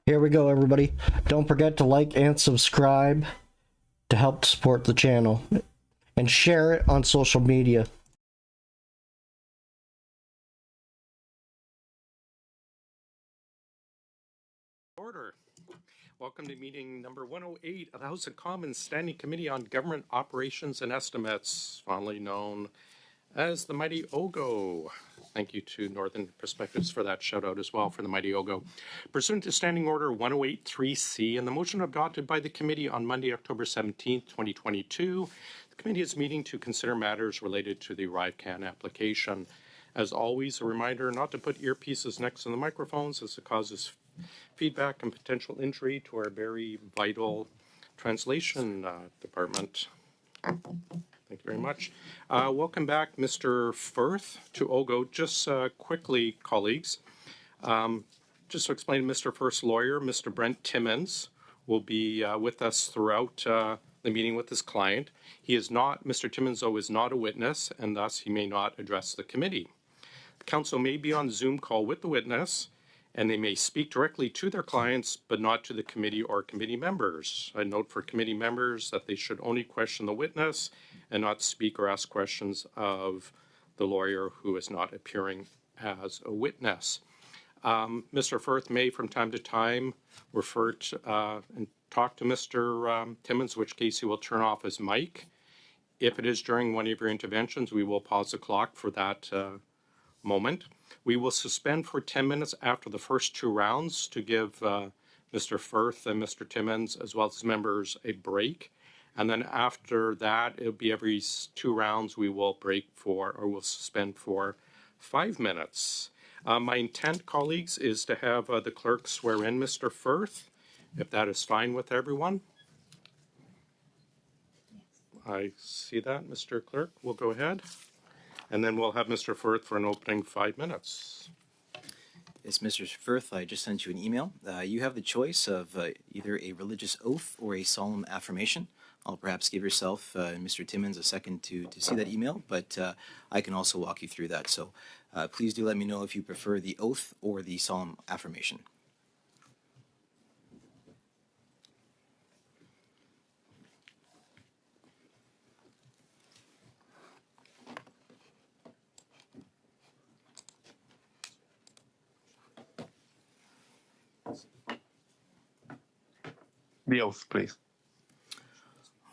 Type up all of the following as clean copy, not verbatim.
Here we go, everybody. Don't forget to like and subscribe to help support the channel and share it on social media. Order. Welcome to meeting number 108 of the House of Commons Standing Committee on Government Operations and Estimates, fondly known as the Mighty OGO. Thank you to Northern Perspectives for that shout out as well for the Mighty OGO. Pursuant to Standing Order 1083C and the motion adopted by the committee on Monday, October 17th, 2022, the committee is meeting to consider matters related to the ArriveScam application. As always, a reminder not to put earpieces next to the microphones as it causes feedback and potential injury to our very vital translation department. Thank you very much. Welcome back, Mr. Firth, to OGO. Just quickly, colleagues, just to explain, Mr. Firth's lawyer, Mr. Brent Timmins, will be with us throughout the meeting with his client. He is not, Mr. Timmins, though, is not a witness, and thus he may not address the committee. The counsel may be on Zoom call with the witness, and they may speak directly to their clients, but not to the committee or committee members. I note for committee members that they should only question the witness and not speak or ask questions of the lawyer who is not appearing as a witness. Mr. Firth may from time to time refer to and talk to Mr. Timmins, in which case he will turn off his mic. If it is during one of your interventions, we will pause the clock for that moment. We will suspend for 10 minutes after the first two rounds to give Mr. Firth and Mr. Timmins, as well as members, a break. And then after that, it'll be every 2 rounds we will break for, or we'll suspend for 5 minutes. My intent, colleagues, is to have the clerk swear in Mr. Firth, if that is fine with everyone. I see that, Mr. Clerk. We'll go ahead. And then we'll have Mr. Firth for an opening 5 minutes. Yes, Mr. Firth, I just sent you an email. You have the choice of either a religious oath or a solemn affirmation. I'll perhaps give yourself, Mr. Timmins, a second to see that email, but I can also walk you through that. So please do let me know if you prefer the oath or the solemn affirmation. The oath, please.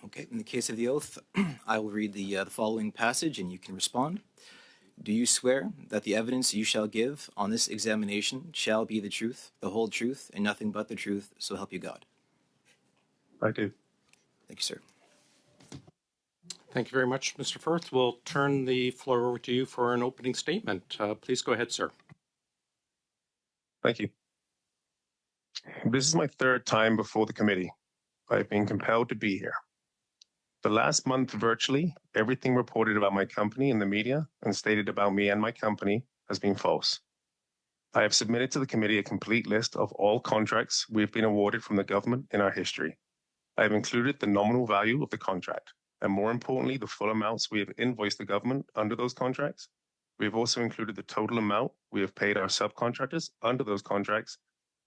Okay, in the case of the oath, I will read the following passage and you can respond. Do you swear that the evidence you shall give on this examination shall be the truth, the whole truth, and nothing but the truth, so help you God? I do. Thank you, sir. Thank you very much, Mr. Firth. We'll turn the floor over to you for an opening statement. Please go ahead, sir. Thank you. This is my third time before the committee. I've been compelled to be here. The last month, virtually, everything reported about my company in the media and stated about me and my company has been false. I have submitted to the committee a complete list of all contracts we've been awarded from the government in our history. I have included the nominal value of the contract, and more importantly, the full amounts we have invoiced the government under those contracts. We have also included the total amount we have paid our subcontractors under those contracts.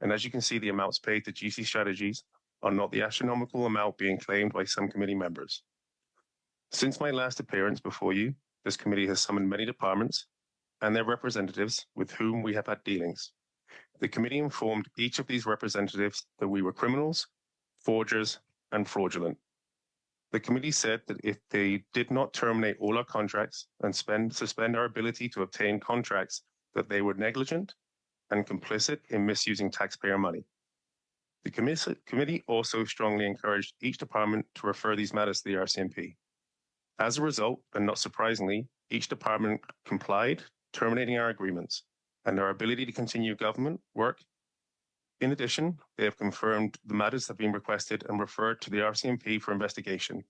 And as you can see, the amounts paid to GC Strategies are not the astronomical amount being claimed by some committee members. Since my last appearance before you, this committee has summoned many departments and their representatives with whom we have had dealings. The committee informed each of these representatives that we were criminals, forgers, and fraudulent. The committee said that if they did not terminate all our contracts and suspend our ability to obtain contracts, that they were negligent and complicit in misusing taxpayer money. The committee also strongly encouraged each department to refer these matters to the RCMP. As a result, and not surprisingly, each department complied, terminating our agreements and our ability to continue government work. In addition, they have confirmed the matters have been requested and referred to the RCMP for investigation.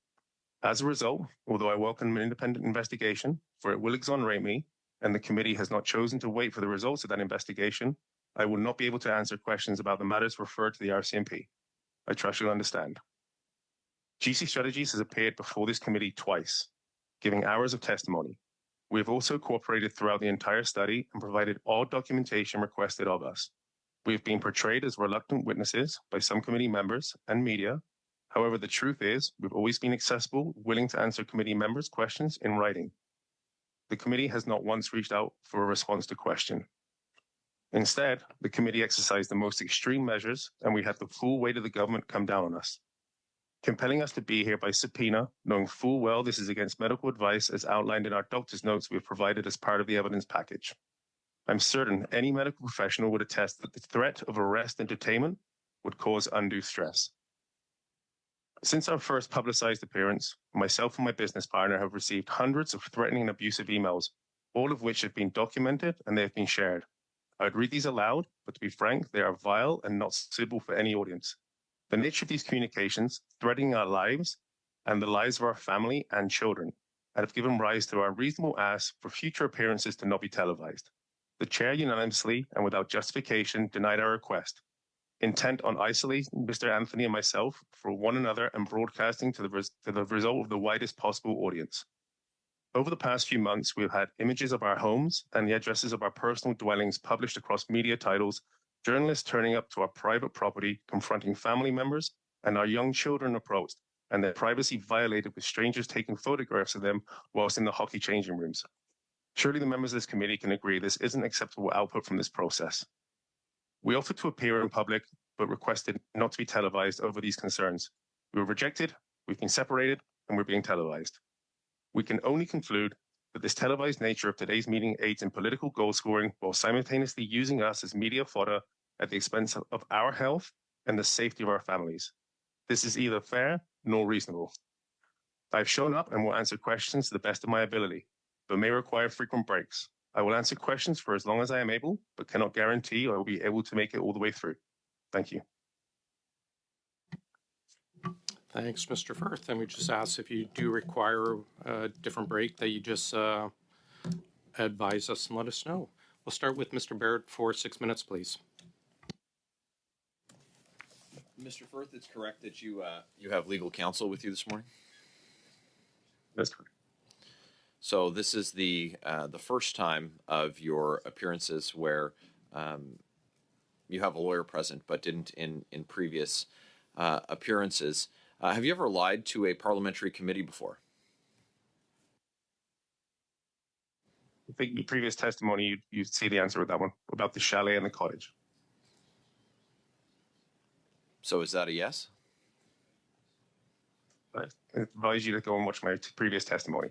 As a result, although I welcome an independent investigation, for it will exonerate me, and the committee has not chosen to wait for the results of that investigation, I will not be able to answer questions about the matters referred to the RCMP. I trust you'll understand. GC Strategies has appeared before this committee twice, giving hours of testimony. We have also cooperated throughout the entire study and provided all documentation requested of us. We've been portrayed as reluctant witnesses by some committee members and media. However, the truth is we've always been accessible, willing to answer committee members' questions in writing. The committee has not once reached out for a response to question. Instead, the committee exercised the most extreme measures, and we had the full weight of the government come down on us, compelling us to be here by subpoena, knowing full well this is against medical advice as outlined in our doctor's notes we have provided as part of the evidence package. I'm certain any medical professional would attest that the threat of arrest and detainment would cause undue stress. Since our first publicized appearance, myself and my business partner have received hundreds of threatening and abusive emails, all of which have been documented and they have been shared. I would read these aloud, but to be frank, they are vile and not suitable for any audience. The nature of these communications, threatening our lives and the lives of our family and children, have given rise to our reasonable ask for future appearances to not be televised. The chair unanimously and without justification denied our request, intent on isolating Mr. Anthony and myself from one another and broadcasting to the result of the widest possible audience. Over the past few months, we've had images of our homes and the addresses of our personal dwellings published across media titles, journalists turning up to our private property, confronting family members and our young children approached, and their privacy violated with strangers taking photographs of them whilst in the hockey changing rooms. Surely the members of this committee can agree this isn't acceptable output from this process. We offered to appear in public, but requested not to be televised over these concerns. We were rejected, we've been separated, and we're being televised. We can only conclude that this televised nature of today's meeting aids in political goal scoring while simultaneously using us as media fodder at the expense of our health and the safety of our families. This is neither fair nor reasonable. I've shown up and will answer questions to the best of my ability, but may require frequent breaks. I will answer questions for as long as I am able, but cannot guarantee I will be able to make it all the way through. Thank you. Thanks, Mr. Firth. And we just ask if you do require a different break that you just advise us and let us know. We'll start with Mr. Baird for 6 minutes, please. Mr. Firth, it's correct that you have legal counsel with you this morning? That's correct. So this is the first time of your appearances where you have a lawyer present but didn't in previous appearances. Have you ever lied to a parliamentary committee before? I think the previous testimony, you see the answer with that one, about the chalet and the cottage. So is that a yes? I advise you to go and watch my previous testimony.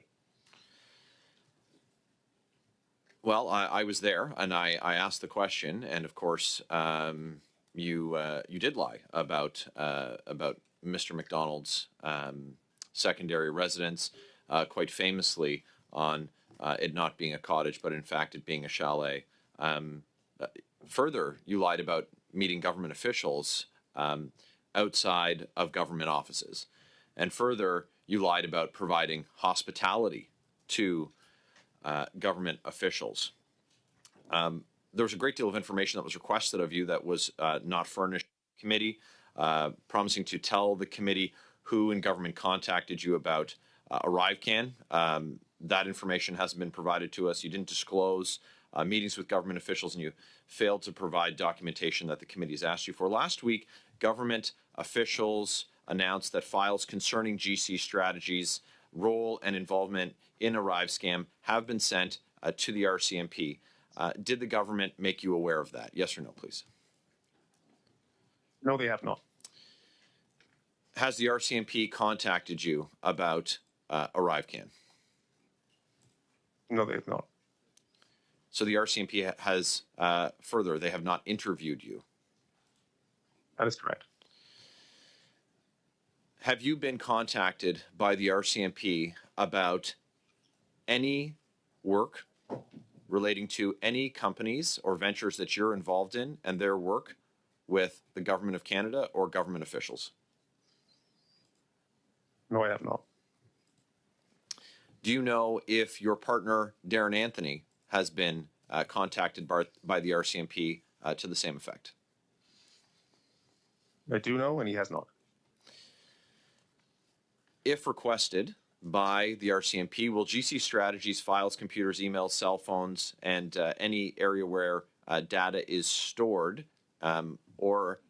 Well, I was there and I asked the question, and of course you did lie about Mr. McDonald's secondary residence, quite famously on it not being a cottage, but in fact it being a chalet. Further, you lied about meeting government officials outside of government offices. And further, you lied about providing hospitality to government officials. There was a great deal of information that was requested of you that was not furnished to the committee, promising to tell the committee who in government contacted you about ArriveScam. That information hasn't been provided to us. You didn't disclose meetings with government officials, and you failed to provide documentation that the committee has asked you for. Last week, government officials announced that files concerning GC Strategies' role and involvement in ArriveScam have been sent to the RCMP. Did the government make you aware of that? Yes or no, please? No, they have not. Has the RCMP contacted you about ArriveScam? No, they have not. So the RCMP has, further, they have not interviewed you? That is correct. Have you been contacted by the RCMP about any work relating to any companies or ventures that you're involved in and their work with the Government of Canada or government officials? No, I have not. Do you know if your partner, Darren Anthony, has been contacted by the RCMP to the same effect? I do know, and he has not. If requested by the RCMP, will GC Strategies, files, computers, emails, cell phones, and any area where data is stored or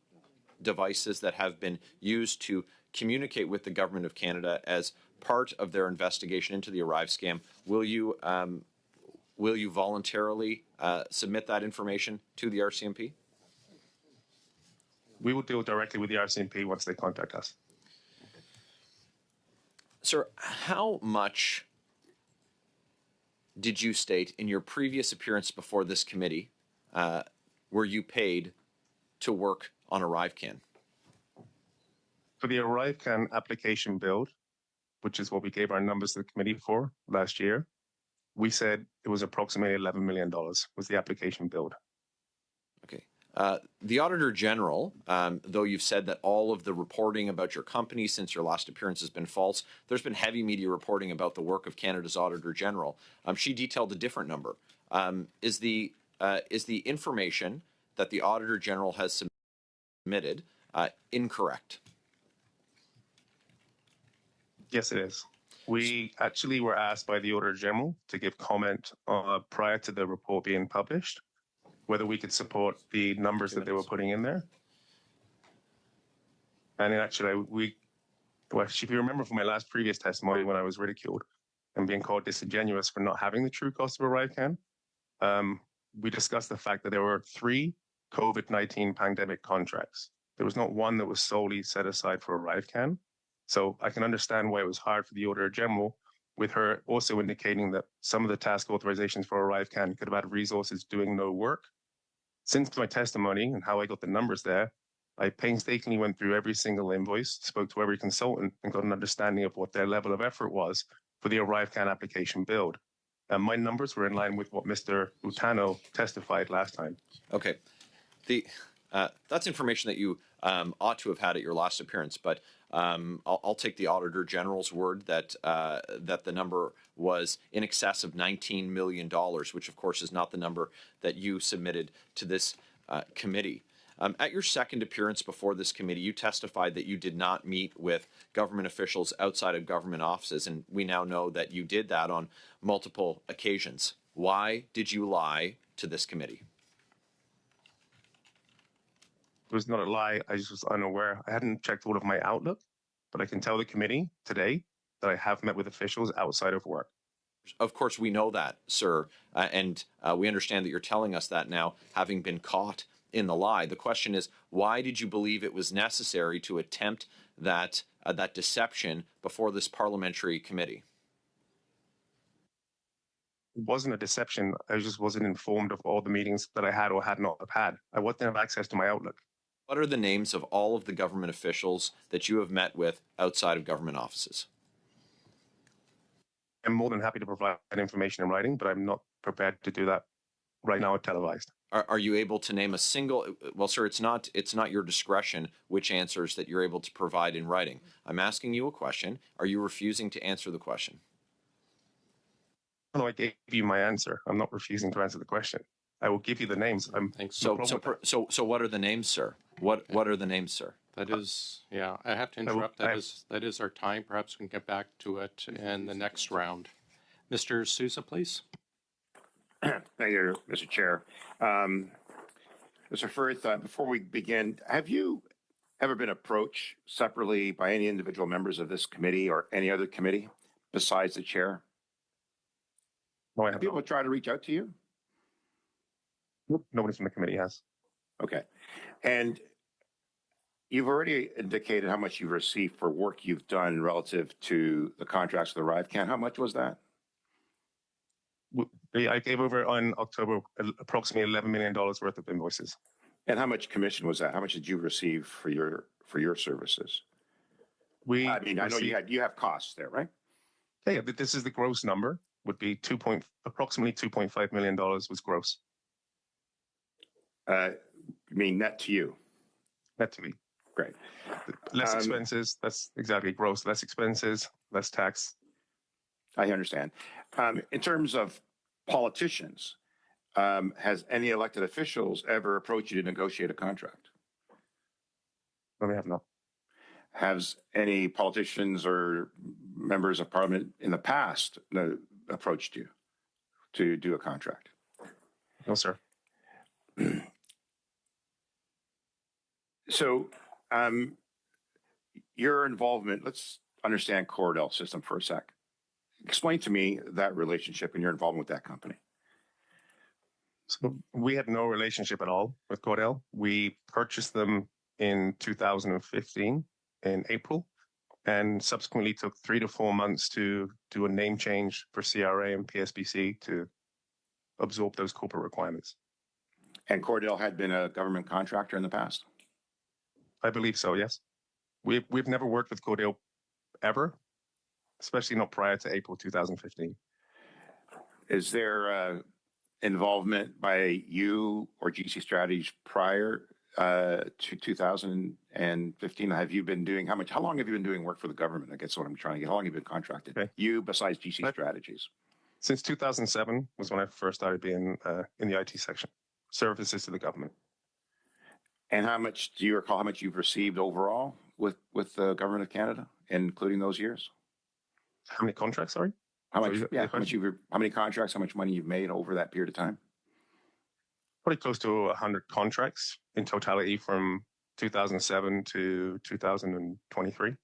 devices that have been used to communicate with the government of Canada as part of their investigation into the ArriveScam, will you voluntarily submit that information to the RCMP? We will deal directly with the RCMP once they contact us. Sir, how much did you state in your previous appearance before this committee were you paid to work on ArriveScam? For the ArriveScam application build, which is what we gave our numbers to the committee for last year, we said it was approximately $11 million was the application build. Okay. The Auditor General, though you've said that all of the reporting about your company since your last appearance has been false, there's been heavy media reporting about the work of Canada's Auditor General. She detailed a different number. Is the information that the Auditor General has submitted incorrect? Yes, it is. We actually were asked by the Auditor General to give comment prior to the report being published, whether we could support the numbers that they were putting in there. And actually, if you remember from my last previous testimony when I was ridiculed and being called disingenuous for not having the true cost of ArriveScam, we discussed the fact that there were 3 COVID-19 pandemic contracts. There was not one that was solely set aside for ArriveScam. So I can understand why it was hard for the Auditor General, with her also indicating that some of the task authorizations for ArriveScam could have had resources doing no work. Since my testimony and how I got the numbers there, I painstakingly went through every single invoice, spoke to every consultant, and got an understanding of what their level of effort was for the ArriveScam application build. And my numbers were in line with what Mr. Utano testified last time. Okay. That's information that you ought to have had at your last appearance, but I'll take the Auditor General's word that that the number was in excess of $19 million, which of course is not the number that you submitted to this committee. At your second appearance before this committee, you testified that you did not meet with government officials outside of government offices, and we now know that you did that on multiple occasions. Why did you lie to this committee? It was not a lie. I just was unaware. I hadn't checked all of my Outlook, but I can tell the committee today that I have met with officials outside of work. Of course, we know that, sir, and we understand that you're telling us that now, having been caught in the lie. The question is, why did you believe it was necessary to attempt that deception before this parliamentary committee? It wasn't a deception. I just wasn't informed of all the meetings that I had or had not had. I wouldn't have access to my Outlook. What are the names of all of the government officials that you have met with outside of government offices? I'm more than happy to provide that information in writing, but I'm not prepared to do that right now televised. Are you able to name a single? Well, sir, it's not your discretion which answers that you're able to provide in writing. I'm asking you a question. Are you refusing to answer the question? No, I gave you my answer. I'm not refusing to answer the question. I will give you the names. So what are the names, sir? What are the names, sir? That is, yeah, I have to interrupt. That is our time. Perhaps we can get back to it in the next round. Mr. Sousa, please. Thank you, Mr. Chair. Mr. Firth, before we begin, have you ever been approached separately by any individual members of this committee or any other committee besides the chair? No, I Have have people not. tried to reach out to you? Nobody from the committee has. Okay. And you've already indicated how much you've received for work you've done relative to the contracts with ArriveScam. How much was that? I gave over on October approximately $11 million worth of invoices. And how much commission was that? How much did you receive for your services? I know you have costs there, right? Yeah, but this is the gross number. Would be approximately $2.5 million was gross. You mean net to you? Net to me. Great. Less expenses. That's exactly gross. Less expenses, less tax. I understand. In terms of politicians, has any elected officials ever approached you to negotiate a contract? No, we have not. Has any politicians or members of parliament in the past approached you to do a contract? No, sir. So, your involvement, let's understand Cordell System for a sec. Explain to me that relationship and your involvement with that company. So we had no relationship at all with Cordell. We purchased them in 2015 in April, and subsequently took 3 to 4 months to do a name change for CRA and PSBC to absorb those corporate requirements. And Cordell had been a government contractor in the past? I believe so, yes. We've never worked with Cordell ever, especially not prior to April 2015. Is there involvement by you or GC Strategies prior to 2015? Have you been doing, how long have you been doing work for the government? I guess what I'm trying to get. How long have you been contracted? Okay. You besides GC Strategies? Since 2007 was when I first started being in the IT section, services to the government. And how much, do you recall how much you've received overall with the government of Canada, including those years? How many contracts, sorry? How much, how many contracts, how much money you've made over that period of time? Probably close to 100 contracts in totality from 2007 to 2023.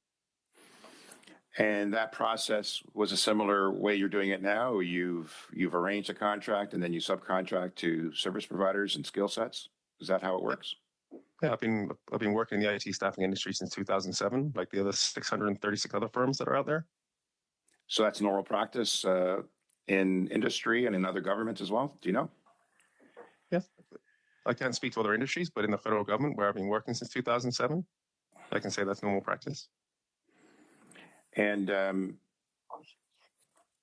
And that process was a similar way you're doing it now, or you've arranged a contract and then you subcontract to service providers and skill sets? Is that how it works? Yeah, I've been working in the IT staffing industry since 2007, like the other 636 other firms that are out there. So that's normal practice in industry and in other governments as well? Do you know? Yes. I can't speak to other industries, but in the federal government, where I've been working since 2007, I can say that's normal practice. And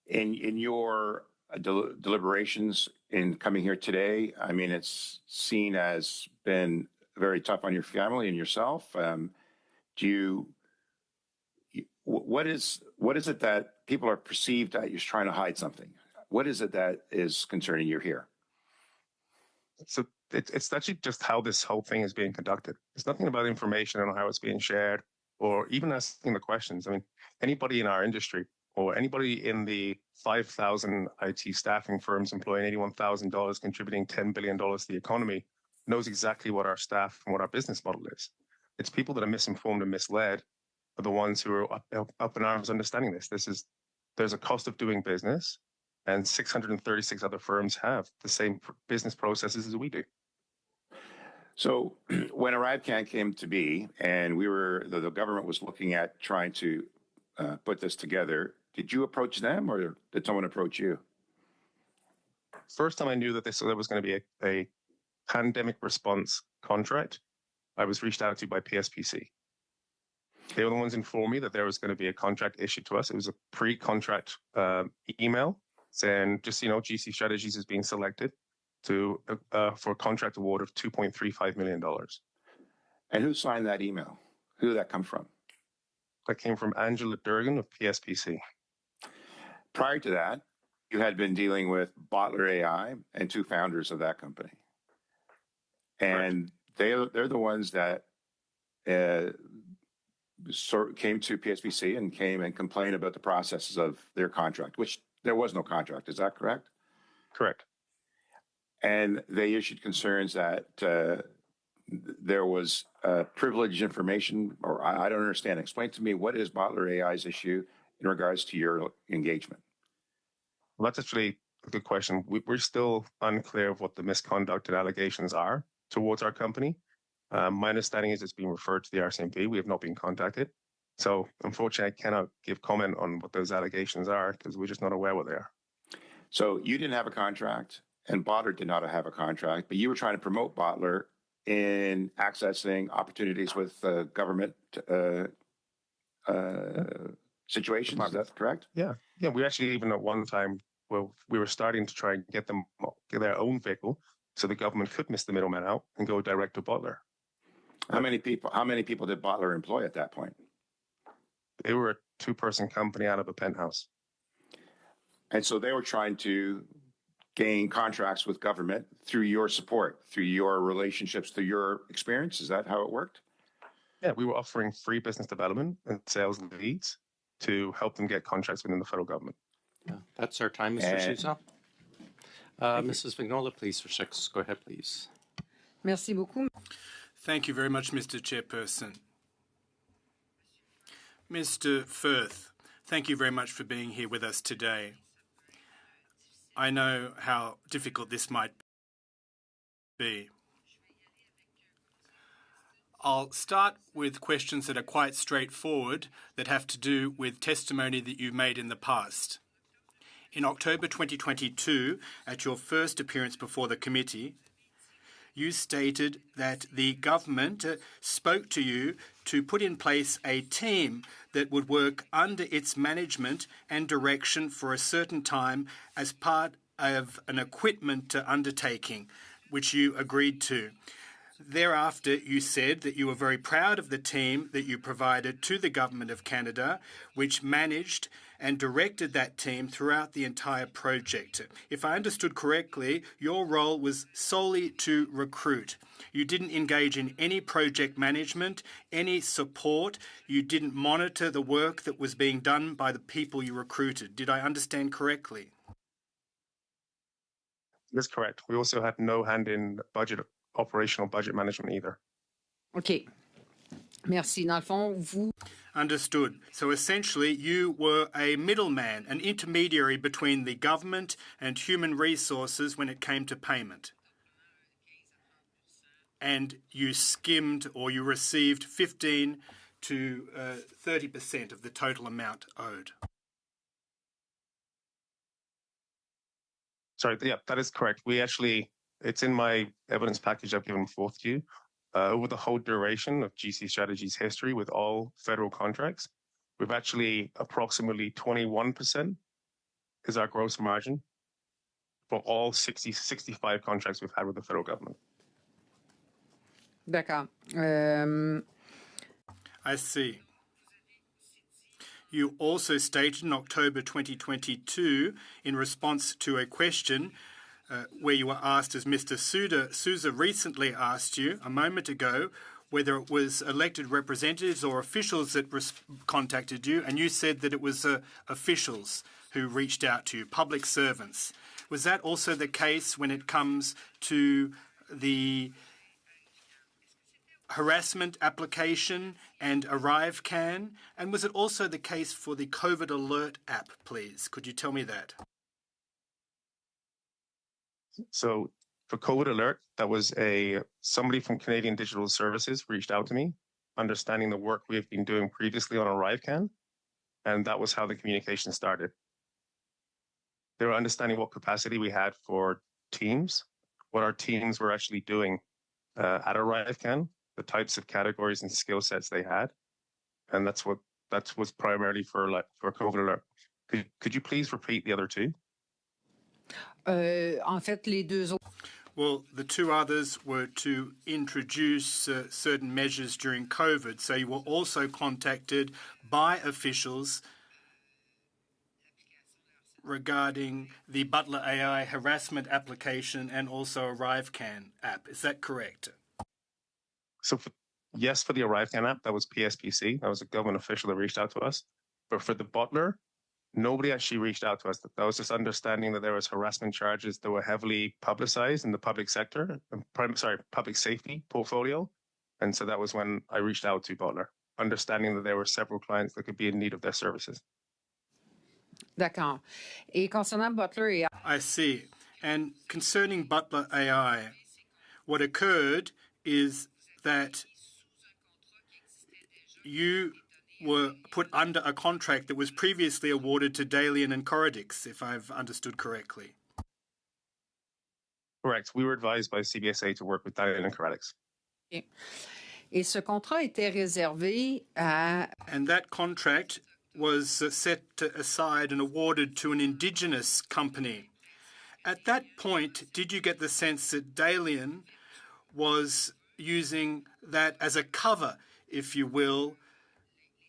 in your deliberations in coming here today, I mean, it's seen as been very tough on your family and yourself. What is it that people are perceived that you're trying to hide something? What is it that is concerning you here? So it's actually just how this whole thing is being conducted. It's nothing about information and how it's being shared, or even asking the questions. I mean, anybody in our industry or anybody in the 5,000 IT staffing firms employing $81,000, contributing $10 billion to the economy, knows exactly what our staff and what our business model is. It's people that are misinformed and misled are the ones who are up in arms understanding this. There's a cost of doing business, and 636 other firms have the same business processes as we do. So when ArriveScam came to be, and the government was looking at trying to put this together, did you approach them, or did someone approach you? First time I knew that there was going to be a pandemic response contract, I was reached out to by PSPC. They were the ones informed me that there was going to be a contract issued to us. It was a pre-contract email saying, just, GC Strategies is being selected for a contract award of $2.35 million. And who signed that email? Who did that come from? That came from Angela Durgan of PSPC. Prior to that, you had been dealing with Bottler AI and two founders of that company. And they're the ones that came to PSPC and came and complained about the processes of their contract, which there was no contract. Is that correct? Correct. And they issued concerns that there was privileged information, or I don't understand. Explain to me, what is Bottler AI's issue in regards to your engagement? Well, that's actually a good question. We're still unclear of what the misconduct and allegations are towards our company. My understanding is it's being referred to the RCMP. We have not been contacted. So unfortunately, I cannot give comment on what those allegations are because we're just not aware what they are. So you didn't have a contract and Bottler did not have a contract, but you were trying to promote Bottler in accessing opportunities with government situations. Is that correct? Yeah. We actually, even at one time, we were starting to try and get them get their own vehicle so the government could miss the middleman out and go direct to Bottler. How many people did Bottler employ at that point? They were a two-person company out of a penthouse. And so they were trying to gain contracts with government through your support, through your relationships, through your experience. Is that how it worked? Yeah, we were offering free business development and sales leads to help them get contracts within the federal government. Yeah, that's our time, Mr. Sousa. Mrs. Vignola, please, for 6. Go ahead, please. Merci beaucoup. Thank you very much, Mr. Chairperson. Mr. Firth, thank you very much for being here with us today. I know how difficult this might be. I'll start with questions that are quite straightforward that have to do with testimony that you've made in the past. In October 2022, at your first appearance before the committee, you stated that the government spoke to you to put in place a team that would work under its management and direction for a certain time as part of an equipment undertaking, which you agreed to. Thereafter, you said that you were very proud of the team that you provided to the Government of Canada, which managed and directed that team throughout the entire project. If I understood correctly, your role was solely to recruit. You didn't engage in any project management, any support. You didn't monitor the work that was being done by the people you recruited. Did I understand correctly? That's correct. We also had no hand in operational budget management either. OK. Merci. Dans le fond, vous... Understood. So essentially, you were a middleman, an intermediary between the government and human resources when it came to payment. And you skimmed or you received 15 to 30% of the total amount owed. Sorry, yeah, that is correct. It's in my evidence package I've given forth to you. Over the whole duration of GC Strategy's history with all federal contracts, we've actually approximately 21% is our gross margin for all 65 contracts we've had with the federal government. D'accord. I see. You also stated in October 2022, in response to a question where you were asked, as Mr. Sousa recently asked you a moment ago, whether it was elected representatives or officials that contacted you, and you said that it was officials who reached out to you, public servants. Was that also the case when it comes to the harassment application and ArriveScam? And was it also the case for the COVID Alert app, please? Could you tell me that? So for COVID Alert, that was somebody from Canadian Digital Services reached out to me, understanding the work we have been doing previously on ArriveScam, and that was how the communication started. They were understanding what capacity we had for teams, what our teams were actually doing at ArriveScam, the types of categories and skill sets they had, and that was primarily for COVID Alert. Could you please repeat the other two? En fait, les deux autres... Well, the two others were to introduce certain measures during COVID. So you were also contacted by officials regarding the Butler AI harassment application and also ArriveScam app. Is that correct? So yes, for the ArriveScam app, that was PSPC. That was a government official that reached out to us. But for the Butler, nobody actually reached out to us. That was just understanding that there was harassment charges that were heavily publicized in the public sector, public safety portfolio. And so that was when I reached out to Butler, understanding that there were several clients that could be in need of their services. D'accord. Et concernant Butler AI... I see. And concerning Butler AI, what occurred is that you were put under a contract that was previously awarded to Dalian and Coradix, if I've understood correctly. Correct. We were advised by CBSA to work with Dalian and Coradix. Okay. Et ce contrat était réservé à... And that contract was set aside and awarded to an Indigenous company. At that point, did you get the sense that Dalian was using that as a cover, if you will,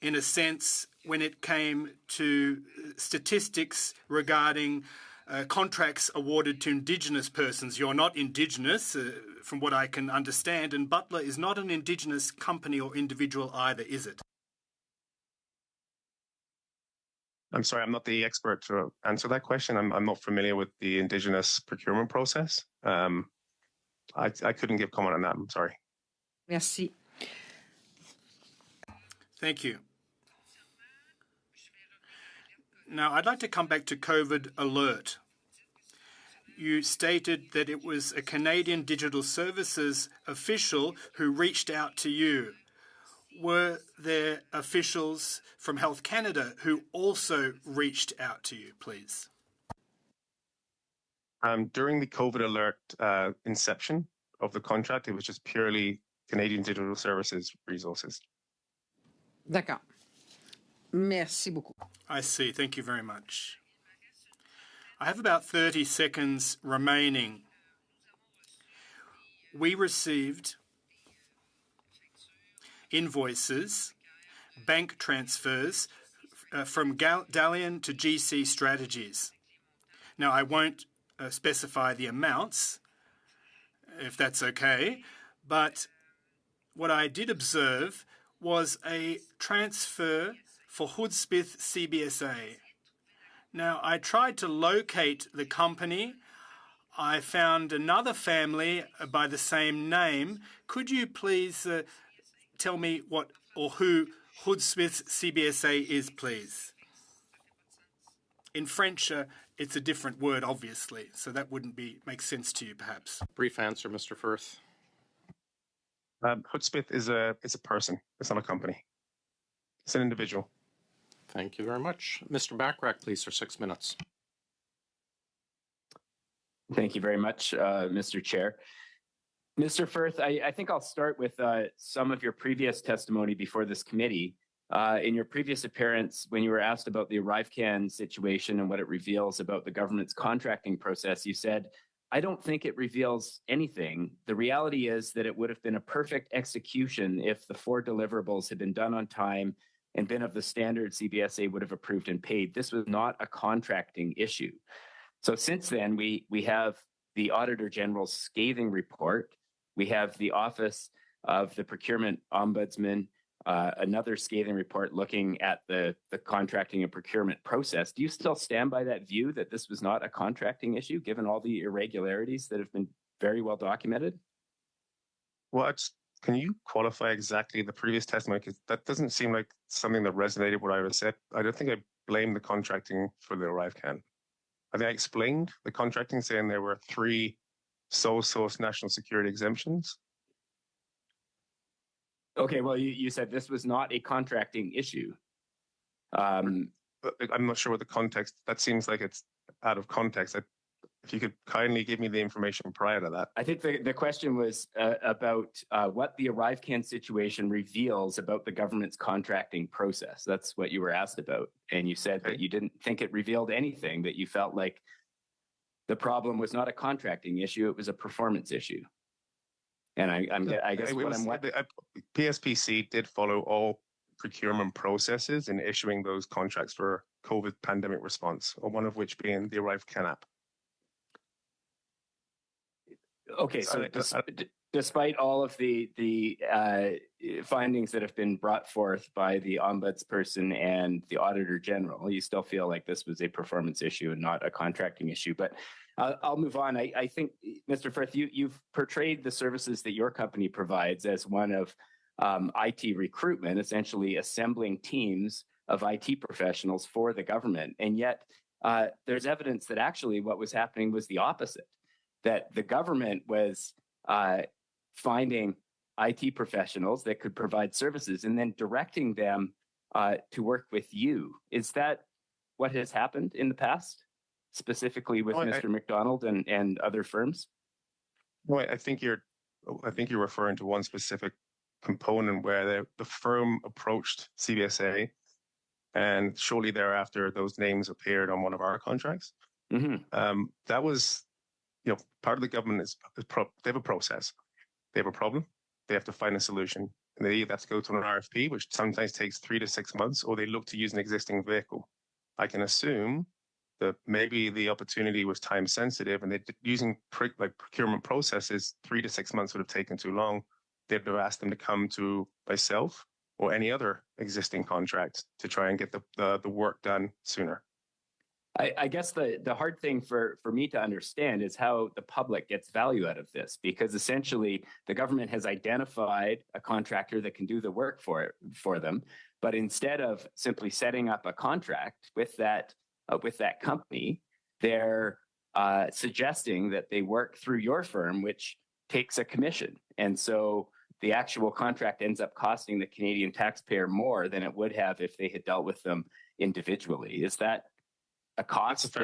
in a sense, when it came to statistics regarding contracts awarded to Indigenous persons? You're not Indigenous, from what I can understand, and Butler is not an Indigenous company or individual either, is it? I'm sorry, I'm not the expert to answer that question. I'm not familiar with the Indigenous procurement process. I couldn't give comment on that. I'm sorry. Merci. Thank you. Now, I'd like to come back to COVID alert. You stated that it was a Canadian Digital Services official who reached out to you. Were there officials from Health Canada who also reached out to you, please? During the COVID alert inception of the contract, it was just purely Canadian Digital Services resources. D'accord. Merci beaucoup. I see. Thank you very much. I have about 30 seconds remaining. We received invoices, bank transfers from Dalian to GC Strategies. Now, I won't specify the amounts, if that's okay, but what I did observe was a transfer for Hoodsmith CBSA. Now, I tried to locate the company. I found another family by the same name. Could you please tell me what or who Hoodsmith CBSA is, please? In French, it's a different word, obviously, so that wouldn't make sense to you, perhaps. Brief answer, Mr. Firth. Hoodsmith is a person. It's not a company. It's an individual. Thank you very much. Mr. Backrack, please, for 6 minutes. Thank you very much, Mr. Chair. Mr. Firth, I think I'll start with some of your previous testimony before this committee. In your previous appearance, when you were asked about the ArriveScam situation and what it reveals about the government's contracting process, you said, "I don't think it reveals anything. The reality is that it would have been a perfect execution if the 4 deliverables had been done on time and been of the standard CBSA would have approved and paid. This was not a contracting issue." So since then, we have the Auditor General's scathing report. We have the Office of the Procurement Ombudsman, another scathing report looking at the contracting and procurement process. Do you still stand by that view that this was not a contracting issue, given all the irregularities that have been very well documented? Well, can you qualify exactly the previous testimony? Because that doesn't seem like something that resonated with what I said. I don't think I blame the contracting for the ArriveScam. I think I explained the contracting, saying there were 3 sole source national security exemptions. Okay, well, you said this was not a contracting issue. I'm not sure what the context, that seems like it's out of context. If you could kindly give me the information prior to that. I think the question was about what the ArriveScam situation reveals about the government's contracting process. That's what you were asked about. And you said that you didn't think it revealed anything, that you felt like the problem was not a contracting issue, it was a performance issue. And I guess PSPC did follow all procurement processes in issuing those contracts for COVID pandemic response, or one of which being the ArriveScam app. Okay, so despite all of the findings that have been brought forth by the ombudsperson and the Auditor General, you still feel like this was a performance issue and not a contracting issue. But I'll move on. I think, Mr. Firth, you've portrayed the services that your company provides as one of IT recruitment, essentially assembling teams of IT professionals for the government. And yet there's evidence that actually what was happening was the opposite, that the government was finding IT professionals that could provide services and then directing them to work with you. Is that what has happened in the past, specifically with Mr. McDonald and other firms? No, I think you're referring to one specific component where the firm approached CBSA, and shortly thereafter, those names appeared on one of our contracts. Mm-hmm. That was, part of the government they have a process. They have a problem. They have to find a solution. And they either have to go to an RFP, which sometimes takes 3 to 6 months, or they look to use an existing vehicle. I can assume that maybe the opportunity was time sensitive, and using procurement processes, 3 to 6 months would have taken too long. They'd have asked them to come to myself or any other existing contract to try and get the work done sooner. I guess the hard thing for me to understand is how the public gets value out of this, because essentially the government has identified a contractor that can do the work for them, but instead of simply setting up a contract with that company, they're suggesting that they work through your firm, which takes a commission, and so the actual contract ends up costing the Canadian taxpayer more than it would have if they had dealt with them individually. Is that a cost?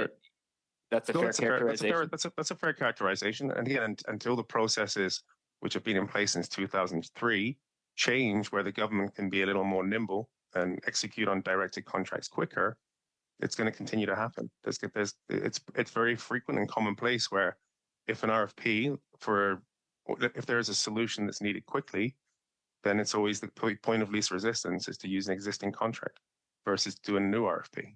That's a fair characterization. That's a fair characterization. And again, until the processes which have been in place since 2003 change, where the government can be a little more nimble and execute on directed contracts quicker, it's going to continue to happen. It's very frequent and commonplace where if an RFP if there's a solution that's needed quickly, then it's always the point of least resistance is to use an existing contract versus doing a new RFP.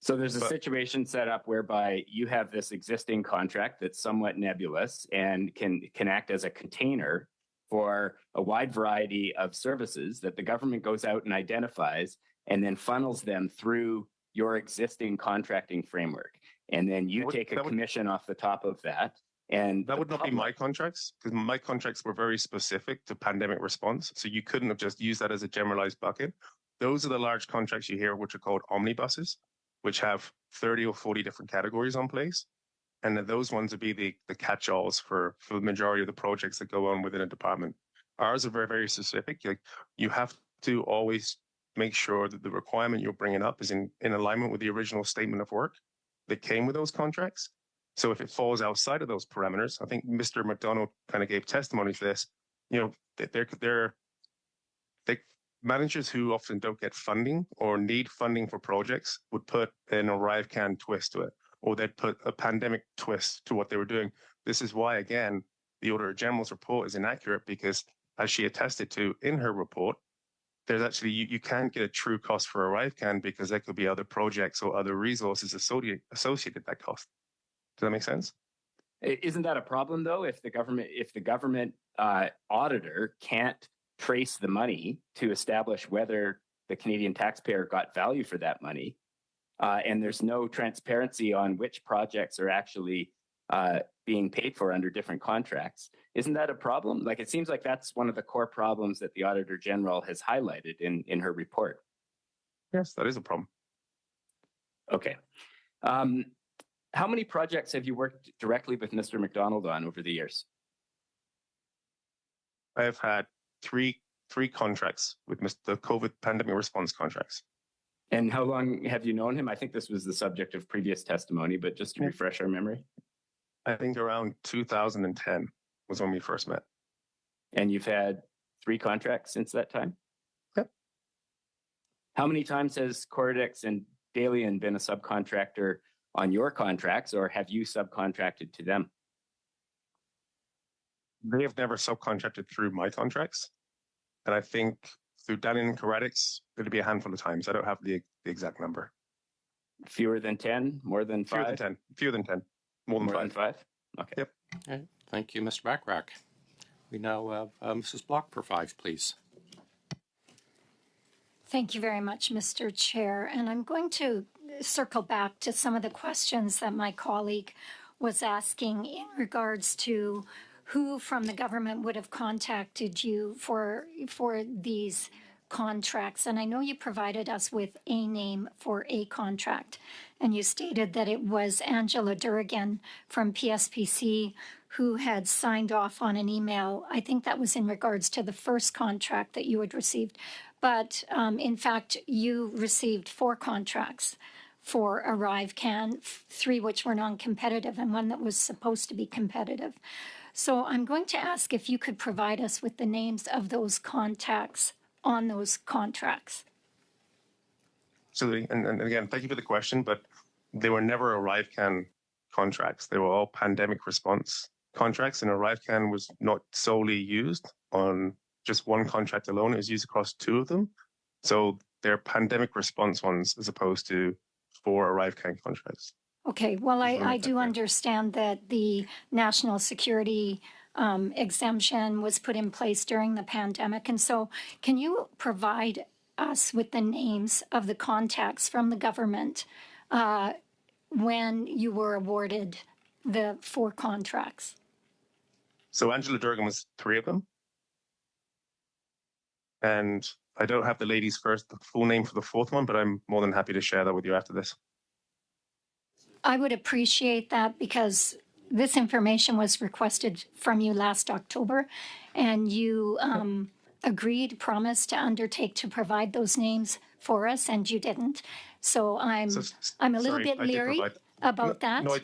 So there's a situation set up whereby you have this existing contract that's somewhat nebulous and can act as a container for a wide variety of services that the government goes out and identifies and then funnels them through your existing contracting framework. And then you take a commission off the top of that. And that would not be my contracts, because my contracts were very specific to pandemic response. So you couldn't have just used that as a generalized bucket. Those are the large contracts you hear, which are called omnibuses, which have 30 or 40 different categories on place. And then those ones would be the catch-alls for the majority of the projects that go on within a department. Ours are very, very specific. Like, you have to always make sure that the requirement you're bringing up is in alignment with the original statement of work that came with those contracts. So if it falls outside of those parameters, I think Mr. McDonald kind of gave testimony to this, they're managers who often don't get funding or need funding for projects would put an ArriveScam twist to it, or they'd put a pandemic twist to what they were doing. This is why, again, the Auditor General's report is inaccurate, because as she attested to in her report, there's actually, you can't get a true cost for ArriveScam because there could be other projects or other resources associated with that cost. Does that make sense? Isn't that a problem, though, if the government auditor can't trace the money to establish whether the Canadian taxpayer got value for that money, and there's no transparency on which projects are actually being paid for under different contracts? Isn't that a problem? Like, it seems like that's one of the core problems that the Auditor General has highlighted in her report. Yes, that is a problem. Okay. How many projects have you worked directly with Mr. McDonald on over the years? I have had three contracts with the COVID pandemic response contracts. And how long have you known him? I think this was the subject of previous testimony, but just to refresh our memory. I think around 2010 was when we first met. And you've had 3 contracts since that time? Yep. How many times has Cordex and Dalian been a subcontractor on your contracts, or have you subcontracted to them? They have never subcontracted through my contracts. And I think through Dalian and Cordex, it'll be a handful of times. I don't have the exact number. Fewer than 10? More than 5? Fewer than 10. More than 5. Okay. Yep. Okay. Thank you, Mr. Backrack. We now have Mrs. Block for 5, please. Thank you very much, Mr. Chair. And I'm going to circle back to some of the questions that my colleague was asking in regards to who from the government would have contacted you for these contracts. And I know you provided us with a name for a contract, and you stated that it was Angela Durgan from PSPC who had signed off on an email. I think that was in regards to the first contract that you had received. But in fact, you received 4 contracts for ArriveScam, 3 which were non-competitive and 1 that was supposed to be competitive. So I'm going to ask if you could provide us with the names of those contacts on those contracts. Absolutely. And again, thank you for the question, but they were never ArriveScam contracts. They were all pandemic response contracts, and ArriveScam was not solely used on just one contract alone. It was used across 2 of them. So they're pandemic response ones as opposed to 4 ArriveScam contracts. Okay, well, I do understand that the national security exemption was put in place during the pandemic. And so can you provide us with the names of the contacts from the government when you were awarded the 4 contracts? So Angela Durgan was 3 of them. And I don't have the the full name for the 4th one, but I'm more than happy to share that with you after this. I would appreciate that because this information was requested from you last October, and you promised to undertake to provide those names for us, and you didn't. So I'm a little bit leery about that. No, I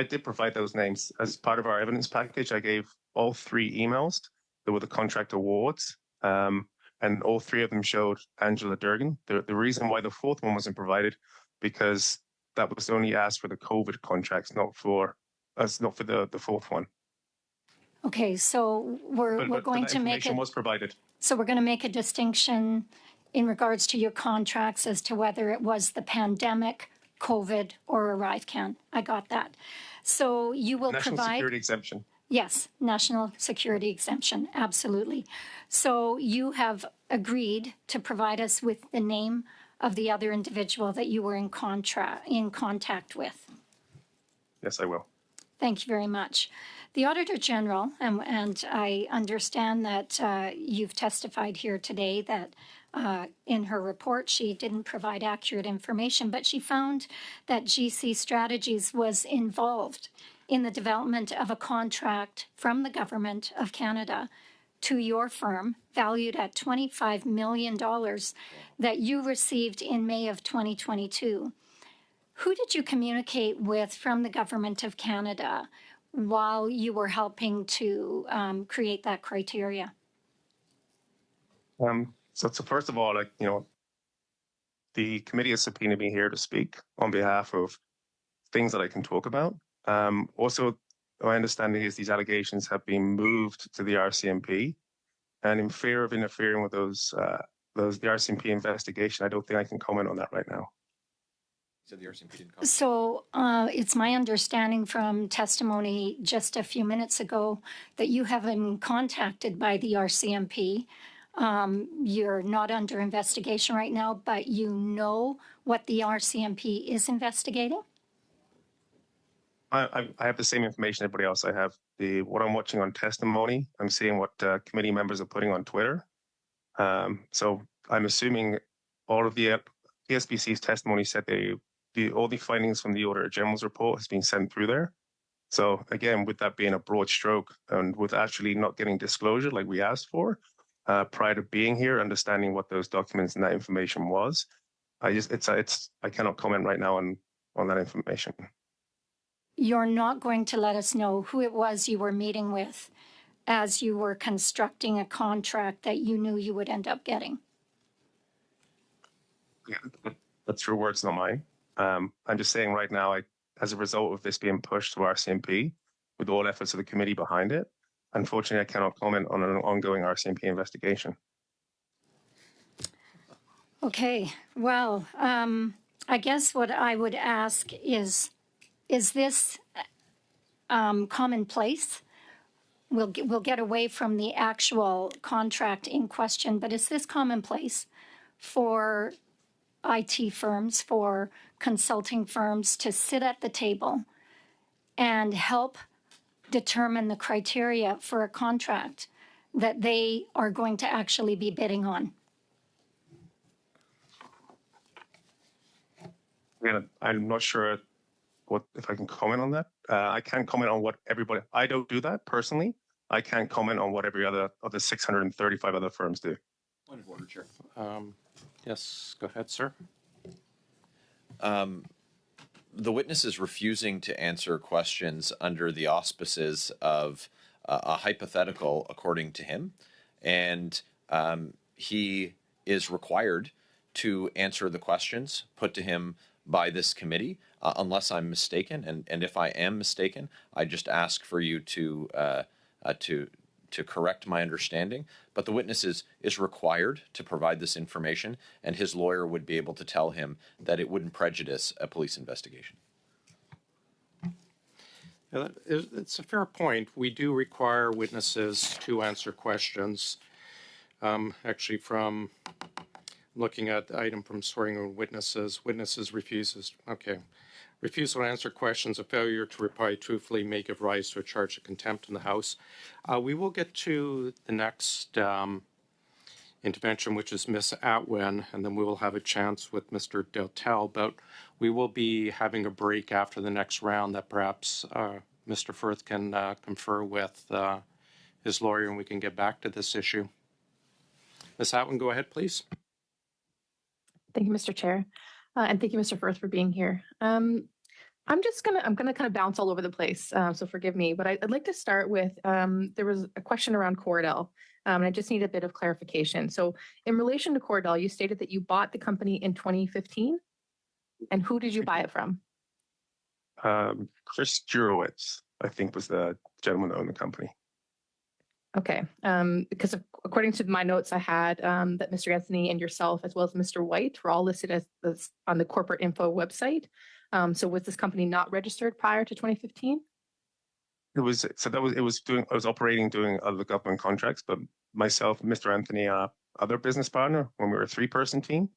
did provide those names as part of our evidence package. I gave all 3 emails. There were the contract awards, and all 3 of them showed Angela Durgan. The reason why the 4th one wasn't provided, because that was only asked for the COVID contracts, not for the 4th one. Okay, so we're going to make was provided. So we're going to make a distinction in regards to your contracts as to whether it was the pandemic, COVID, or ArriveScam. I got that. So you will National provide security exemption. Yes, national security exemption, absolutely. So you have agreed to provide us with the name of the other individual that you were in contact with. Yes, I will. Thank you very much. The Auditor General, and I understand that you've testified here today that in her report she didn't provide accurate information, but she found that GC Strategies was involved in the development of a contract from the Government of Canada to your firm, valued at $25 million, that you received in May of 2022. Who did you communicate with from the Government of Canada while you were helping to create that criteria? So first of all, the committee has subpoenaed me here to speak on behalf of things that I can talk about. Also, my understanding is these allegations have been moved to the RCMP, and in fear of interfering with the RCMP investigation, I don't think I can comment on that right now. So the RCMP didn't comment. So it's my understanding from testimony just a few minutes ago that you have been contacted by the RCMP. You're not under investigation right now, but you know what the RCMP is investigating? I have the same information everybody else. I have what I'm watching on testimony. I'm seeing what committee members are putting on Twitter. So I'm assuming all of the PSBC's testimony said all the findings from the Auditor General's report has been sent through there. So again, with that being a broad stroke and with actually not getting disclosure like we asked for prior to being here, understanding what those documents and that information was, I cannot comment right now on that information. You're not going to let us know who it was you were meeting with as you were constructing a contract that you knew you would end up getting? Yeah, that's your words, not mine. I'm just saying right now, as a result of this being pushed to RCMP, with all efforts of the committee behind it, unfortunately, I cannot comment on an ongoing RCMP investigation. Okay, well, I guess what I would ask is this commonplace? We'll get away from the actual contract in question, but is this commonplace for IT firms, for consulting firms to sit at the table and help determine the criteria for a contract that they are going to actually be bidding on? Again, I'm not sure if I can comment on that. I can't comment on what everybody. I don't do that personally. I can't comment on what every other of the 635 other firms do. Point of order, Chair. Yes, go ahead, sir. The witness is refusing to answer questions under the auspices of a hypothetical, according to him, and he is required to answer the questions put to him by this committee, unless I'm mistaken. And if I am mistaken, I just ask for you to correct my understanding. But the witness is required to provide this information, and his lawyer would be able to tell him that it wouldn't prejudice a police investigation. It's a fair point. We do require witnesses to answer questions. Actually, from looking at the item from swearing in witnesses. Witnesses refuses. Okay. Refusal to answer questions, a failure to reply truthfully may give rise to a charge of contempt in the House. We will get to the next intervention, which is Miss Atwin, and then we will have a chance with Mr. Deltel, but we will be having a break after the next round that perhaps Mr. Firth can confer with his lawyer and we can get back to this issue. Ms. Atwin, go ahead, please. Thank you, Mr. Chair. And thank you, Mr. Firth, for being here. I'm gonna kind of bounce all over the place, so forgive me, but I'd like to start with, there was a question around Cordell, and I just need a bit of clarification. So in relation to Cordell, you stated that you bought the company in 2015, and who did you buy it from? Chris Jurowitz, I think, was the gentleman that owned the company. Okay, because according to my notes, I had that Mr. Anthony and yourself, as well as Mr. White, were all listed as on the corporate info website. So was this company not registered prior to 2015? It was operating doing other government contracts, but myself, Mr. Anthony, our other business partner, when we were a 3-person team,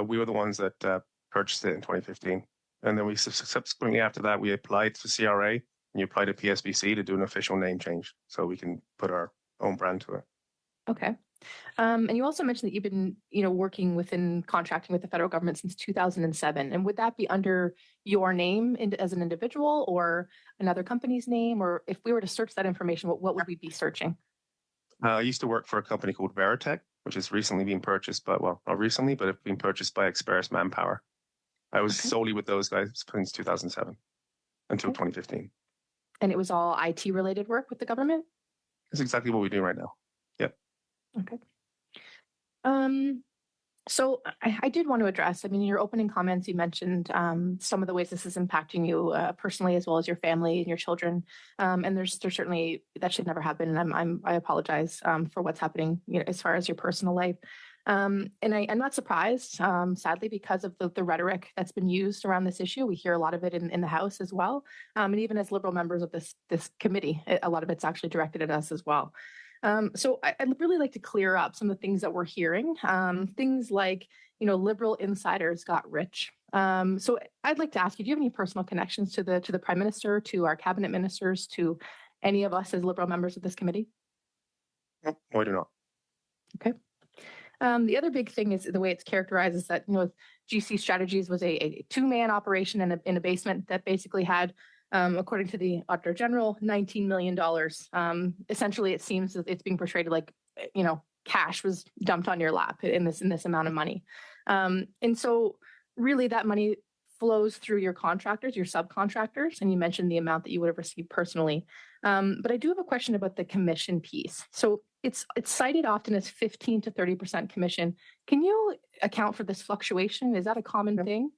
we were the ones that purchased it in 2015. And then we subsequently after that, we applied to CRA and you applied to PSBC to do an official name change so we can put our own brand to it. Okay. And you also mentioned that you've been, working within contracting with the federal government since 2007. And would that be under your name as an individual or another company's name? Or if we were to search that information, what would we be searching? I used to work for a company called Veritech, which has recently been purchased by, well, not recently, but it's been purchased by Express Manpower. I was solely with those guys since 2007 until 2015. And it was all IT related work with the government? That's exactly what we do right now. Yep. Okay. So I did want to address, in your opening comments, you mentioned some of the ways this is impacting you personally, as well as your family and your children. And there's certainly, that should never happen. And I apologize for what's happening, as far as your personal life. And I'm not surprised, sadly, because of the rhetoric that's been used around this issue. We hear a lot of it in the House as well. And even as Liberal members of this committee, a lot of it's actually directed at us as well. So I'd really like to clear up some of the things that we're hearing. Things like, Liberal insiders got rich. So I'd like to ask you, do you have any personal connections to the Prime Minister, to our cabinet ministers, to any of us as Liberal members of this committee? No, I do not. Okay. The other big thing is the way it's characterized is that, GC Strategies was a 2-man operation in a basement that basically had, according to the Auditor General, $19 million. Essentially, it seems that it's being portrayed like, cash was dumped on your lap in this amount of money. And so really that money flows through your contractors, your subcontractors, and you mentioned the amount that you would have received personally. But I do have a question about the commission piece. So it's cited often as 15 to 30% commission. Can you account for this fluctuation? Is that a common thing?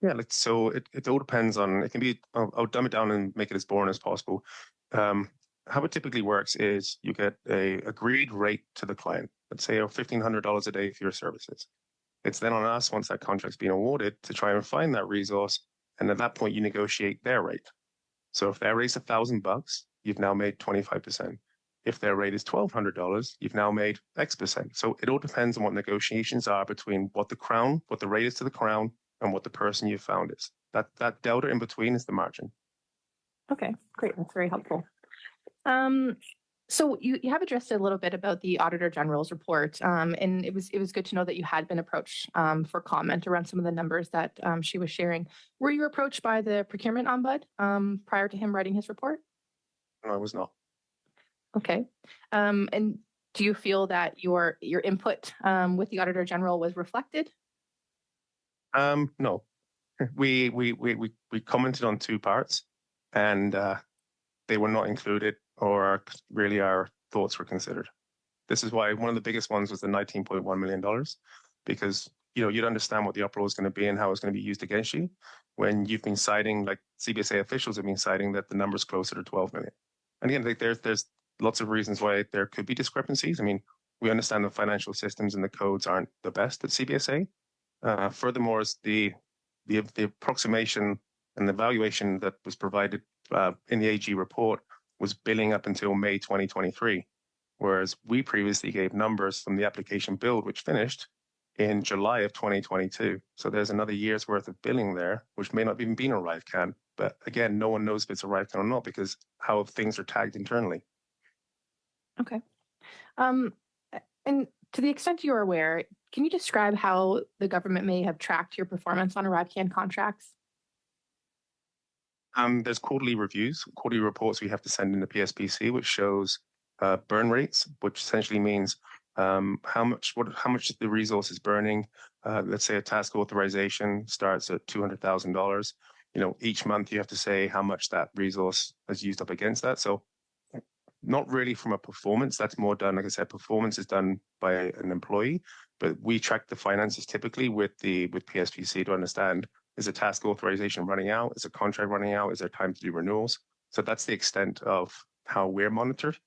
Yeah, so it all depends on, it can be, I'll dumb it down and make it as boring as possible. How it typically works is you get a agreed rate to the client, let's say $1,500 a day for your services. It's then on us, once that contract's been awarded, to try and find that resource. And at that point, you negotiate their rate. So if their rate's $1,000, you've now made 25%. If their rate is $1,200, you've now made X%. So it all depends on what negotiations are between what the rate is to the Crown, and what the person you found is. That delta in between is the margin. Okay, great. That's very helpful. So you have addressed a little bit about the Auditor General's report, and it was good to know that you had been approached for comment around some of the numbers that she was sharing. Were you approached by the procurement ombud prior to him writing his report? No, I was not. Okay. And do you feel that your input with the Auditor General was reflected? No. We commented on 2 parts, and they were not included, or really our thoughts were considered. This is why one of the biggest ones was the $19.1 million, because you'd understand what the uproar is going to be and how it's going to be used against you when you've been citing, like CBSA officials have been citing, that the number's closer to 12 million. And again, there's lots of reasons why there could be discrepancies. We understand the financial systems and the codes aren't the best at CBSA. Furthermore, is the approximation and the valuation that was provided in the AG report was billing up until May 2023, whereas we previously gave numbers from the application build, which finished in July of 2022. So there's another year's worth of billing there, which may not even be an ArriveScam. But again, no one knows if it's ArriveScam or not because how things are tagged internally. Okay. And to the extent you are aware, can you describe how the government may have tracked your performance on ArriveScam contracts? There's quarterly reviews, quarterly reports we have to send in the PSPC, which shows burn rates, which essentially means how much the resource is burning. Let's say a task authorization starts at $200,000. Each month you have to say how much that resource has used up against that. So not really from a performance. That's more done, like I said, performance is done by an employee, but we track the finances typically with PSPC to understand, is a task authorization running out? Is a contract running out? Is there time to do renewals? So that's the extent of how we're monitored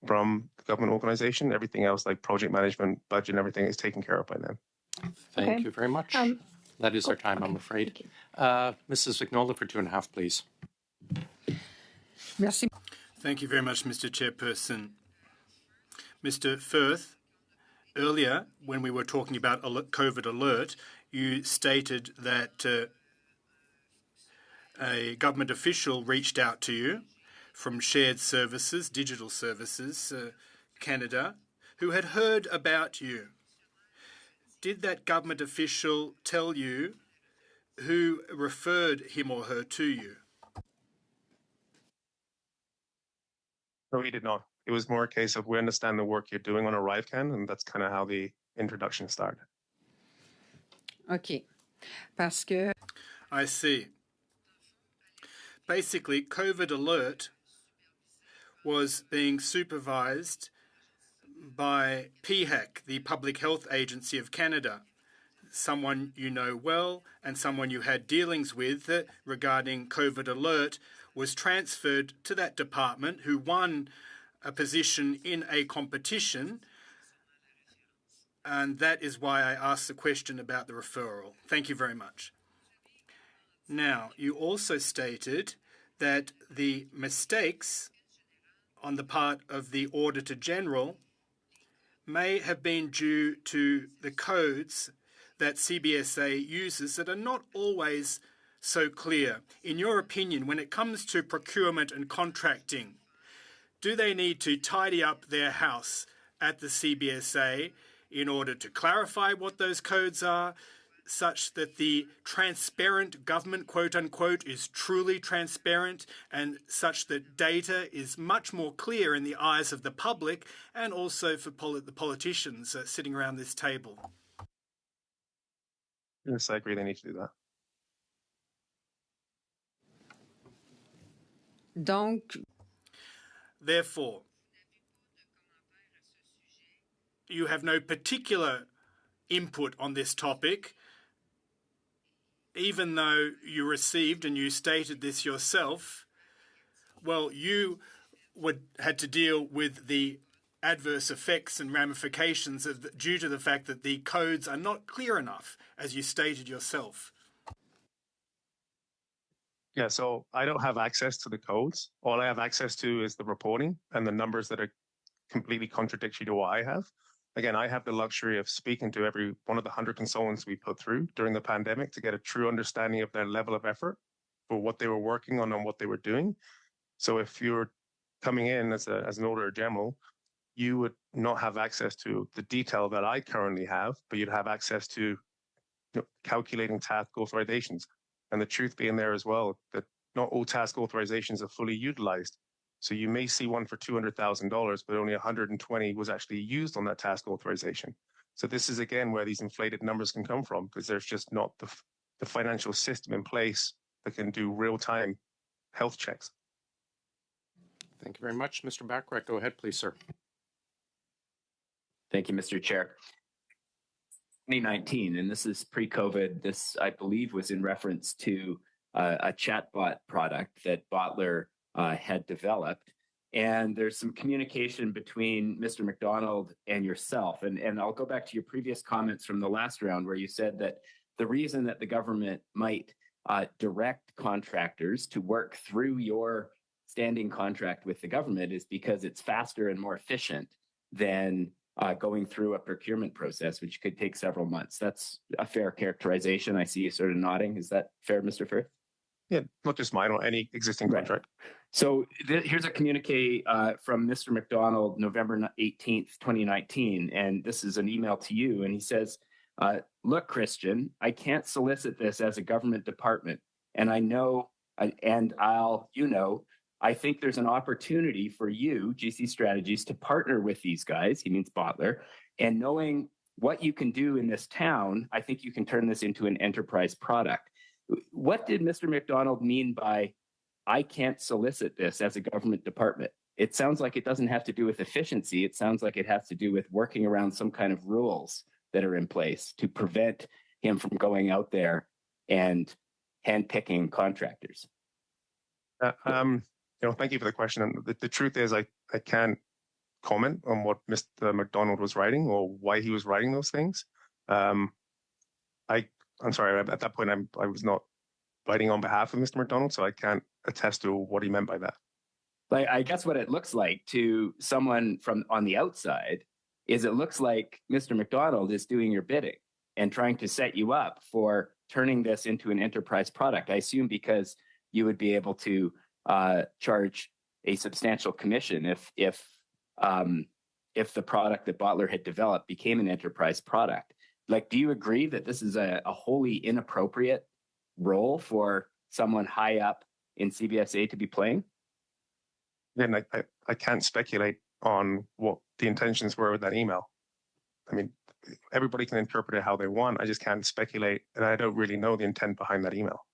from the government organization. Everything else like project management, budget, and everything is taken care of by them. Thank you very much. That is our time, I'm afraid. Mrs. Vignola for 2.5, please. Merci. Thank you very much, Mr. Chairperson. Mr. Firth, earlier when we were talking about COVID alert, you stated that a government official reached out to you from Shared Services, Digital Services, Canada, who had heard about you. Did that government official tell you who referred him or her to you? No, he did not. It was more a case of we understand the work you're doing on ArriveScam, and that's kind of how the introduction started. OK. Parce que... I see. Basically, COVID alert was being supervised by PHAC, the Public Health Agency of Canada, someone you know well and someone you had dealings with regarding COVID alert was transferred to that department, who won a position in a competition, and that is why I asked the question about the referral. Thank you very much. Now, you also stated that the mistakes on the part of the Auditor General may have been due to the codes that CBSA uses that are not always so clear. In your opinion, when it comes to procurement and contracting, do they need to tidy up their house at the CBSA in order to clarify what those codes are, such that the transparent government, quote unquote, is truly transparent, and such that data is much more clear in the eyes of the public and also for the politicians sitting around this table? Yes, I agree. They need to do that. Donc, therefore, you have no particular input on this topic, even though you received, and you stated this yourself, well, you had to deal with the adverse effects and ramifications due to the fact that the codes are not clear enough, as you stated yourself. Yeah, so I don't have access to the codes. All I have access to is the reporting and the numbers that are completely contradictory to what I have. Again, I have the luxury of speaking to every one of the 100 consultants we put through during the pandemic to get a true understanding of their level of effort for what they were working on and what they were doing. So if you're coming in as an Auditor General, you would not have access to the detail that I currently have, but you'd have access to calculating task authorizations. And the truth being there as well, that not all task authorizations are fully utilized. So you may see one for $200,000, but only 120 was actually used on that task authorization. So this is, again, where these inflated numbers can come from, because there's just not the financial system in place that can do real-time health checks. Thank you very much. Mr. Bachrach, go ahead, please, sir. Thank you, Mr. Chair. 2019, and this is pre-COVID. This, I believe, was in reference to a chatbot product that Bottler had developed. And there's some communication between Mr. McDonald and yourself. And I'll go back to your previous comments from the last round where you said that the reason that the government might direct contractors to work through your standing contract with the government is because it's faster and more efficient than going through a procurement process, which could take several months. That's a fair characterization. I see you sort of nodding. Is that fair, Mr. Firth? Yeah, not just mine or any existing Right. contract. So here's a communique from Mr. McDonald, November 18th, 2019, and this is an email to you. And he says, look, Kristian, I can't solicit this as a government department. And I know, and I think there's an opportunity for you, GC Strategies, to partner with these guys, he means Bottler, and knowing what you can do in this town, I think you can turn this into an enterprise product. What did Mr. McDonald mean by, I can't solicit this as a government department? It sounds like it doesn't have to do with efficiency. It sounds like it has to do with working around some kind of rules that are in place to prevent him from going out there and handpicking contractors. Thank you for the question. And the truth is, I can't comment on what Mr. McDonald was writing or why he was writing those things. I'm sorry, at that point, I was not writing on behalf of Mr. McDonald, so I can't attest to what he meant by that. Like, I guess what it looks like to someone from on the outside is it looks like Mr. McDonald is doing your bidding and trying to set you up for turning this into an enterprise product. I assume because you would be able to charge a substantial commission if the product that Bottler had developed became an enterprise product. Like, do you agree that this is a wholly inappropriate role for someone high up in CBSA to be playing? Again, I can't speculate on what the intentions were with that email. I mean, everybody can interpret it how they want. I just can't speculate, and I don't really know the intent behind that email.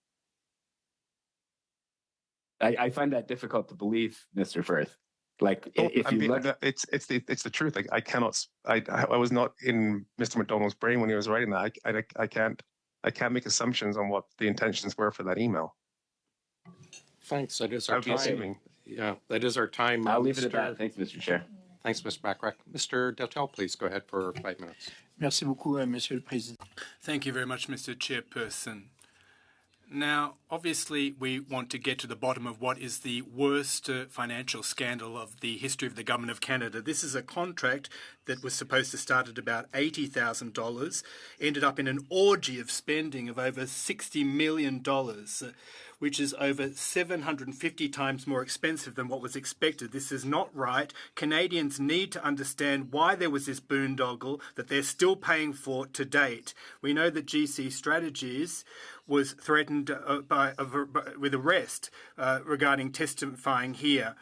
I find that difficult to believe, Mr. Firth. Like, if you look, it's the truth. I cannot. I was not in Mr. McDonald's brain when he was writing that. I can't make assumptions on what the intentions were for that email. Thanks. That is our time. Assuming. Yeah, that is our time. I'll leave it at that. Thanks, Mr. Chair. Thanks, Mr. Backrack. Mr. Deltel, please go ahead for 5 minutes. Merci beaucoup, Monsieur le Président. Thank you very much, Mr. Chairperson. Now, obviously, we want to get to the bottom of what is the worst financial scandal of the history of the Government of Canada. This is a contract that was supposed to start at about $80,000, ended up in an orgy of spending of over $60 million, which is over 750 times more expensive than what was expected. This is not right. Canadians need to understand why there was this boondoggle that they're still paying for to date. We know that GC Strategies was threatened with arrest regarding testifying here,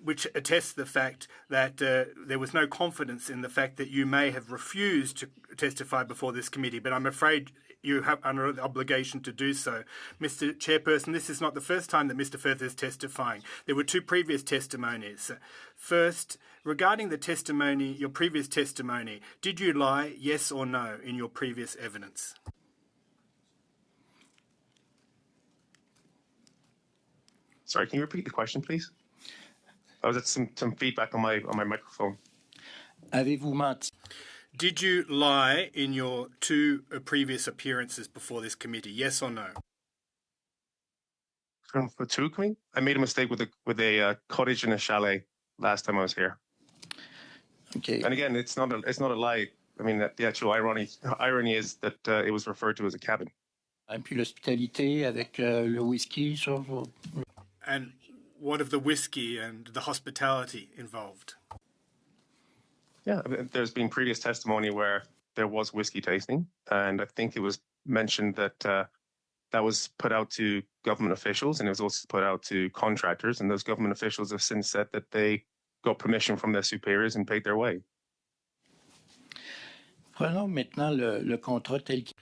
which attests the fact that there was no confidence in the fact that you may have refused to testify before this committee, but I'm afraid you have under the obligation to do so. Mr. Chairperson, this is not the first time that Mr. Firth is testifying. There were two previous testimonies. First, regarding the testimony, your previous testimony, did you lie, yes or no, in your previous evidence? Sorry, can you repeat the question, please? I was at some feedback on my microphone. Avez-vous menti? Did you lie in your two previous appearances before this committee, yes or no? For two, I made a mistake with a cottage and a chalet last time I was here. Okay. And again, it's not a lie. I mean, the actual irony is that it was referred to as a cabin. Et puis l'hospitalité avec le whisky. And what of the whiskey and the hospitality involved? Yeah, there's been previous testimony where there was whiskey tasting, and I think it was mentioned that that was put out to government officials, and it was also put out to contractors, and those government officials have since said that they got permission from their superiors and paid their way. Prenons maintenant le contrat tel qu'il.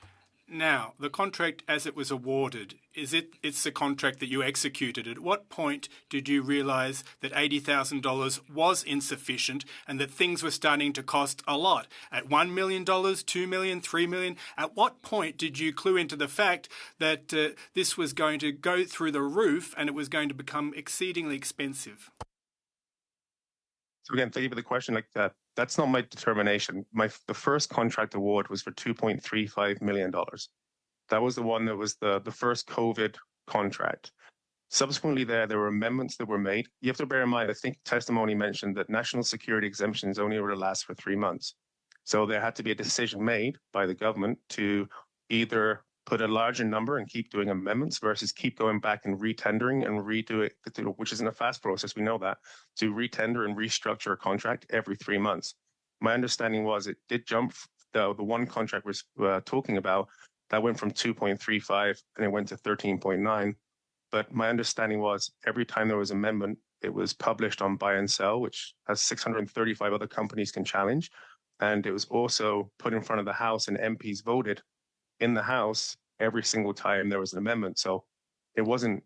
Now, the contract as it was awarded, it's the contract that you executed. At what point did you realise that $80,000 was insufficient and that things were starting to cost a lot? At $1 million, $2 million, $3 million? At what point did you clue into the fact that this was going to go through the roof and it was going to become exceedingly expensive? So again, thank you for the question. Like that, that's not my determination. The first contract award was for $2.35 million. That was the one that was the first COVID contract. Subsequently, there were amendments that were made. You have to bear in mind, I think testimony mentioned that national security exemptions only were to last for 3 months. So there had to be a decision made by the government to either put a larger number and keep doing amendments versus keep going back and retendering and redo it, which isn't a fast process, we know that, to retender and restructure a contract every 3 months. My understanding was it did jump, the one contract we're talking about, that went from 2.35 and it went to 13.9. But my understanding was every time there was an amendment, it was published on Buy and Sell, which has 635 other companies can challenge. And it was also put in front of the House, and MPs voted in the House every single time there was an amendment. So it wasn't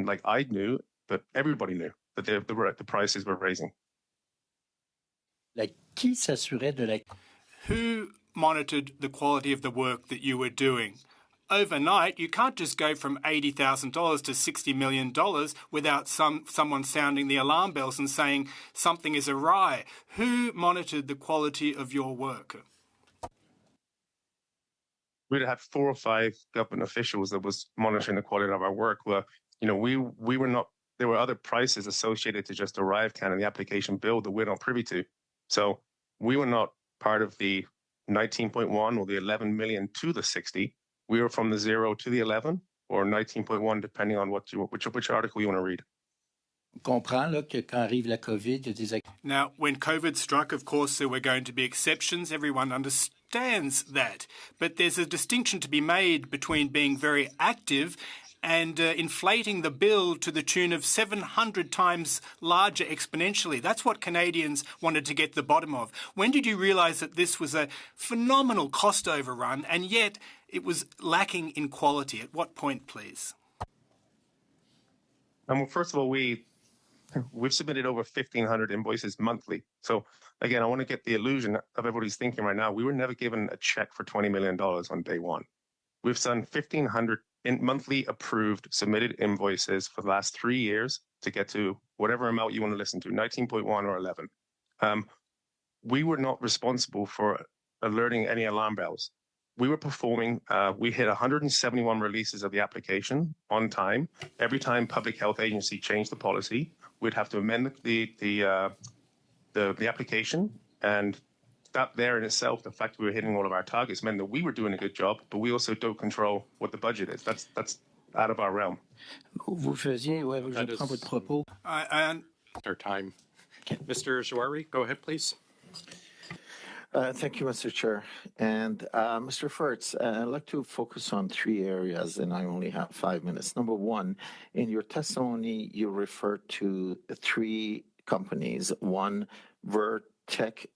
like I knew, but everybody knew that the prices were raising. Qui s'assurait de la... Who monitored the quality of the work that you were doing? Overnight, you can't just go from $80,000 to $60 million without someone sounding the alarm bells and saying something is awry. Who monitored the quality of your work? We'd had 4 or 5 government officials that was monitoring the quality of our work. Well, we were not, there were other prices associated to just ArriveScam and the application bill that we're not privy to. So we were not part of the 19.1 or the 11 million to the 60. We were from the 0 to the 11 or 19.1, depending on which article you want to read. comprend là, que quand arrive la COVID, il y a des... Now, when COVID struck, of course, there were going to be exceptions. Everyone understands that. But there's a distinction to be made between being very active and inflating the bill to the tune of 700 times larger exponentially. That's what Canadians wanted to get to the bottom of. When did you realise that this was a phenomenal cost overrun and yet it was lacking in quality? At what point, please? Well, first of all, we've submitted over 1,500 invoices monthly. So again, I want to get the illusion of everybody's thinking right now, we were never given a check for $20 million on day one. We've done 1,500 monthly approved submitted invoices for the last 3 years to get to whatever amount you want to listen to, 19.1 or 11. We were not responsible for alerting any alarm bells. We were performing, we hit 171 releases of the application on time. Every time Public Health Agency changed the policy, we'd have to amend the application, and that there in itself, the fact we were hitting all of our targets meant that we were doing a good job, but we also don't control what the budget is. That's out of our realm. Vous faisiez, ouais, je prends votre propos. Our time. Mr. Jouari, go ahead, please. Thank you, Mr. Chair. And Mr. Firth, I'd like to focus on 3 areas, and I only have 5 minutes. Number one, in your testimony, you referred to 3 companies. One, Firth,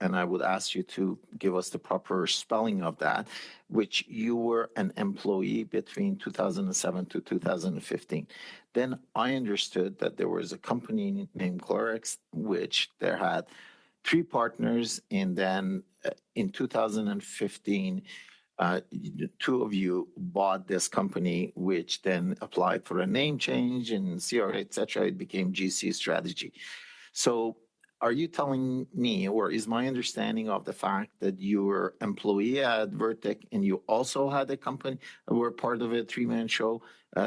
and I would ask you to give us the proper spelling of that, which you were an employee between 2007 to 2015. Then I understood that there was a company named Clorox, which there had 3 partners, and then in 2015, 2 of you bought this company, which then applied for a name change and CRA, et cetera. It became GC Strategy. So are you telling me, or is my understanding of the fact that you were employee at Vertec and you also had a company, were part of a 3-man show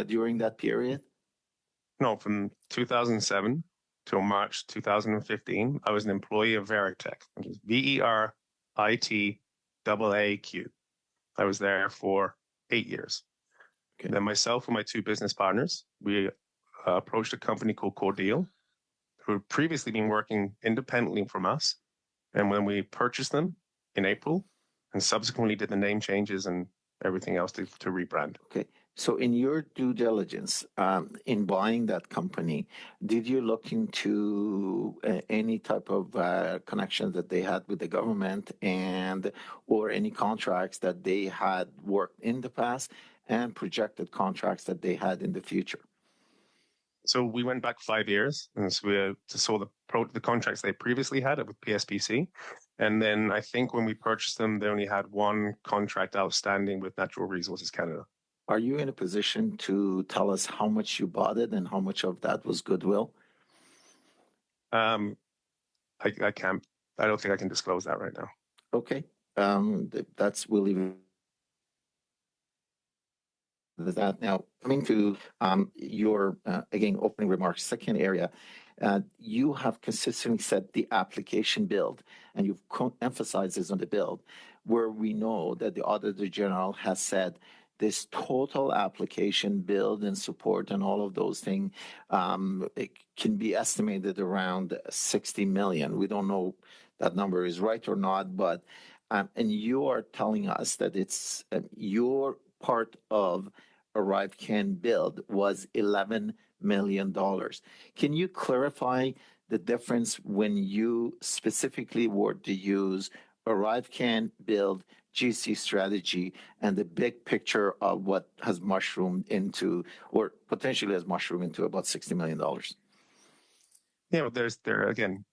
during that period? No, from 2007 till March 2015, I was an employee of Veritech, which is VERITAAQ. I was there for 8 years. Okay. Then myself and my 2 business partners, we approached a company called Cordeal, who had previously been working independently from us. And when we purchased them in April and subsequently did the name changes and everything else to rebrand. Okay. So in your due diligence, in buying that company, did you look into any type of connection that they had with the government and or any contracts that they had worked in the past and projected contracts that they had in the future? So we went back 5 years, and so we saw the contracts they previously had with PSPC. And then I think when we purchased them, they only had 1 contract outstanding with Natural Resources Canada. Are you in a position to tell us how much you bought it and how much of that was goodwill? I can't. I don't think I can disclose that right now. Okay. We'll leave it that. Now, coming to your, again, opening remarks, second area, you have consistently said the application build, and you've emphasized this on the build, where we know that the Auditor General has said this total application build and support and all of those things, it can be estimated around 60 million. We don't know that number is right or not, but and you are telling us that it's your part of ArriveScam build was $11 million. Can you clarify the difference when you specifically were to use ArriveScam build, GC strategy, and the big picture of what has mushroomed into, or potentially has mushroomed into, about $60 million? Yeah, but again,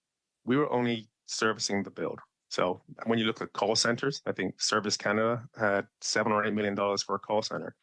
we were only servicing the build. So when you look at call centers, I think Service Canada had $7 or $8 million for a call center.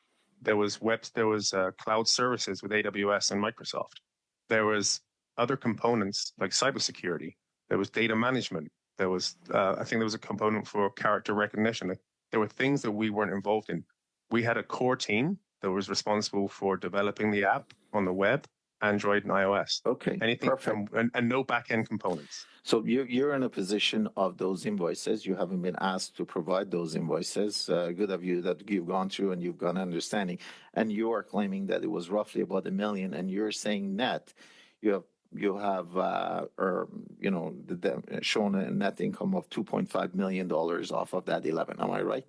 There was cloud services with AWS and Microsoft. There was other components like cybersecurity. There was data management. There was, I think there was a component for character recognition. There were things that we weren't involved in. We had a core team that was responsible for developing the app on the web, Android and iOS. Okay, anything, perfect. And no back-end components. So you're in a position of those invoices. You haven't been asked to provide those invoices. Good of you that you've gone through and you've got understanding. And you are claiming that it was roughly about $1 million, and you're saying net, you have shown a net income of $2.5 million off of that 11. Am I right?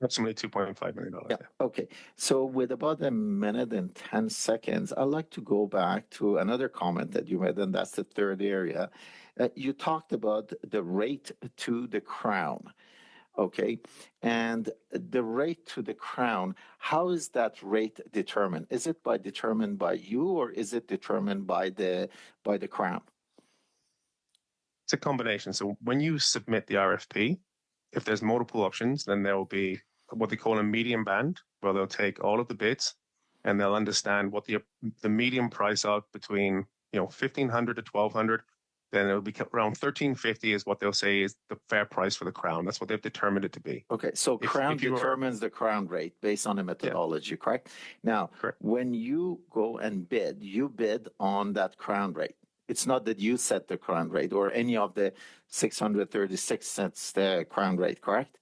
Approximately $2.5 million. Yeah. Okay. So with about 1 minute and 10 seconds, I'd like to go back to another comment that you made, and that's the third area. You talked about the rate to the crown. Okay. And the rate to the crown, how is that rate determined? Is it determined by you, or is it determined by the crown? It's a combination. So when you submit the RFP, if there's multiple options, then there will be what they call a median band, where they'll take all of the bids and they'll understand what the median price out between $1,500 to $1,200. Then it'll be around $1,350 is what they'll say is the fair price for the crown. That's what they've determined it to be. Okay, so crown determines the crown rate based on a methodology, correct? Now, when you go and bid, you bid on that crown rate. It's not that you set the crown rate or any of the 636 sets the crown rate, correct?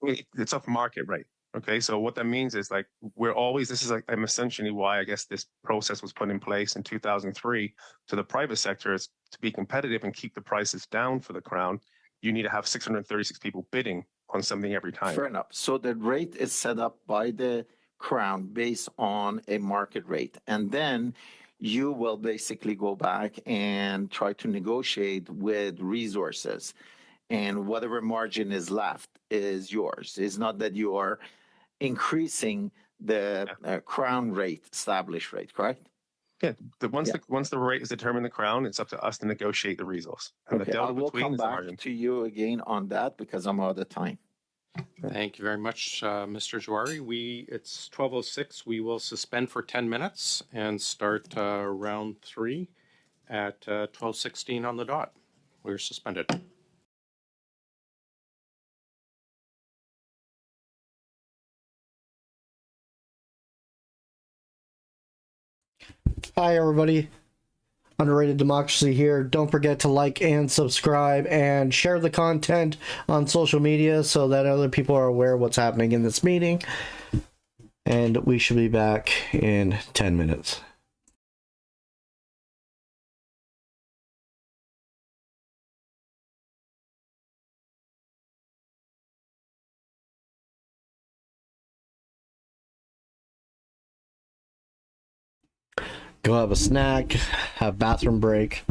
It's off market rate. Okay, so what that means is this is essentially why I guess this process was put in place in 2003 to the private sector, is to be competitive and keep the prices down for the crown. You need to have 636 people bidding on something every time. Fair enough. So the rate is set up by the crown based on a market rate. And then you will basically go back and try to negotiate with resources. And whatever margin is left is yours. It's not that you are increasing the crown rate, established rate, correct? Yeah. Once the rate is determined, the crown, it's up to us to negotiate the resource. And okay, I will come back to you again on that because I'm out of time. Thank you very much, Mr. Jouari. It's 12:06. We will suspend for 10 minutes and start round 3 at 12:16 on the dot. We're suspended. Hi, everybody. Underrated Democracy here. Don't forget to like and subscribe and share the content on social media so that other people are aware of what's happening in this meeting. And we should be back in 10 minutes. Go have a snack, have bathroom break.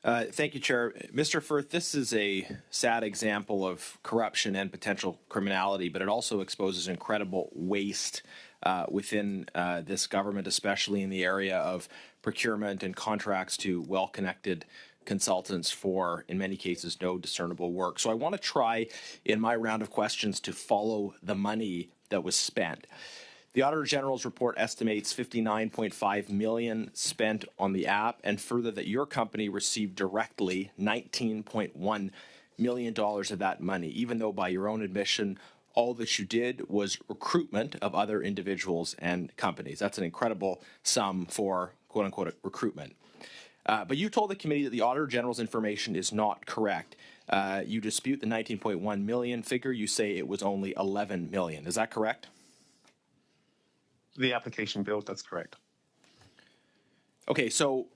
Thank you, Chair. Mr. Firth, this is a sad example of corruption and potential criminality, but it also exposes incredible waste within this government, especially in the area of procurement and contracts to well-connected consultants for, in many cases, no discernible work. So I want to try, in my round of questions, to follow the money that was spent. The Auditor General's report estimates $59.5 million spent on the app, and further that your company received directly $19.1 million of that money, even though by your own admission, all that you did was recruitment of other individuals and companies. That's an incredible sum for quote-unquote recruitment. But you told the committee that the Auditor General's information is not correct. You dispute the 19.1 million figure. You say it was only 11 million. Is that correct? The application build, that's correct. Okay, so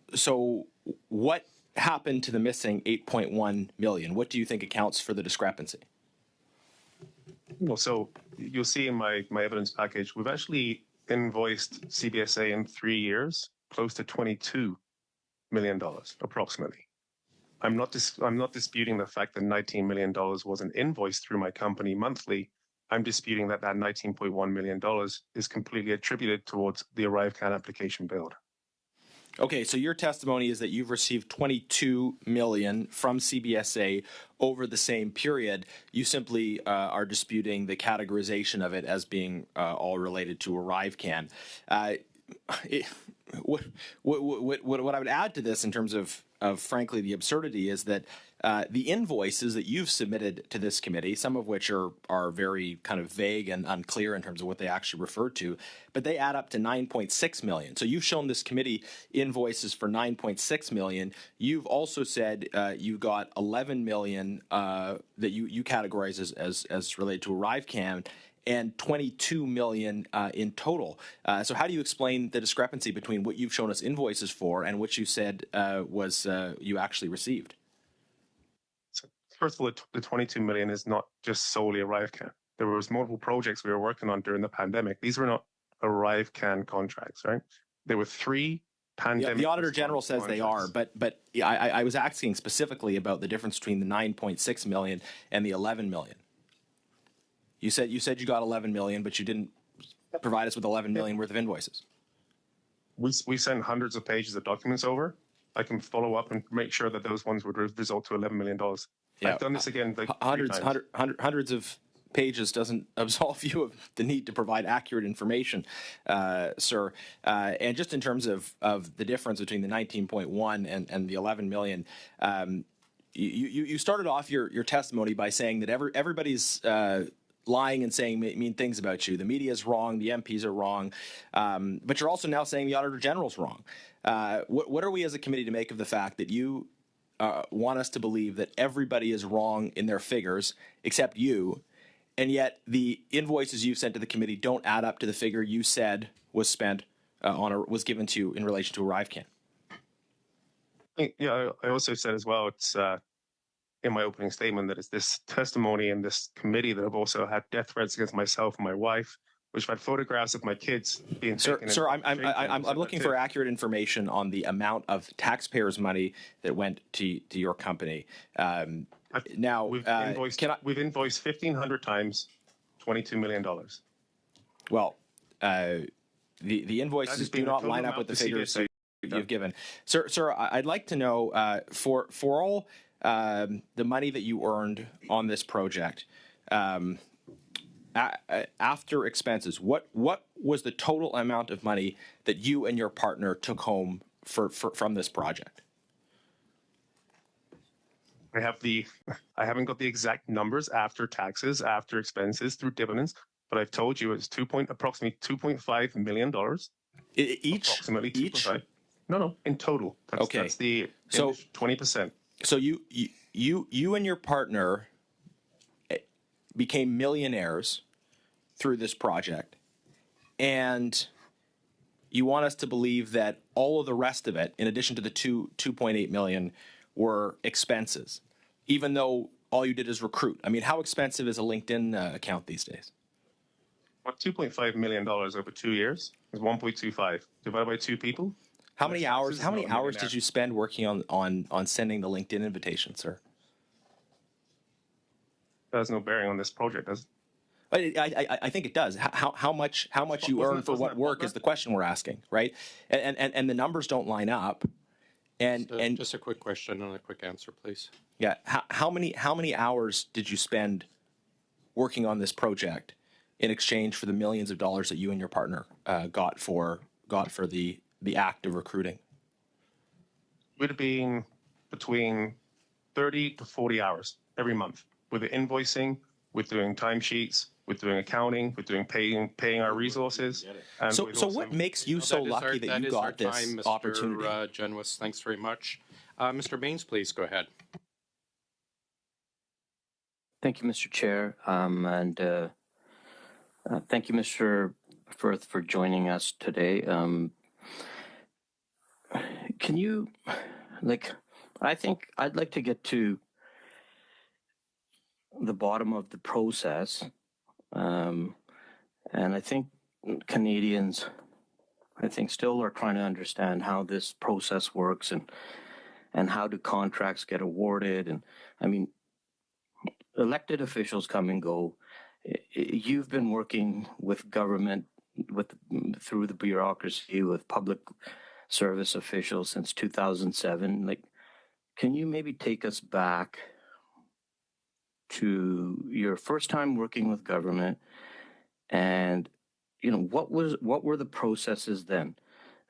what happened to the missing 8.1 million? What do you think accounts for the discrepancy? Well, so you'll see in my evidence package, we've actually invoiced CBSA in 3 years close to $22 million, approximately. I'm not disputing the fact that $19 million wasn't invoiced through my company monthly. I'm disputing that $19.1 million is completely attributed towards the ArriveScam application build. Okay, so your testimony is that you've received $22 million from CBSA over the same period. You simply are disputing the categorization of it as being all related to ArriveScam. What I would add to this in terms of frankly the absurdity is that the invoices that you've submitted to this committee, some of which are very kind of vague and unclear in terms of what they actually refer to, but they add up to 9.6 million. So you've shown this committee invoices for 9.6 million. You've also said you got 11 million that you categorize as related to ArriveScam, and 22 million in total. So how do you explain the discrepancy between what you've shown us invoices for and what you said was you actually received? So first of all, the 22 million is not just solely ArriveScam. There was multiple projects we were working on during the pandemic. These were not ArriveScam contracts, right? There were 3 pandemic. Yeah, the Auditor General says they are, but I was asking specifically about the difference between the 9.6 million and the 11 million. You said you got 11 million, but you didn't provide us with 11 million worth of invoices. We sent hundreds of pages of documents over. I can follow up and make sure that those ones would result to $11 million. Yeah, I've done this again like hundreds of pages doesn't absolve you of the need to provide accurate information, sir. And just in terms of the difference between the 19.1 and the 11 million, you started off your testimony by saying that everybody's lying and saying mean things about you. The media is wrong. The MPs are wrong. But you're also now saying the Auditor General's wrong. What are we as a committee to make of the fact that you want us to believe that everybody is wrong in their figures except you, and yet the invoices you've sent to the committee don't add up to the figure you said was spent was given to you in relation to ArriveScam? Yeah, I also said as well, it's in my opening statement that it's this testimony and this committee that have also had death threats against myself and my wife, which have had photographs of my kids being taken. Sir, I'm looking for accurate information on the amount of taxpayers' money that went to your company. Now, we've invoiced 1,500 times, $22 million. Well, the invoices do not line up with the figures you've given. Sir, I'd like to know for all the money that you earned on this project, after expenses, what was the total amount of money that you and your partner took home from this project? I haven't got the exact numbers after taxes, after expenses, through dividends, but I've told you it's approximately $2.5 million. Each? Approximately 2.5. No, in total. That's the 20%. So you and your partner became millionaires through this project, and you want us to believe that all of the rest of it, in addition to the 2.8 million, were expenses, even though all you did is recruit. I mean, how expensive is a LinkedIn account these days? Well, $2.5 million over 2 years is 1.25 divided by 2 people. How many hours? This is How many not a hours did millionaire. you spend working on sending the LinkedIn invitation, sir? That has no bearing on this project, does it? I think it does. How much you earn for what work is the question we're asking, right? And the numbers don't line up. And just a quick question and a quick answer, please. yeah, how many hours did you spend working on this project in exchange for the millions of dollars that you and your partner got for the act of recruiting? Would have been between 30 to 40 hours every month with the invoicing, with doing timesheets, with doing accounting, with doing paying our resources. And So with so also- what makes you so lucky that you got this opportunity? Mr. Genwis, thanks very much. Mr. Baines, please go ahead. Thank you, Mr. Chair. Thank you, Mr. Firth, for joining us today. Can you, I think I'd like to get to the bottom of the process. And I think Canadians, still are trying to understand how this process works and how do contracts get awarded. And I mean, elected officials come and go. You've been working with government, through the bureaucracy, with public service officials since 2007. Can you maybe take us back to your first time working with government, and what were the processes then,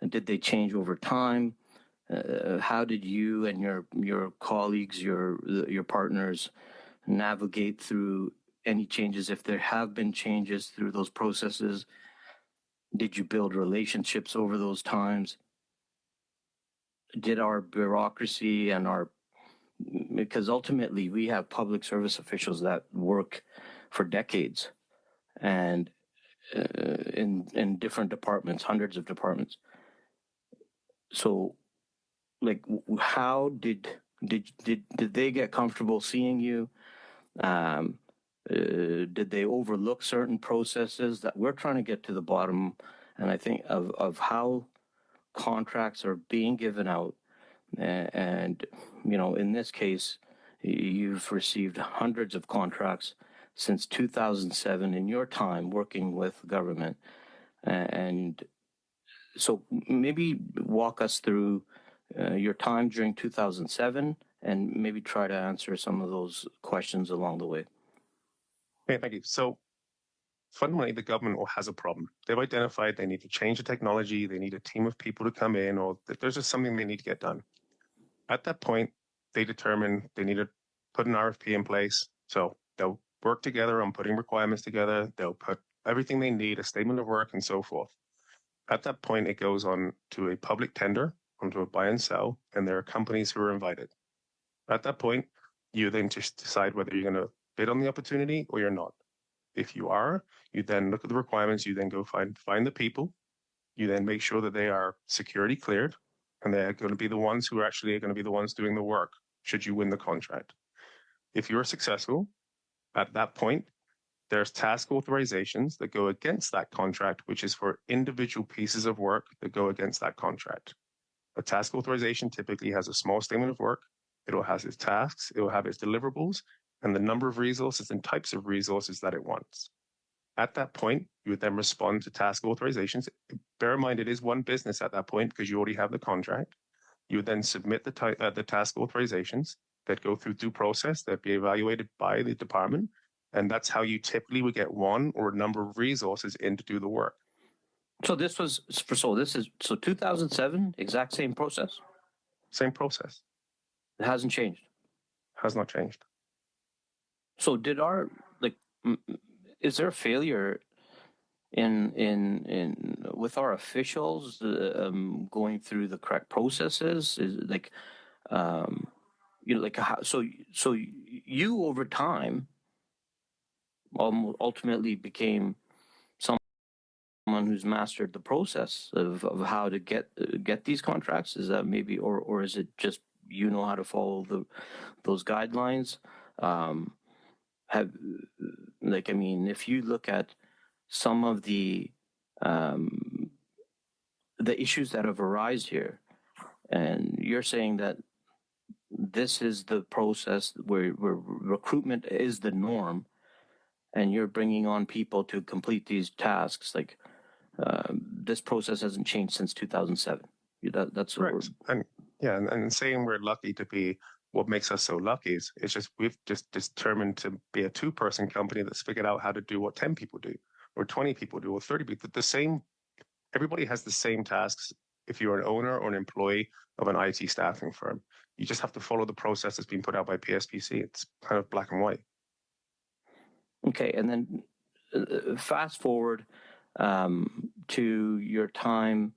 and did they change over time? How did you and your colleagues, your partners, navigate through any changes, if there have been changes through those processes? Did you build relationships over those times? Did our bureaucracy because ultimately we have public service officials that work for decades and in different departments, hundreds of departments. So how did they get comfortable seeing you? Did they overlook certain processes? That we're trying to get to the bottom, and I think of how contracts are being given out. And in this case, you've received hundreds of contracts since 2007 in your time working with government. And so maybe walk us through your time during 2007 and maybe try to answer some of those questions along the way. Okay, thank you. So fundamentally, the government has a problem. They've identified they need to change the technology, they need a team of people to come in, or that there's just something they need to get done. At that point, they determine they need to put an RFP in place. So they'll work together on putting requirements together. They'll put everything they need, a statement of work, and so forth. At that point, it goes on to a public tender, onto a buy and sell, and there are companies who are invited. At that point, you then just decide whether you're going to bid on the opportunity or you're not. If you are, you then look at the requirements, you then go find the people, you then make sure that they are security cleared, and they're going to be the ones who are actually going to be the ones doing the work, should you win the contract. If you're successful, at that point, there's task authorizations that go against that contract, which is for individual pieces of work that go against that contract. A task authorization typically has a small statement of work. It'll have its tasks, it will have its deliverables, and the number of resources and types of resources that it wants. At that point, you would then respond to task authorizations. Bear in mind, it is one business at that point because you already have the contract. You would then submit the task authorizations that go through due process, that be evaluated by the department. And that's how you typically would get one or a number of resources in to do the work. So this is 2007, exact same process? Same process. It hasn't changed? Has not changed. So is there a failure in with our officials going through the correct processes? Is so you over time ultimately became someone who's mastered the process of how to get these contracts? Is that maybe, or is it just you know how to follow those guidelines? If you look at some of the the issues that have arisen here, and you're saying that this is the process where recruitment is the norm, and you're bringing on people to complete these tasks. Like this process hasn't changed since 2007. That's correct. And saying we're lucky to be what makes us so lucky is it's just we've just determined to be a 2-person company that's figured out how to do what 10 people do, or 20 people do, or 30 people. The same. Everybody has the same tasks. If you're an owner or an employee of an IT staffing firm, you just have to follow the process that's been put out by PSPC. It's kind of black and white. Okay, and then fast forward to your time.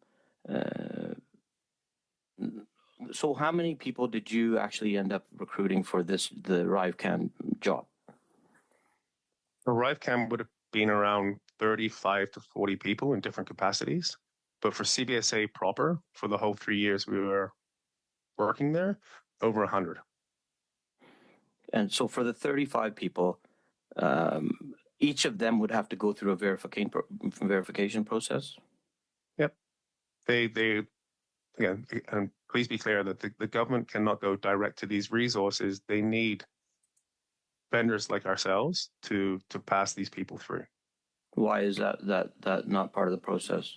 So how many people did you actually end up recruiting for the ArriveScam job? ArriveScam would have been around 35 to 40 people in different capacities. But for CBSA proper, for the whole 3 years we were working there, over 100. And so for the 35 people, each of them would have to go through a verification process? Yep. They again, and please be clear that the government cannot go direct to these resources. They need vendors like ourselves to pass these people through. Why is that not part of the process?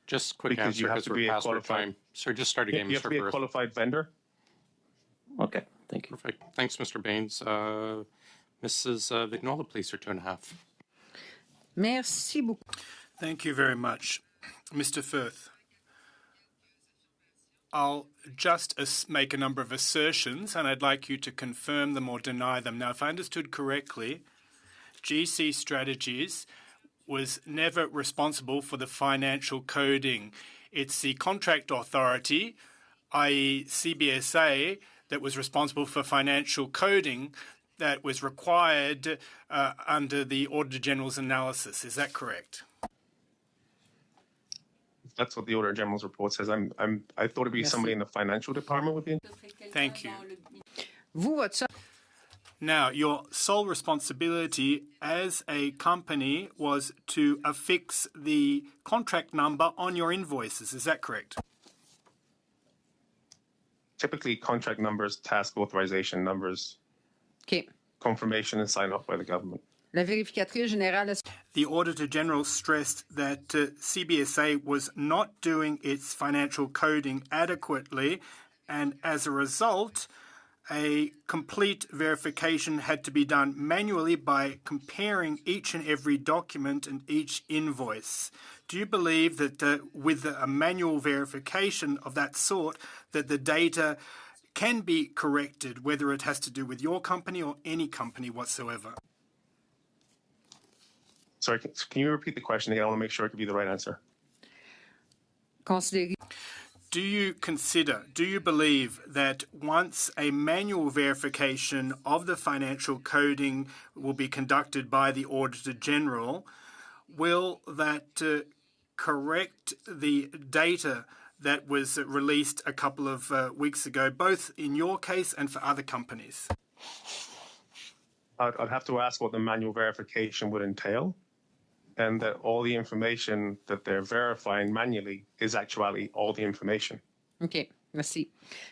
Just quick because answer you have because to we're be past our qualified time. So just start again, You have Mr. to be a Firth. qualified vendor. Okay, thank you. Perfect. Thanks, Mr. Baines. Mrs. Vignola, please, for 2.5. Merci beaucoup. Thank you very much. Mr. Firth, I'll just make a number of assertions, and I'd like you to confirm them or deny them. Now, if I understood correctly, GC Strategies was never responsible for the financial coding. It's the contract authority, i.e. CBSA, that was responsible for financial coding that was required under the Auditor General's analysis. Is that correct? That's what the Auditor General's report says. I thought it'd be somebody in the financial department would be. Thank you. Vous, votre Now, your sole responsibility as a company was to affix the contract number on your invoices. Is that correct? Typically, contract numbers, task authorization numbers, OK. confirmation and sign off by the government. La vérificatrice générale. The Auditor General stressed that CBSA was not doing its financial coding adequately, and as a result, a complete verification had to be done manually by comparing each and every document and each invoice. Do you believe that with a manual verification of that sort, that the data can be corrected, whether it has to do with your company or any company whatsoever? Sorry, can you repeat the question again? I want to make sure I give you the right answer. Considérez. Do you believe that once a manual verification of the financial coding will be conducted by the Auditor General, will that correct the data that was released a couple of weeks ago, both in your case and for other companies? I'd have to ask what the manual verification would entail, and that all the information that they're verifying manually is actually all the information. OK, merci.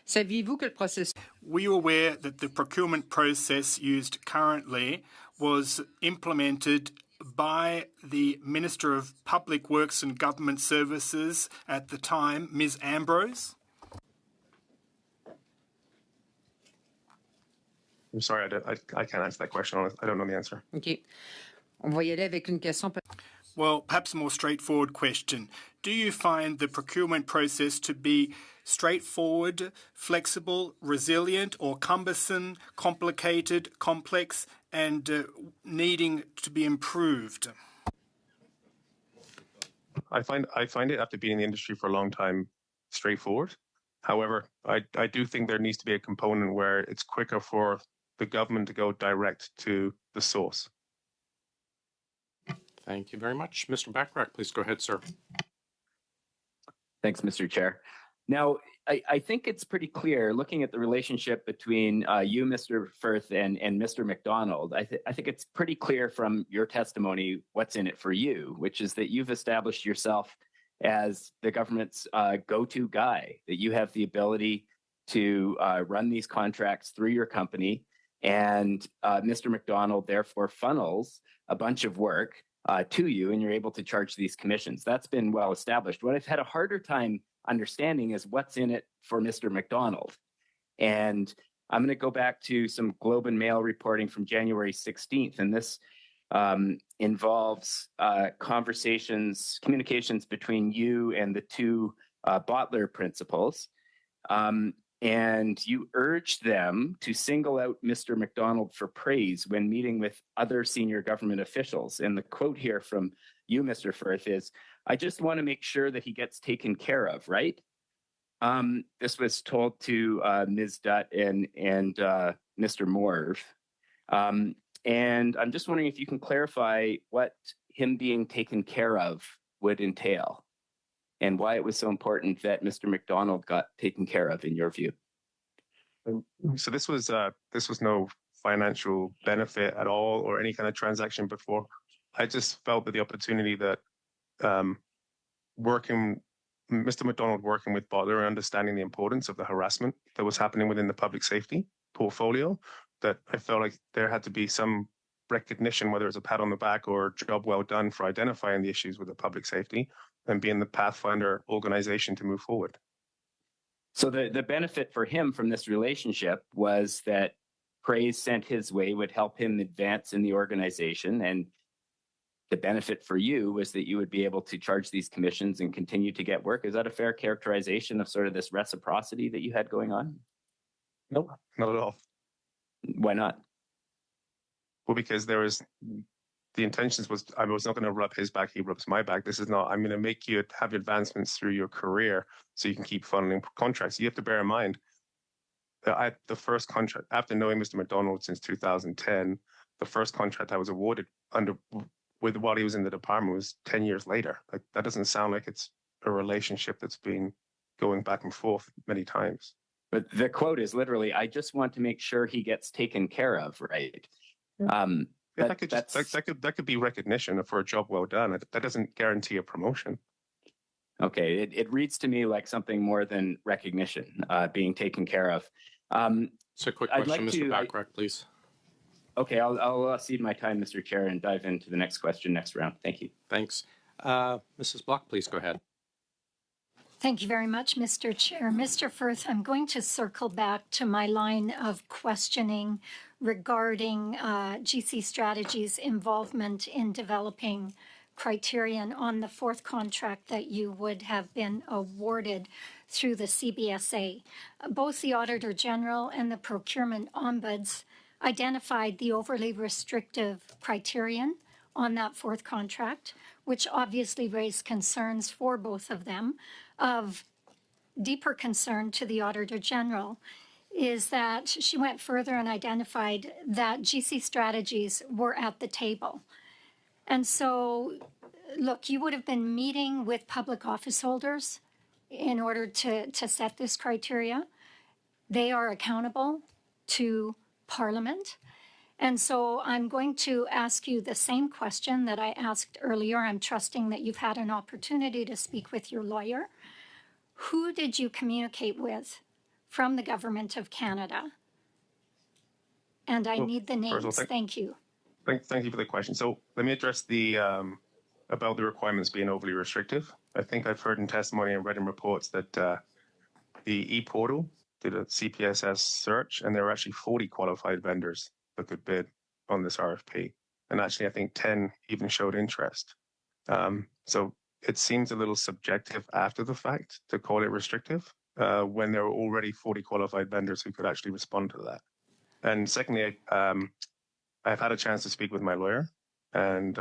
Saviez-vous que le processus... Were you aware that the procurement process used currently was implemented by the Minister of Public Works and Government Services at the time, Ms. Ambrose? I'm sorry, I can't answer that question. I don't know the answer. OK. On va y aller avec une question. Well, perhaps a more straightforward question. Do you find the procurement process to be straightforward, flexible, resilient, or cumbersome, complicated, complex, and needing to be improved? I find it, after being in the industry for a long time, straightforward. However, I do think there needs to be a component where it's quicker for the government to go direct to the source. Thank you very much. Mr. Bachrach, please go ahead, sir. Thanks, Mr. Chair. Now, I think it's pretty clear, looking at the relationship between you, Mr. Firth, and Mr. McDonald, I think it's pretty clear from your testimony what's in it for you, which is that you've established yourself as the government's go-to guy, that you have the ability to run these contracts through your company, and Mr. McDonald therefore funnels a bunch of work to you, and you're able to charge these commissions. That's been well established. What I've had a harder time understanding is what's in it for Mr. McDonald. And I'm going to go back to some Globe and Mail reporting from January 16th, and this involves communications between you and the two Bottler principals. And you urged them to single out Mr. McDonald for praise when meeting with other senior government officials. And the quote here from you, Mr. Firth, is, "I just want to make sure that he gets taken care of," right? This was told to Ms. Dutt and Mr. Morv. And I'm just wondering if you can clarify what him being taken care of would entail, and why it was so important that Mr. McDonald got taken care of in your view. So this was no financial benefit at all or any kind of transaction before. I just felt that the opportunity that Mr. McDonald working with Bottler and understanding the importance of the harassment that was happening within the public safety portfolio, that I felt like there had to be some recognition, whether it's a pat on the back or job well done for identifying the issues with the public safety and being the pathfinder organization to move forward. So the benefit for him from this relationship was that praise sent his way would help him advance in the organization, and the benefit for you was that you would be able to charge these commissions and continue to get work. Is that a fair characterization of sort of this reciprocity that you had going on? No, not at all. Why not? Well, because the intentions was, I was not going to rub his back, he rubs my back. This is not, I'm going to make you have advancements through your career so you can keep funneling contracts. You have to bear in mind that the first contract, after knowing Mr. McDonald since 2010, the first contract I was awarded while he was in the department was 10 years later. Like, that doesn't sound like it's a relationship that's been going back and forth many times. But the quote is literally, "I just want to make sure he gets taken care of," right? That could be recognition for a job well done. That doesn't guarantee a promotion. Okay, it reads to me like something more than recognition, being taken care of. So, quick question, Mr. Backrack, please. Okay, I'll cede my time, Mr. Chair, and dive into the next question next round. Thank you. Thanks. Mrs. Block, please go ahead. Thank you very much, Mr. Chair. Mr. Firth, I'm going to circle back to my line of questioning regarding GC Strategy's involvement in developing criterion on the fourth contract that you would have been awarded through the CBSA. Both the Auditor General and the Procurement Ombuds identified the overly restrictive criterion on that fourth contract, which obviously raised concerns for both of them. Of deeper concern to the Auditor General is that she went further and identified that GC Strategies were at the table. And so, look, you would have been meeting with public office holders in order to set this criteria. They are accountable to Parliament. And so I'm going to ask you the same question that I asked earlier. I'm trusting that you've had an opportunity to speak with your lawyer. Who did you communicate with from the Government of Canada? And I need the names. Thank you. Thank you for the question. So let me address the about the requirements being overly restrictive. I think I've heard in testimony and read in reports that the e-portal did a CPSS search, and there were actually 40 qualified vendors that could bid on this RFP. And actually, I think 10 even showed interest. So it seems a little subjective after the fact to call it restrictive when there were already 40 qualified vendors who could actually respond to that. And secondly, I've had a chance to speak with my lawyer, and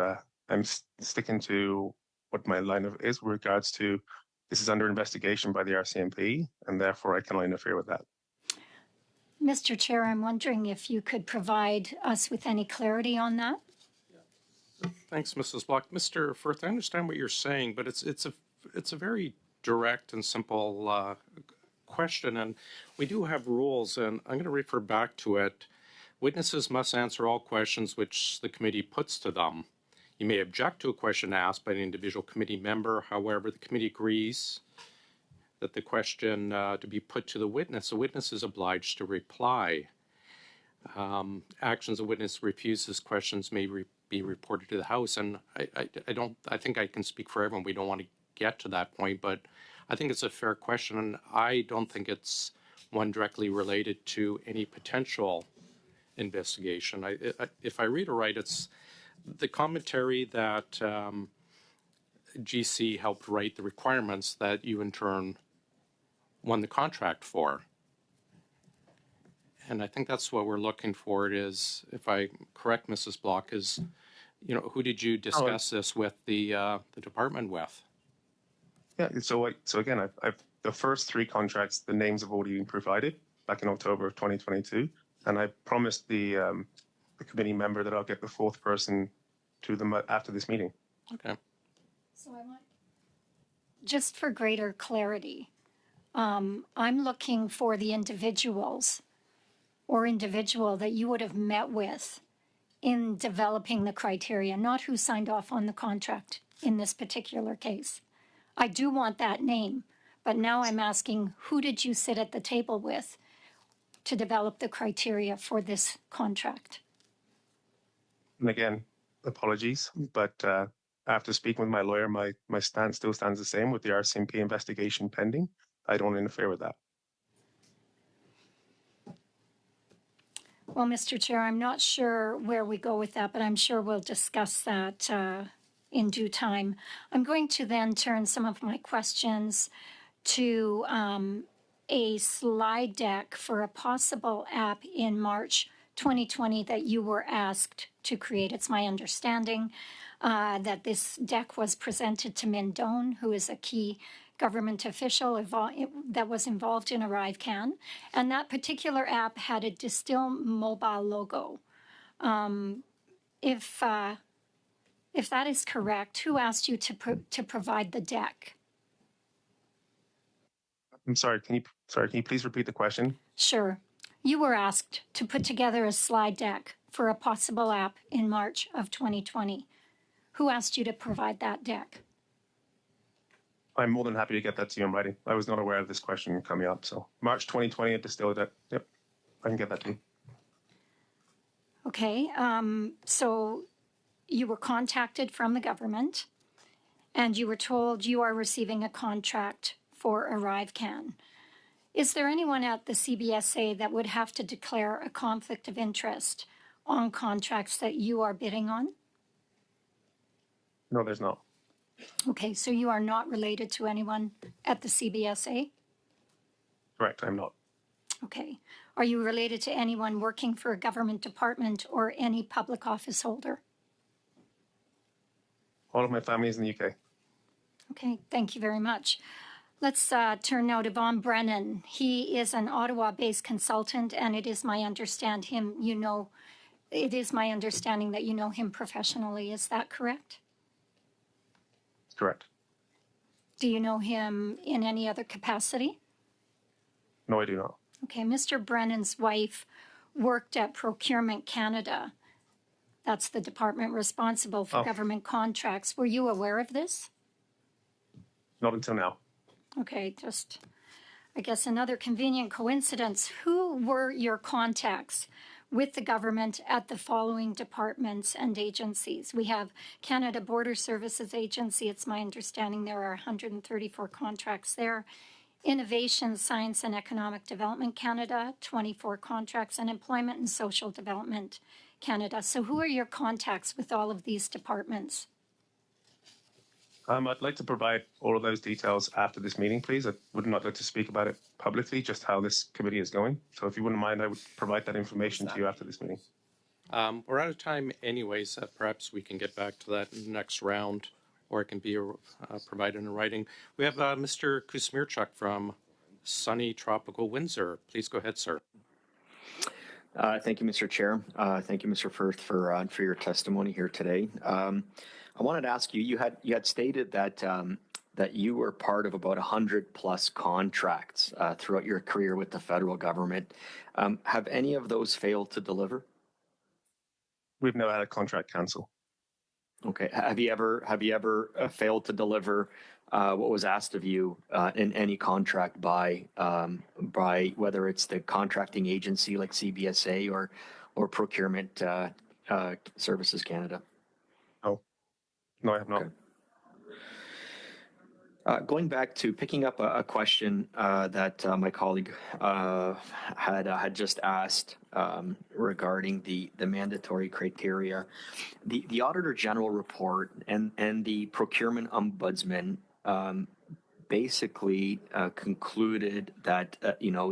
I'm sticking to what my line of is with regards to this is under investigation by the RCMP, and therefore I cannot interfere with that. Mr. Chair, I'm wondering if you could provide us with any clarity on that. Thanks, Mrs. Block. Mr. Firth, I understand what you're saying, but it's a very direct and simple question, and we do have rules, and I'm going to refer back to it. Witnesses must answer all questions which the committee puts to them. You may object to a question asked by an individual committee member. However, the committee agrees that the question to be put to the witness is obliged to reply. Actions the witness refuses questions may be reported to the House, and I think I can speak for everyone. We don't want to get to that point, but I think it's a fair question, and I don't think it's one directly related to any potential investigation. If I read it right, it's the commentary that GC helped write the requirements that you in turn won the contract for. And I think that's what we're looking for. It is, if I correct Mrs. Block, is, you know, who did you discuss this with the department with? Yeah, so again, I've the first 3 contracts, the names have already been provided back in October of 2022, and I promised the committee member that I'll get the 4th person to them after this meeting. Okay. So I want, just for greater clarity, I'm looking for the individuals or individual that you would have met with in developing the criteria, not who signed off on the contract in this particular case. I do want that name, but now I'm asking, who did you sit at the table with to develop the criteria for this contract? And again, apologies, but after speaking with my lawyer, my stance still stands the same with the RCMP investigation pending. I don't interfere with that. Well, Mr. Chair, I'm not sure where we go with that, but I'm sure we'll discuss that in due time. I'm going to then turn some of my questions to a slide deck for a possible app in March 2020 that you were asked to create. It's my understanding that this deck was presented to Mindone, who is a key government official that was involved in ArriveScam, and that particular app had a Distill mobile logo. If that is correct, who asked you to provide the deck? I'm sorry. Can you please repeat the question? Sure. You were asked to put together a slide deck for a possible app in March of 2020. Who asked you to provide that deck? I'm more than happy to get that to you in writing. I was not aware of this question coming up. So March 2020 at Distill deck. Yep, I can get that to you. Okay. So you were contacted from the government and you were told you are receiving a contract for ArriveScam. Is there anyone at the CBSA that would have to declare a conflict of interest on contracts that you are bidding on? No, there's not. Okay, so you are not related to anyone at the CBSA? Correct, I'm not. Okay. Are you related to anyone working for a government department or any public office holder? All of my family is in the UK. Okay, thank you very much. Let's turn now to Von Brennan. He is an Ottawa-based consultant, and it is my understanding that you know him professionally. Is that correct? Correct. Do you know him in any other capacity? No, I do not. Okay, Mr. Brennan's wife worked at Procurement Canada. That's the department responsible for government contracts. Were you aware of this? Not until now. Okay, just, I guess, another convenient coincidence. Who were your contacts with the government at the following departments and agencies? We have Canada Border Services Agency. It's my understanding there are 134 contracts there. Innovation, Science and Economic Development Canada, 24 contracts, and Employment and Social Development Canada. So who are your contacts with all of these departments? I'd like to provide all of those details after this meeting, please. I would not like to speak about it publicly, just how this committee is going. So if you wouldn't mind, I would provide that information to you after this meeting. We're out of time anyways. Perhaps we can get back to that in the next round, or it can be provided in writing. We have Mr. Kuzmierczuk from sunny tropical Windsor. Please go ahead, sir. Thank you, Mr. Chair. Thank you, Mr. Firth, for your testimony here today. I wanted to ask you, you had stated that that you were part of about 100+ contracts throughout your career with the federal government. Have any of those failed to deliver? We've never had a contract cancel. Okay. Have you ever failed to deliver what was asked of you in any contract by whether it's the contracting agency like CBSA or Procurement Services Canada? No, I have not. Okay. Going back to picking up a question that my colleague had just asked regarding the mandatory criteria, the Auditor General report and the Procurement Ombudsman basically concluded that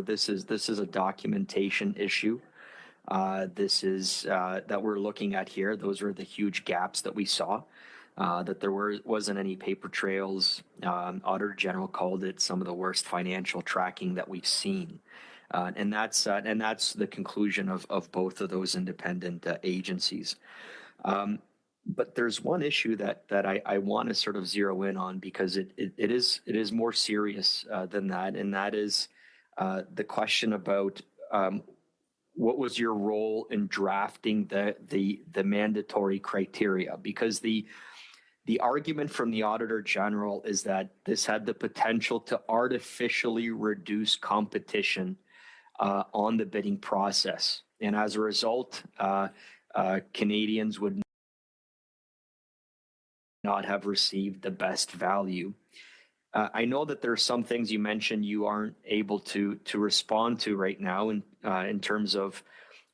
this is a documentation issue. This is that we're looking at here. Those are the huge gaps that we saw. That there wasn't any paper trails. Auditor General called it some of the worst financial tracking that we've seen, and that's the conclusion of both of those independent agencies. But there's one issue that I want to sort of zero in on because it is more serious than that, and that is the question about what was your role in drafting the mandatory criteria, because the argument from the Auditor General is that this had the potential to artificially reduce competition on the bidding process. And as a result, Canadians would not have received the best value. I know that there are some things you mentioned you aren't able to respond to right now in terms of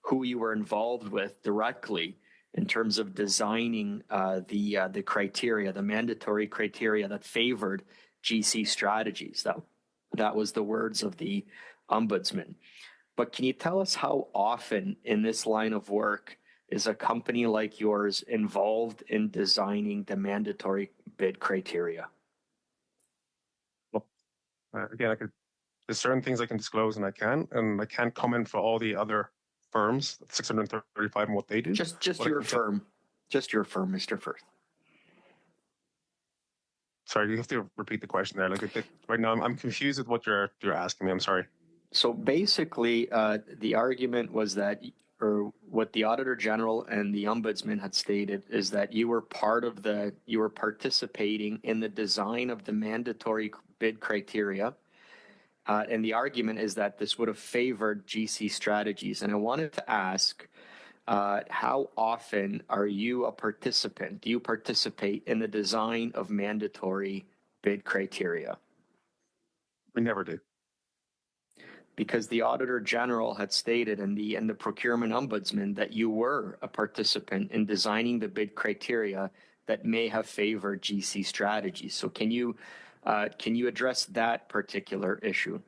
who you were involved with directly, in terms of designing the criteria, the mandatory criteria that favored GC strategies. That was the words of the Ombudsman. But can you tell us how often in this line of work is a company like yours involved in designing the mandatory bid criteria? Well, again, there's certain things I can disclose and I can't comment for all the other firms, 635 and what they do. Just your firm, Mr. Firth. Sorry, you have to repeat the question there. Right now, I'm confused with what you're asking me. I'm sorry. So basically, the argument was that, or what the Auditor General and the Ombudsman had stated, is that you were participating in the design of the mandatory bid criteria. And the argument is that this would have favored GC strategies. And I wanted to ask, how often are you a participant? Do you participate in the design of mandatory bid criteria? We never do. Because the Auditor General had stated and the Procurement Ombudsman that you were a participant in designing the bid criteria that may have favored GC strategies. So can you address that particular issue?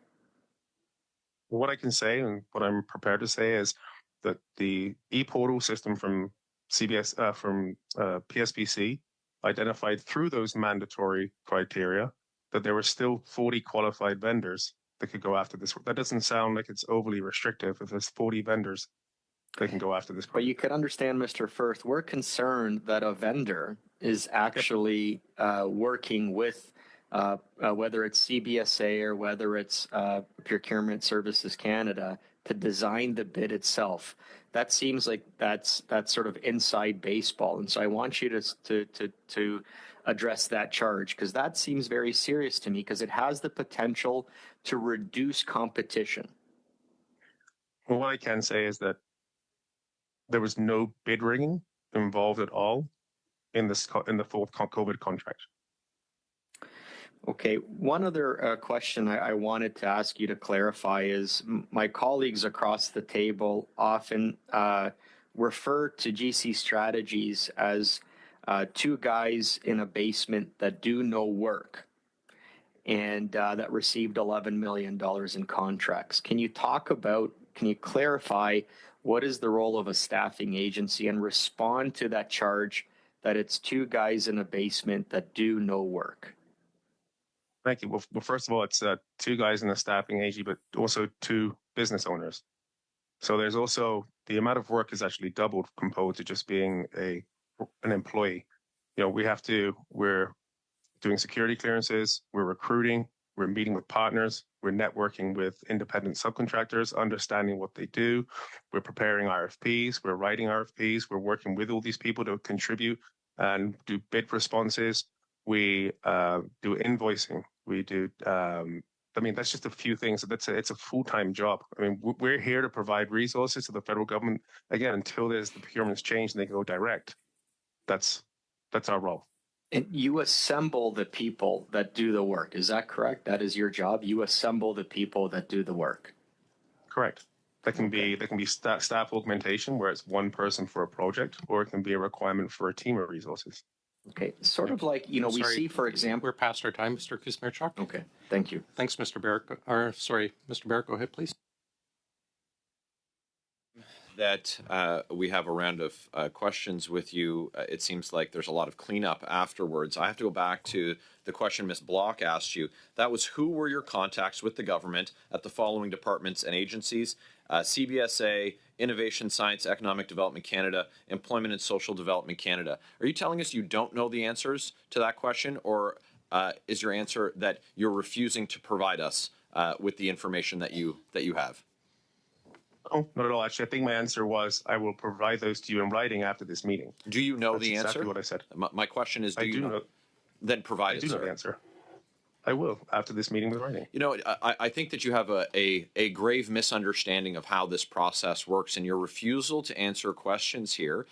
What I can say and what I'm prepared to say is that the e-portal system from PSPC identified through those mandatory criteria that there were still 40 qualified vendors that could go after this. That doesn't sound like it's overly restrictive if there's 40 vendors that can go after this. But you could understand, Mr. Firth, we're concerned that a vendor is actually working with whether it's CBSA or whether it's Procurement Services Canada to design the bid itself. That seems like that's sort of inside baseball, and so I want you to address that charge, because that seems very serious to me, because it has the potential to reduce competition. Well, what I can say is that there was no bid rigging involved at all in the full COVID contract. Okay, one other question I wanted to ask you to clarify is my colleagues across the table often refer to GC strategies as two guys in a basement that do no work and that received $11 million in contracts. Can you clarify what is the role of a staffing agency and respond to that charge that it's two guys in a basement that do no work? Thank you. Well, first of all, it's two guys in a staffing agency, but also two business owners. So there's also the amount of work is actually doubled compared to just being an employee. We're doing security clearances, we're recruiting, we're meeting with partners, we're networking with independent subcontractors, understanding what they do. We're preparing RFPs, we're writing RFPs, we're working with all these people to contribute and do bid responses. We do invoicing. We do. I mean, that's just a few things. It's a full-time job. I mean, we're here to provide resources to the federal government. Again, until the procurement's changed and they can go direct. That's our role. And you assemble the people that do the work. Is that correct? That is your job. You assemble the people that do the work. Correct. That can be staff augmentation, where it's one person for a project, or it can be a requirement for a team of resources. Okay, sort of like, you know, we see, for example. We're past our time, Mr. Kuzmirchuk. Okay, thank you. Thanks, Mr. Barrett. Mr. Barrett, go ahead, please. That we have a round of questions with you. It seems like there's a lot of cleanup afterwards. I have to go back to the question Ms. Block asked you. That was, who were your contacts with the government at the following departments and agencies? CBSA, Innovation, Science, Economic Development Canada, Employment and Social Development Canada. Are you telling us you don't know the answers to that question, or is your answer that you're refusing to provide us with the information that you have? Oh, not at all. Actually, I think my answer was I will provide those to you in writing after this meeting. Do you know That's the answer? Exactly what I said. My question is, do you know? Then provide I it, do sir. know the answer. I will after this meeting with writing. You know, I think that you have a grave misunderstanding of how this process works, and your refusal to answer questions here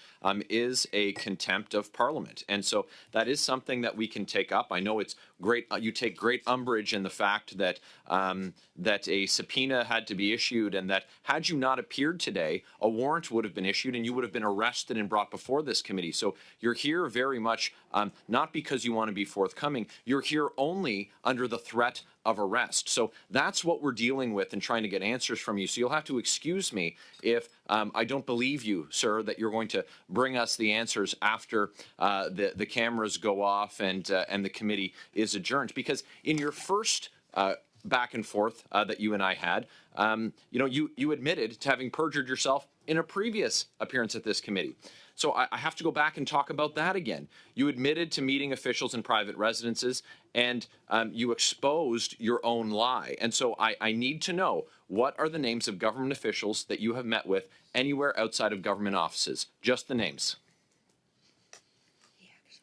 is a contempt of Parliament. And so that is something that we can take up. I know it's great. You take great umbrage in the fact that that a subpoena had to be issued, and that had you not appeared today, a warrant would have been issued and you would have been arrested and brought before this committee. So you're here very much not because you want to be forthcoming. You're here only under the threat of arrest. So that's what we're dealing with and trying to get answers from you. So you'll have to excuse me if I don't believe you, sir, that you're going to bring us the answers after the cameras go off and the committee is adjourned. Because in your first back and forth that you and I had, you know, you admitted to having perjured yourself in a previous appearance at this committee. So I have to go back and talk about that again. You admitted to meeting officials in private residences, and you exposed your own lie. And so I need to know, what are the names of government officials that you have met with anywhere outside of government offices? Just the names.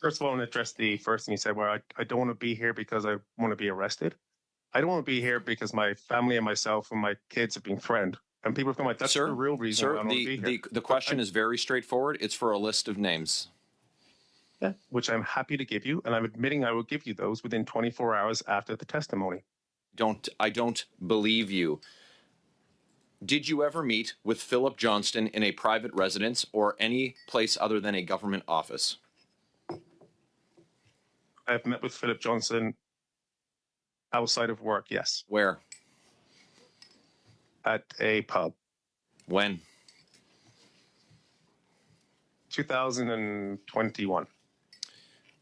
First of all, I want to address the first thing you said, where I don't want to be here because I want to be arrested. I don't want to be here because my family and myself and my kids have been threatened. And people feel like that's the real reason why I don't want to be here. The question is very straightforward. It's for a list of names. Yeah, which I'm happy to give you, and I'm admitting I will give you those within 24 hours after the testimony. I don't believe you. Did you ever meet with Philip Johnston in a private residence or any place other than a government office? I've met with Philip Johnson outside of work, yes. Where? At a pub. When? 2021.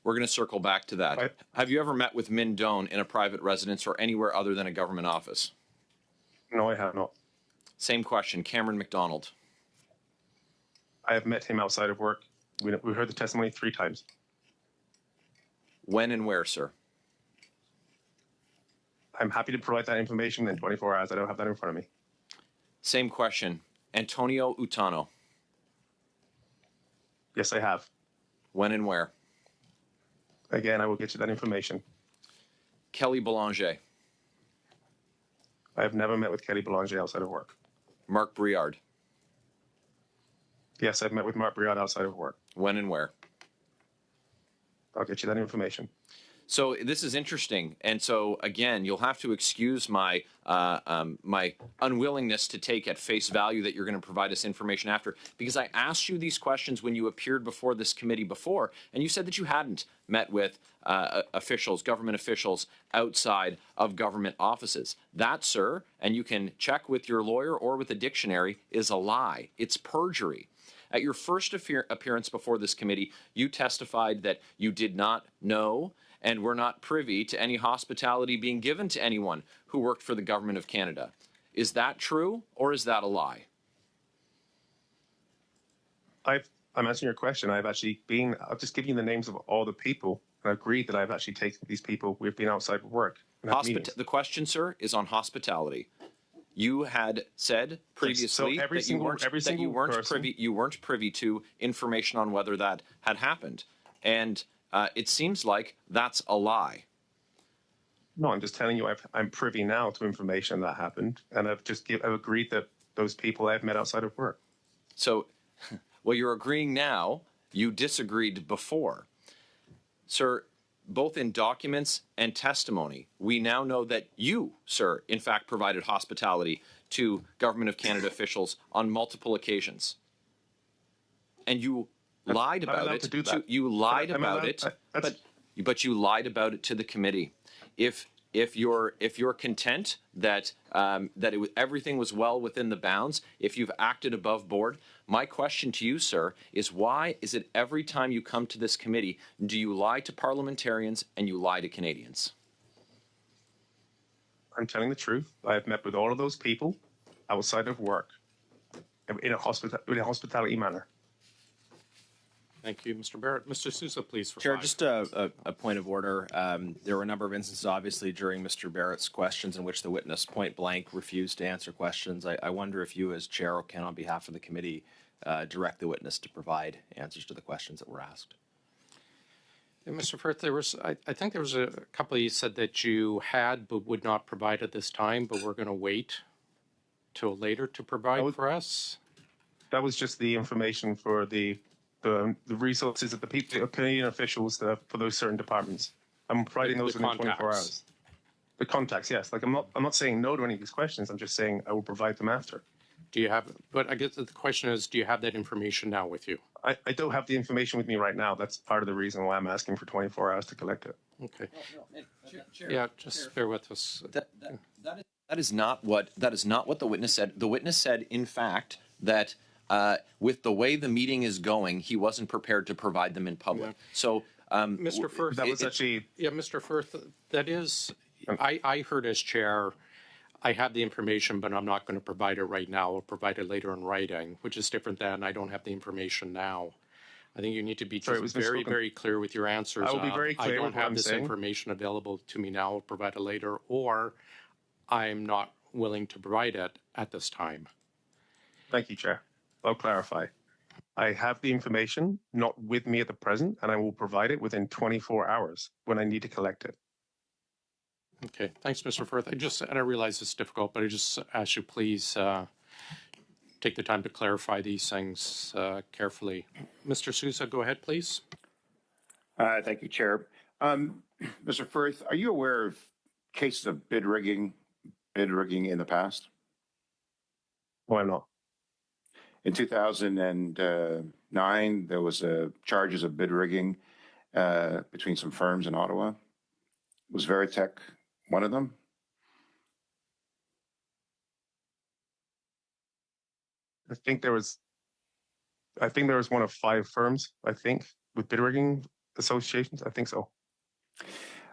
We're going to circle back to that. Right. Have you ever met with Min Doan in a private residence or anywhere other than a government office? No, I have not. Same question. Cameron McDonald. I have met him outside of work. We heard the testimony 3 times. When and where, sir? I'm happy to provide that information in 24 hours. I don't have that in front of me. Same question. Antonio Utano. Yes, I have. When and where? Again, I will get you that information. Kelly Belanger. I have never met with Kelly Belanger outside of work. Mark Briard. Yes, I've met with Mark Briard outside of work. When and where? I'll get you that information. So this is interesting, and so again, you'll have to excuse my my unwillingness to take at face value that you're going to provide us information after, because I asked you these questions when you appeared before this committee before, and you said that you hadn't met with officials, government officials outside of government offices. That, sir, and you can check with your lawyer or with a dictionary, is a lie. It's perjury. At your first appearance before this committee, you testified that you did not know and were not privy to any hospitality being given to anyone who worked for the government of Canada. Is that true, or is that a lie? I'm answering your question. I've actually been, I'll just give you the names of all the people and agreed that I've actually taken these people. We've been outside of work. The question, sir, is on hospitality. You had said previously that you weren't privy to information on whether that had happened. And it seems like that's a lie. No, I'm just telling you I'm privy now to information that happened, and I've agreed that those people I've met outside of work. So, well, you're agreeing now. You disagreed before. Sir, both in documents and testimony, we now know that you, sir, in fact provided hospitality to Government of Canada officials on multiple occasions. And you lied about it. You lied about it, but you lied about it to the committee. If you're content that everything was well within the bounds, if you've acted above board, my question to you, sir, is why is it every time you come to this committee do you lie to parliamentarians and you lie to Canadians? I'm telling the truth. I've met with all of those people outside of work in a hospitality manner. Thank you, Mr. Barrett. Mr. Sousa, please. For Chair, 5. just a point of order. There were a number of instances, obviously, during Mr. Barrett's questions in which the witness point blank refused to answer questions. I wonder if you, as chair, can, on behalf of the committee, direct the witness to provide answers to the questions that were asked. Mr. Firth, I think there was a couple you said that you had but would not provide at this time, but we're going to wait till later to provide for us. That was just the information for the resources of the people, Canadian officials for those certain departments. I'm providing those within 24 hours. The contacts, yes. Like I'm not saying no to any of these questions. I'm just saying I will provide them after. Do you have? But I guess the question is, do you have that information now with you? I don't have the information with me right now. That's part of the reason why I'm asking for 24 hours to collect it. Okay. Yeah, just bear with us. That is not what the witness said. The witness said, in fact, that with the way the meeting is going, he wasn't prepared to provide them in public. Yeah. So, Mr. Firth, that was actually Mr. Firth. That is, I heard as chair. I have the information, but I'm not going to provide it right now. I'll provide it later in writing, which is different than I don't have the information now. I think you need to be very, very clear with your answers. I will be very clear. I don't have this information available to me now. I'll provide it later, or I'm not willing to provide it at this time. Thank you, Chair. I'll clarify. I have the information, not with me at the present, and I will provide it within 24 hours when I need to collect it. Okay, thanks, Mr. Firth. I realize it's difficult, but I just ask you please take the time to clarify these things carefully. Mr. Sousa, go ahead, please. Thank you, Chair. Mr. Firth, are you aware of cases of bid rigging in the past? Why not? In 2009, there was charges of bid rigging between some firms in Ottawa. Was Veritech one of them? I think there was one of 5 firms, I think, with bid rigging associations. I think so.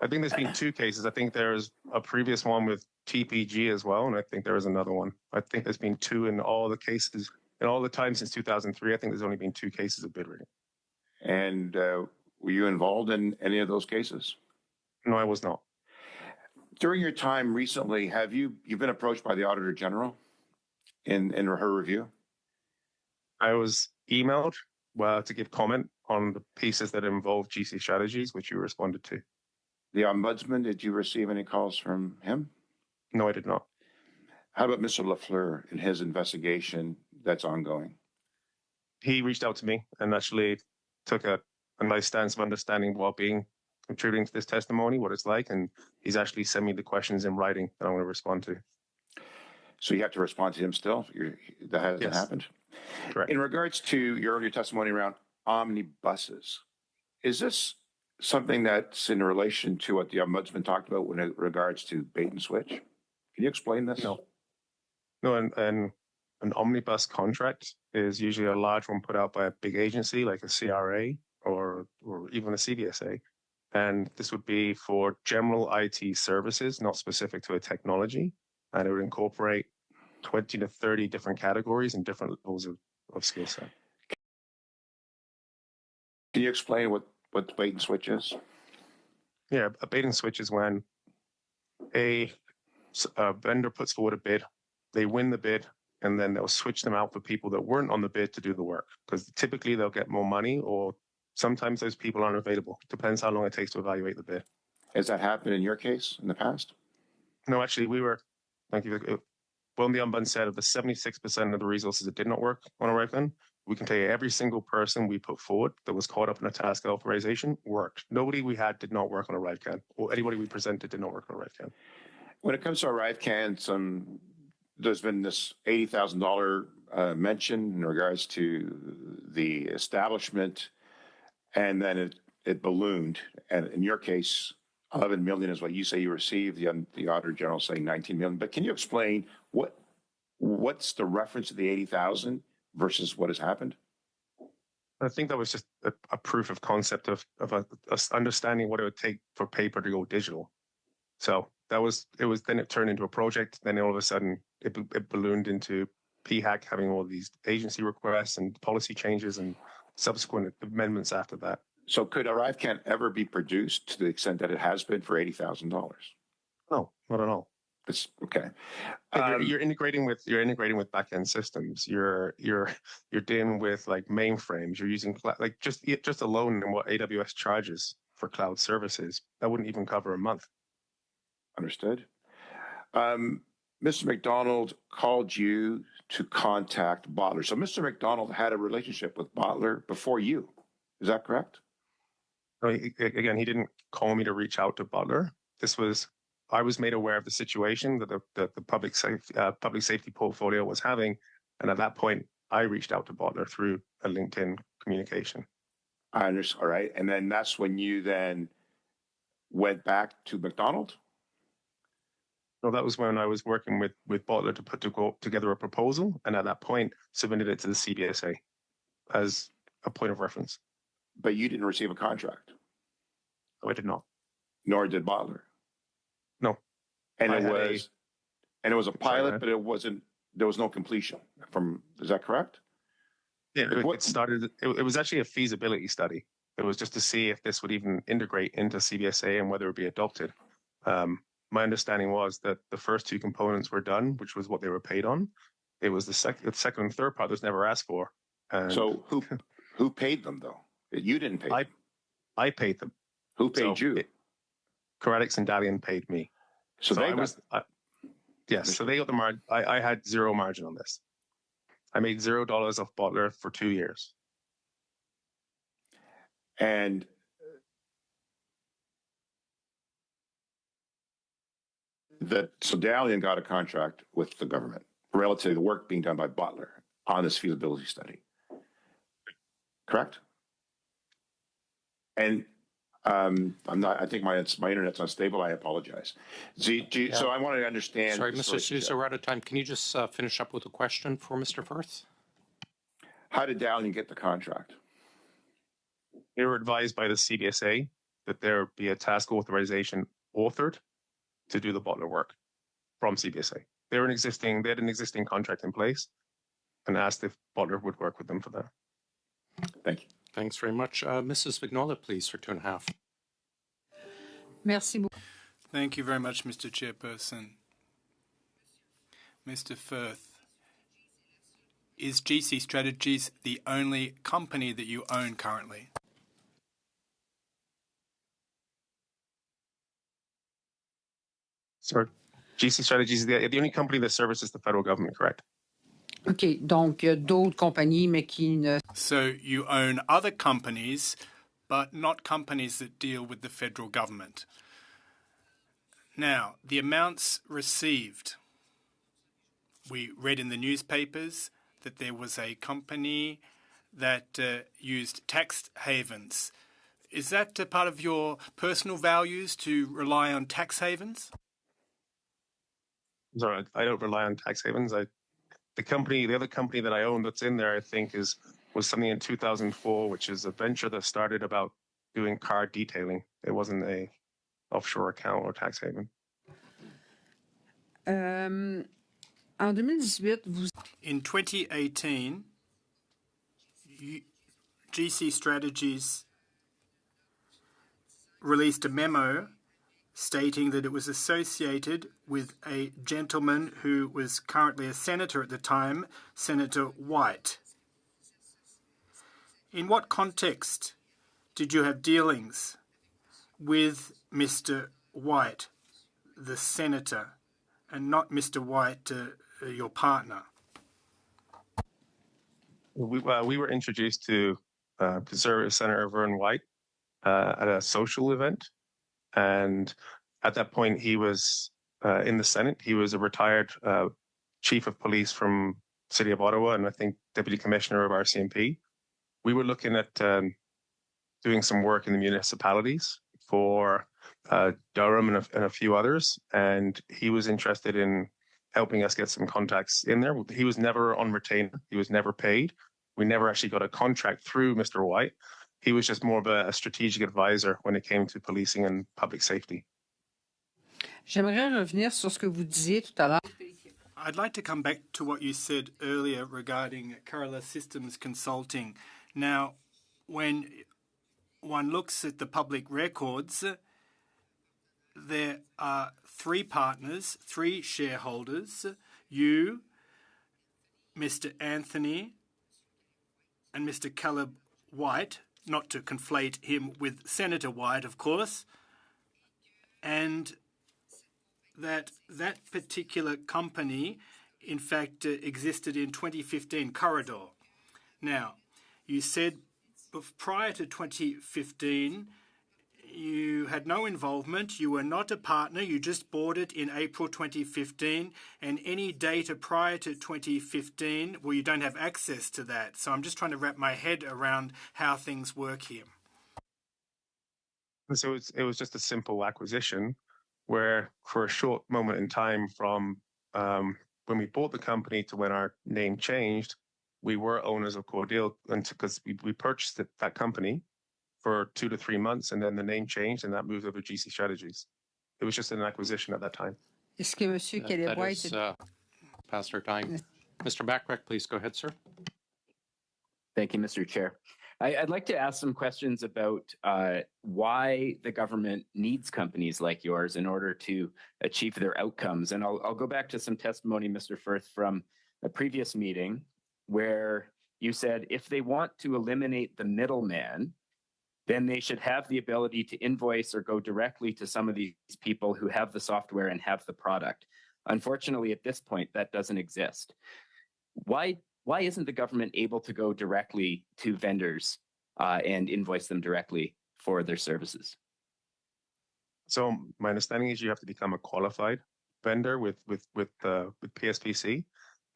I think there's been 2 cases. I think there's a previous one with TPG as well, and I think there is another one. I think there's been 2 in all the cases. In all the time since 2003, I think there's only been 2 cases of bid rigging. And were you involved in any of those cases? No, I was not. During your time recently, have you've been approached by the Auditor General in her review? I was emailed to give comment on the pieces that involve GC strategies, which you responded to. The Ombudsman, did you receive any calls from him? No, I did not. How about Mr. Lafleur in his investigation that's ongoing? He reached out to me and actually took a nice stance of understanding well-being, contributing to this testimony, what it's like, and he's actually sent me the questions in writing that I'm going to respond to. So you have to respond to him still? That hasn't happened? Correct. In regards to your earlier testimony around omnibuses, is this something that's in relation to what the Ombudsman talked about when it regards to bait and switch? Can you explain this? No, an omnibus contract is usually a large one put out by a big agency like a CRA or even a CVSA. And this would be for general IT services, not specific to a technology. And it would incorporate 20 to 30 different categories and different levels of skill set. Can you explain what bait and switch is? Yeah, a bait and switch is when a vendor puts forward a bid, they win the bid, and then they'll switch them out for people that weren't on the bid to do the work. Because typically they'll get more money or Sometimes those people aren't available. Depends how long it takes to evaluate the bid. Has that happened in your case in the past? No, actually, thank you. Well, the Ombudsman said of the 76% of the resources that did not work on ArriveScam, we can tell you every single person we put forward that was caught up in a task authorization worked. Nobody we had did not work on ArriveScam, or anybody we presented did not work on ArriveScam. When it comes to ArriveScam, there's been this $80,000 mention in regards to the establishment, and then it ballooned. And in your case, 11 million is what you say you received. The Auditor General saying 19 million. But can you explain what's the reference to the 80,000 versus what has happened? I think that was just a proof of concept of us understanding what it would take for paper to go digital. So then it turned into a project. Then all of a sudden it ballooned into PHAC having all these agency requests and policy changes and subsequent amendments after that. So could ArriveScam ever be produced to the extent that it has been for $80,000? No, not at all. It's okay. You're integrating with back-end systems. You're dealing with like mainframes. You're using like just alone in what AWS charges for cloud services. That wouldn't even cover a month. Understood. Mr. McDonald called you to contact Bottler. So Mr. McDonald had a relationship with Bottler before you. Is that correct? No, again, he didn't call me to reach out to Bottler. I was made aware of the situation that the public safety portfolio was having, and at that point, I reached out to Bottler through a LinkedIn communication. I understand. All right, and then that's when you then went back to McDonald. No, that was when I was working with Bottler to put together a proposal, and at that point, submitted it to the CBSA as a point of reference. But you didn't receive a contract. No, I did not. Nor did Bottler. No. And it was a pilot, but it wasn't. There was no completion. Is that correct? Yeah, it started. It was actually a feasibility study. It was just to see if this would even integrate into CBSA and whether it would be adopted. My understanding was that the first two components were done, which was what they were paid on. It was the second and third part that was never asked for. So who paid them though? You didn't pay them. I paid them. Who paid you? Coradix and Dalian paid me. So they got the margin. I had zero margin on this. I made $0 off Bottler for 2 years. And so Dalian got a contract with the government relative to the work being done by Bottler on this feasibility study. Correct? And I think my internet's unstable. I apologize. So I wanted to understand. Sorry, Mr. Sousa, we're out of time. Can you just finish up with a question for Mr. Firth? How did Dalian get the contract? They were advised by the CBSA that there be a task authorization authored to do the Bottler work from CBSA. They had an existing contract in place and asked if Bottler would work with them for that. Thank you. Thanks very much. Mrs. Vignola, please, for 2.5. Merci beaucoup. Thank you very much, Mr. Chairperson. Mr. Firth, is GC Strategies the only company that you own currently? Sorry, GC Strategies is the only company that services the federal government, correct? OK, donc d'autres compagnies, mais qui ne... So you own other companies, but not companies that deal with the federal government. Now, the amounts received. We read in the newspapers that there was a company that used tax havens. Is that part of your personal values to rely on tax havens? Sorry, I don't rely on tax havens. The other company that I own that's in there, I think, was something in 2004, which is a venture that started about doing car detailing. It wasn't a offshore account or tax haven. En 2018, In 2018, GC Strategies released a memo stating that it was associated with a gentleman who was currently a senator at the time, Senator White. In what context did you have dealings with Mr. White, the senator, and not Mr. White, your partner? We were introduced to Conservative Senator Vern White at a social event, and at that point he was in the Senate. He was a retired chief of police from City of Ottawa, and I think deputy commissioner of RCMP. We were looking at doing some work in the municipalities for Durham and a few others, and he was interested in helping us get some contacts in there. He was never on retainer. He was never paid. We never actually got a contract through Mr. White. He was just more of a strategic advisor when it came to policing and public safety. J'aimerais revenir sur ce que vous disiez tout à l'heure. I'd like to come back to what you said earlier regarding Carla Systems Consulting. Now, when one looks at the public records, there are three partners, three shareholders, you, Mr. Anthony, and Mr. Caleb White, not to conflate him with Senator White, of course, and that particular company, in fact, existed in 2015, Corridor. Now, you said prior to 2015, you had no involvement, you were not a partner, you just bought it in April 2015, and any data prior to 2015, well, you don't have access to that. So I'm just trying to wrap my head around how things work here. So it was just a simple acquisition where for a short moment in time from when we bought the company to when our name changed, we were owners of Cordial because we purchased that company for 2 to 3 months, and then the name changed, and that moved over to GC Strategies. It was just an acquisition at that time. Est-ce que Monsieur Caleb White... That is past our time. Mr. Backrack, please go ahead, sir. Thank you, Mr. Chair. I'd like to ask some questions about why the government needs companies like yours in order to achieve their outcomes. And I'll go back to some testimony, Mr. Firth, from a previous meeting where you said if they want to eliminate the middleman, then they should have the ability to invoice or go directly to some of these people who have the software and have the product. Unfortunately, at this point, that doesn't exist. Why isn't the government able to go directly to vendors and invoice them directly for their services? So my understanding is you have to become a qualified vendor with PSPC.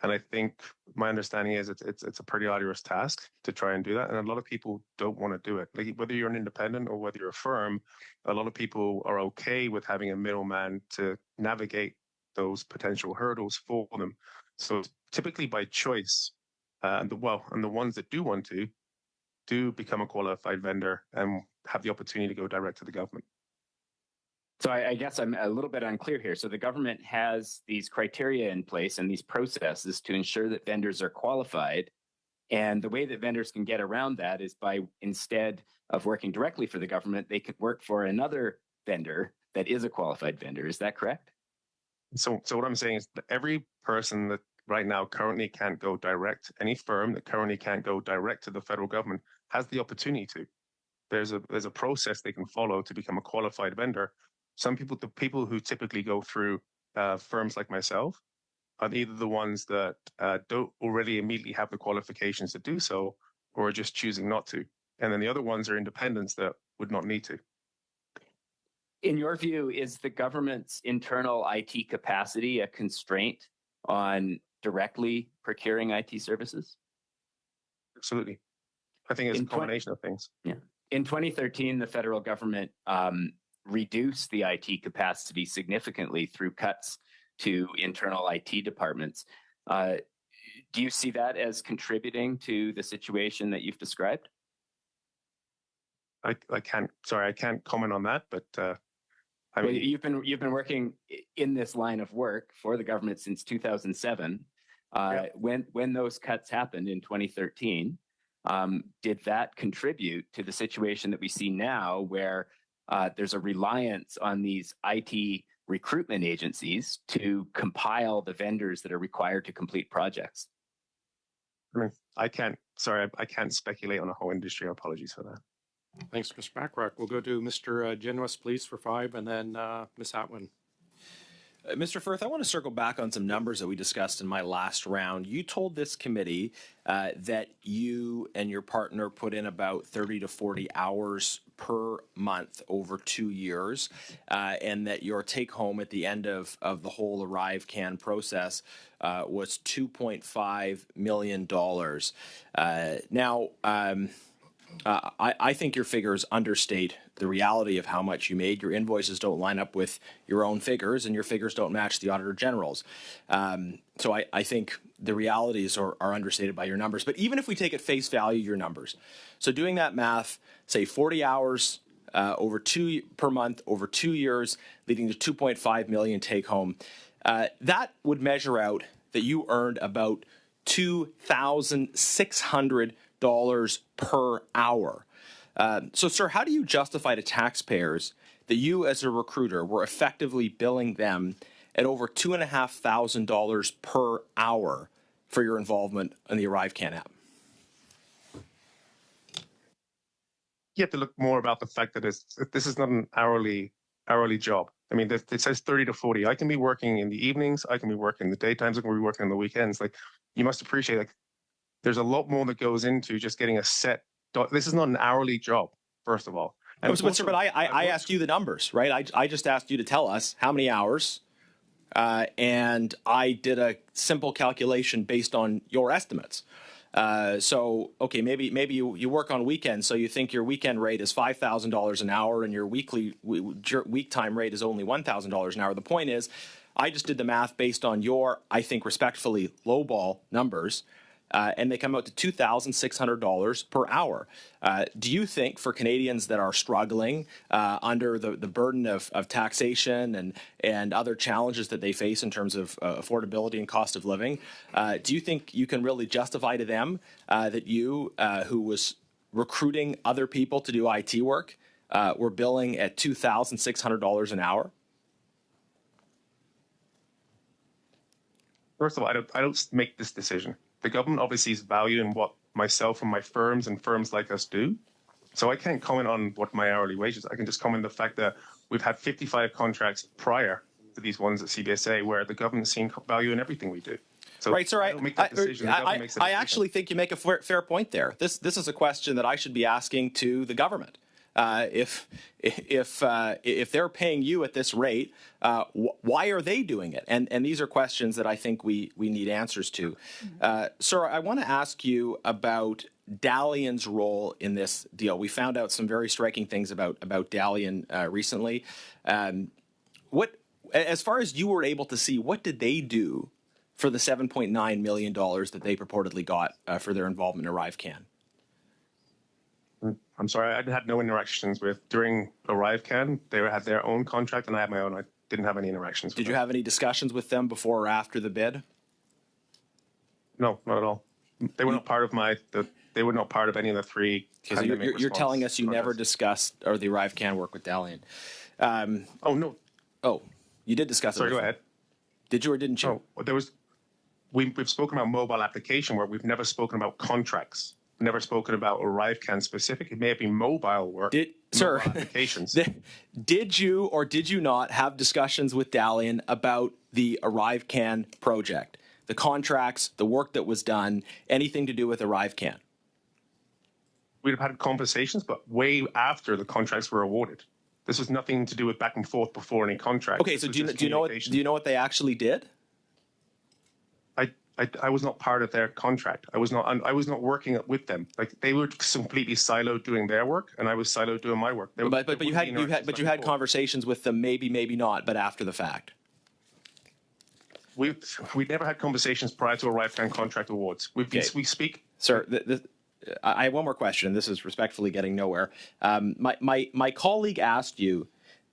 And I think my understanding is it's a pretty arduous task to try and do that. And a lot of people don't want to do it. Like whether you're an independent or whether you're a firm, a lot of people are okay with having a middleman to navigate those potential hurdles for them. So typically by choice, and the ones that do want to do become a qualified vendor and have the opportunity to go direct to the government. So I guess I'm a little bit unclear here. So the government has these criteria in place and these processes to ensure that vendors are qualified. And the way that vendors can get around that is by, instead of working directly for the government, they could work for another vendor that is a qualified vendor. Is that correct? So what I'm saying is that every person that right now currently can't go direct, any firm that currently can't go direct to the federal government has the opportunity to. There's a process they can follow to become a qualified vendor. The people who typically go through firms like myself are either the ones that don't already immediately have the qualifications to do so, or are just choosing not to. And then the other ones are independents that would not need to. In your view, is the government's internal IT capacity a constraint on directly procuring IT services? Absolutely. I think it's a combination of things. Yeah. In 2013, the federal government reduced the IT capacity significantly through cuts to internal IT departments. Do you see that as contributing to the situation that you've described? I can't comment on that, but I mean, you've been working in this line of work for the government since 2007. When those cuts happened in 2013, did that contribute to the situation that we see now, where there's a reliance on these IT recruitment agencies to compile the vendors that are required to complete projects? I mean, I can't speculate on a whole industry. Apologies for that. Thanks, Mr. Bachrach. We'll go to Mr. Genuis, please, for 5, and then Ms. Atwin. Mr. Firth, I want to circle back on some numbers that we discussed in my last round. You told this committee that you and your partner put in about 30 to 40 hours per month over 2 years, and that your take home at the end of the whole ArriveScam process was $2.5 million. I think your figures understate the reality of how much you made. Your invoices don't line up with your own figures, and your figures don't match the Auditor General's. So I think the realities are understated by your numbers. But even if we take at face value your numbers, so doing that math, say 40 hours per month over 2 years, leading to 2.5 million take home, that would measure out that you earned about $2,600 per hour. So, sir, how do you justify to taxpayers that you, as a recruiter, were effectively billing them at over $2,500 per hour for your involvement in the ArriveScam app? You have to look more about the fact that this is not an hourly job. I mean, it says 30 to 40. I can be working in the evenings. I can be working in the daytimes. I can be working on the weekends. Like, you must appreciate, like, there's a lot more that goes into just getting a set. This is not an hourly job, first of all. And but I asked you the numbers, right? I just asked you to tell us how many hours, and I did a simple calculation based on your estimates. So, okay, maybe you work on weekends, so you think your weekend rate is $5,000 an hour, and your week time rate is only $1,000 an hour. The point is, I just did the math based on your, I think, respectfully lowball numbers. And they come out to $2,600 per hour. Do you think for Canadians that are struggling under the burden of taxation and other challenges that they face in terms of affordability and cost of living, do you think you can really justify to them that you, who was recruiting other people to do IT work, were billing at $2,600 an hour? First of all, I don't make this decision. The government obviously is valuing what myself and my firms and firms like us do. So I can't comment on what my hourly wage is. I can just comment on the fact that we've had 55 contracts prior to these ones at CBSA where the government's seen value in everything we do. So right, sir. I don't make that decision. I actually think you make a fair point there. This is a question that I should be asking to the government. If they're paying you at this rate, why are they doing it? And these are questions that I think we need answers to. Sir, I want to ask you about Dalian's role in this deal. We found out some very striking things about Dalian recently. As far as you were able to see, what did they do for the $7.9 million that they purportedly got for their involvement in ArriveScam? I'm sorry, I had no interactions during ArriveScam. They had their own contract and I had my own. I didn't have any interactions with them. Did you have any discussions with them before or after the bid? No, not at all. They were not part of they were not part of any of the three. So you're telling us you never discussed or the ArriveScam work with Dalian. Oh, no. Oh, you did discuss it. Sorry, go ahead. Did you or didn't you? Oh, we've spoken about mobile application work. We've never spoken about contracts. Never spoken about ArriveScam specific. It may have been mobile work. Sir, applications. Did you or did you not have discussions with Dalian about the ArriveScam project, the contracts, the work that was done, anything to do with ArriveScam? We'd have had conversations, but way after the contracts were awarded. This was nothing to do with back and forth before any contract. Okay, so do you know what they actually did? I was not part of their contract. I was not working with them. Like, they were completely siloed doing their work, and I was siloed doing my work. But you had conversations with them, maybe not, but after the fact. We never had conversations prior to ArriveScam contract awards. We speak. Sir, I have one more question. This is respectfully getting nowhere. My colleague asked you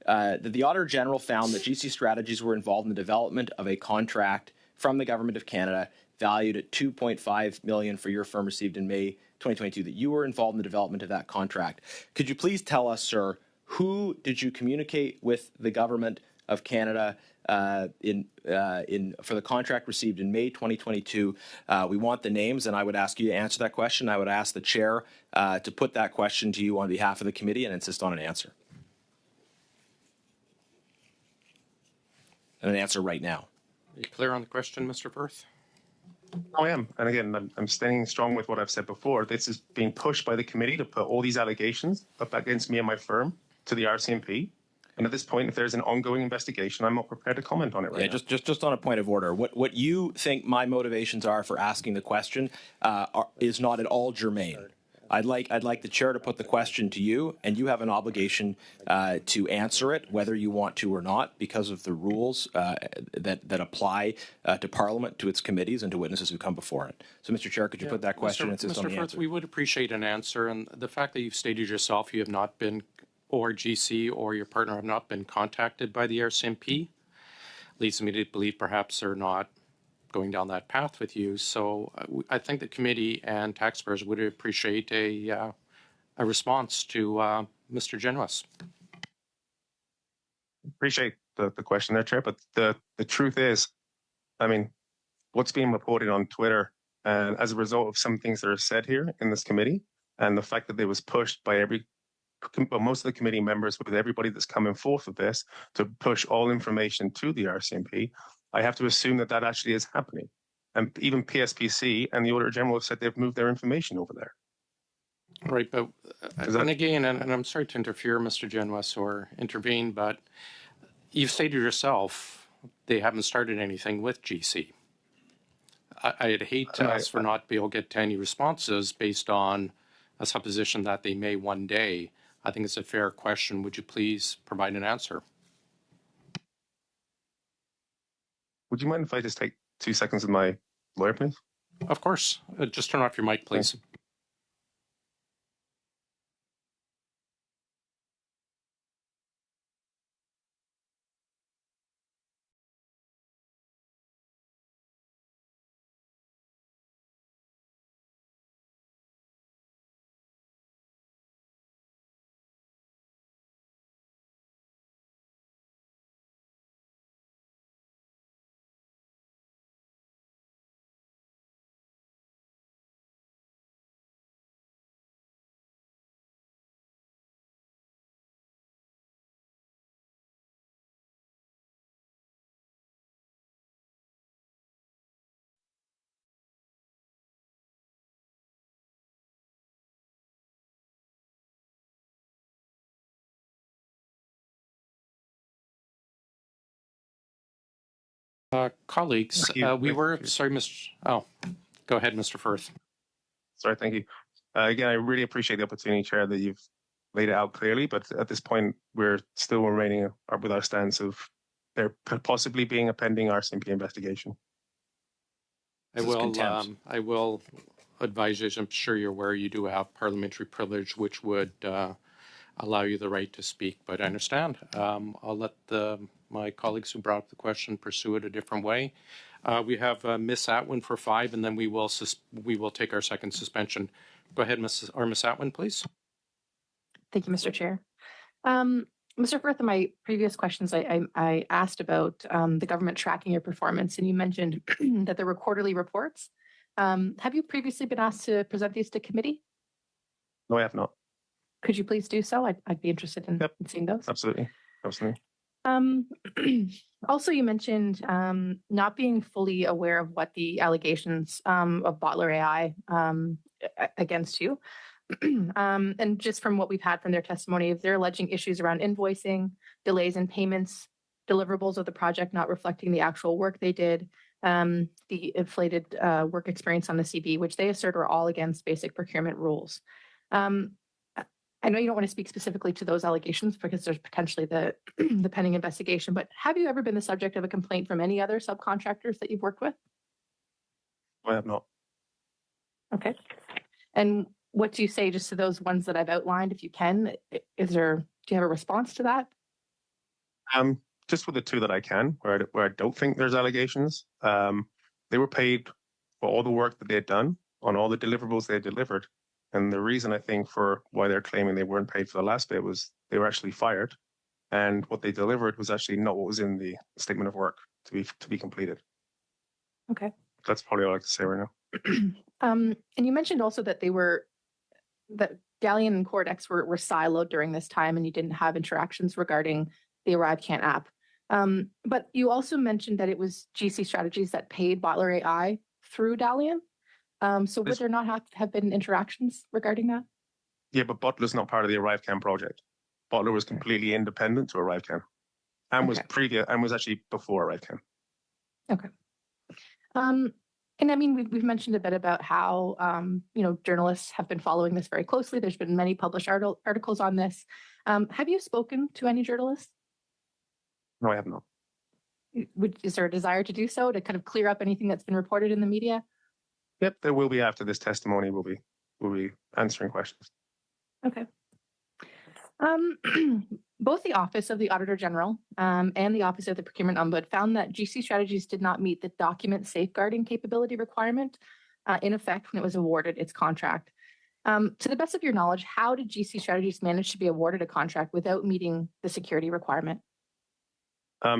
that the Auditor General found that GC Strategies were involved in the development of a contract from the Government of Canada valued at $2.5 million for your firm received in May 2022, that you were involved in the development of that contract. Could you please tell us, sir, who did you communicate with the government of Canada for the contract received in May 2022. We want the names, and I would ask you to answer that question. I would ask the chair to put that question to you on behalf of the committee and insist on an answer. And an answer right now. Are you clear on the question, Mr. Firth? I am. And again, I'm standing strong with what I've said before. This is being pushed by the committee to put all these allegations up against me and my firm to the RCMP. And at this point, if there's an ongoing investigation, I'm not prepared to comment on it right now. Just on a point of order, what you think my motivations are for asking the question is not at all germane. I'd like the chair to put the question to you, and you have an obligation to answer it, whether you want to or not, because of the rules that apply to Parliament, to its committees, and to witnesses who come before it. So, Mr. Chair, could you put that question and insist on the answer? We would appreciate an answer, and the fact that you've stated yourself you have not been, or GC or your partner have not been contacted by the RCMP leads me to believe perhaps they're not going down that path with you. So I think the committee and taxpayers would appreciate a response to Mr. Genuis. Appreciate the question there, Chair, but the truth is, I mean, what's being reported on Twitter, and as a result of some things that are said here in this committee, and the fact that it was pushed by most of the committee members, with everybody that's coming forth with this, to push all information to the RCMP, I have to assume that actually is happening. And even PSPC and the Auditor General have said they've moved their information over there. Right, but and again, and I'm sorry to interfere, Mr. Genuis, or intervene, but you've stated yourself they haven't started anything with GC. I'd hate to ask for not be able to get any responses based on a supposition that they may one day. I think it's a fair question. Would you please provide an answer? Would you mind if I just take 2 seconds with my lawyer, please? Of course. Just turn off your mic, please. Thanks. Colleagues, we were, sorry, Mr. Oh, go ahead, Mr. Firth. Sorry, thank you. Again, I really appreciate the opportunity, Chair, that you've laid it out clearly, but at this point, we're still remaining with our stance of there possibly being a pending RCMP investigation. I will advise you, as I'm sure you're aware, you do have parliamentary privilege, which would allow you the right to speak, but I understand. I'll let my colleagues who brought up the question pursue it a different way. We have Ms. Atwin for 5, and then we will take our second suspension. Go ahead, Ms. Atwin, please. Thank you, Mr. Chair. Mr. Firth, in my previous questions, I asked about the government tracking your performance, and you mentioned that there were quarterly reports. Have you previously been asked to present these to committee? No, I have not. Could you please do so? I'd be interested in seeing those. Absolutely. Also, you mentioned not being fully aware of what the allegations of Bottler AI against you. And just from what we've had from their testimony, if they're alleging issues around invoicing, delays in payments, deliverables of the project not reflecting the actual work they did, the inflated work experience on the CB, which they assert are all against basic procurement rules. I know you don't want to speak specifically to those allegations because there's potentially the pending investigation, but have you ever been the subject of a complaint from any other subcontractors that you've worked with? I have not. Okay. And what do you say just to those ones that I've outlined, if you can? Do you have a response to that? Just with the 2 that I can, where I don't think there's allegations. They were paid for all the work that they had done on all the deliverables they had delivered. And the reason I think for why they're claiming they weren't paid for the last bit was they were actually fired and what they delivered was actually not what was in the statement of work to be completed. Okay. That's probably all I can say right now. And you mentioned also that that Galleon and Cordex were siloed during this time, and you didn't have interactions regarding the ArriveScam app. But you also mentioned that it was GC Strategies that paid Bottler AI through Galleon. So would there not have been interactions regarding that? Yeah, but Bottler's not part of the ArriveScam project. Bottler was completely independent to ArriveScam, and was actually before ArriveScam. Okay. And I mean, we've mentioned a bit about how, journalists have been following this very closely. There's been many published articles on this. Have you spoken to any journalists? No, I have not. Is there a desire to do so, to kind of clear up anything that's been reported in the media? Yep, there will be after this testimony. We'll be answering questions. Okay. Both the Office of the Auditor General and the Office of the Procurement Ombud found that GC Strategies did not meet the document safeguarding capability requirement in effect when it was awarded its contract. To the best of your knowledge, how did GC Strategies manage to be awarded a contract without meeting the security requirement?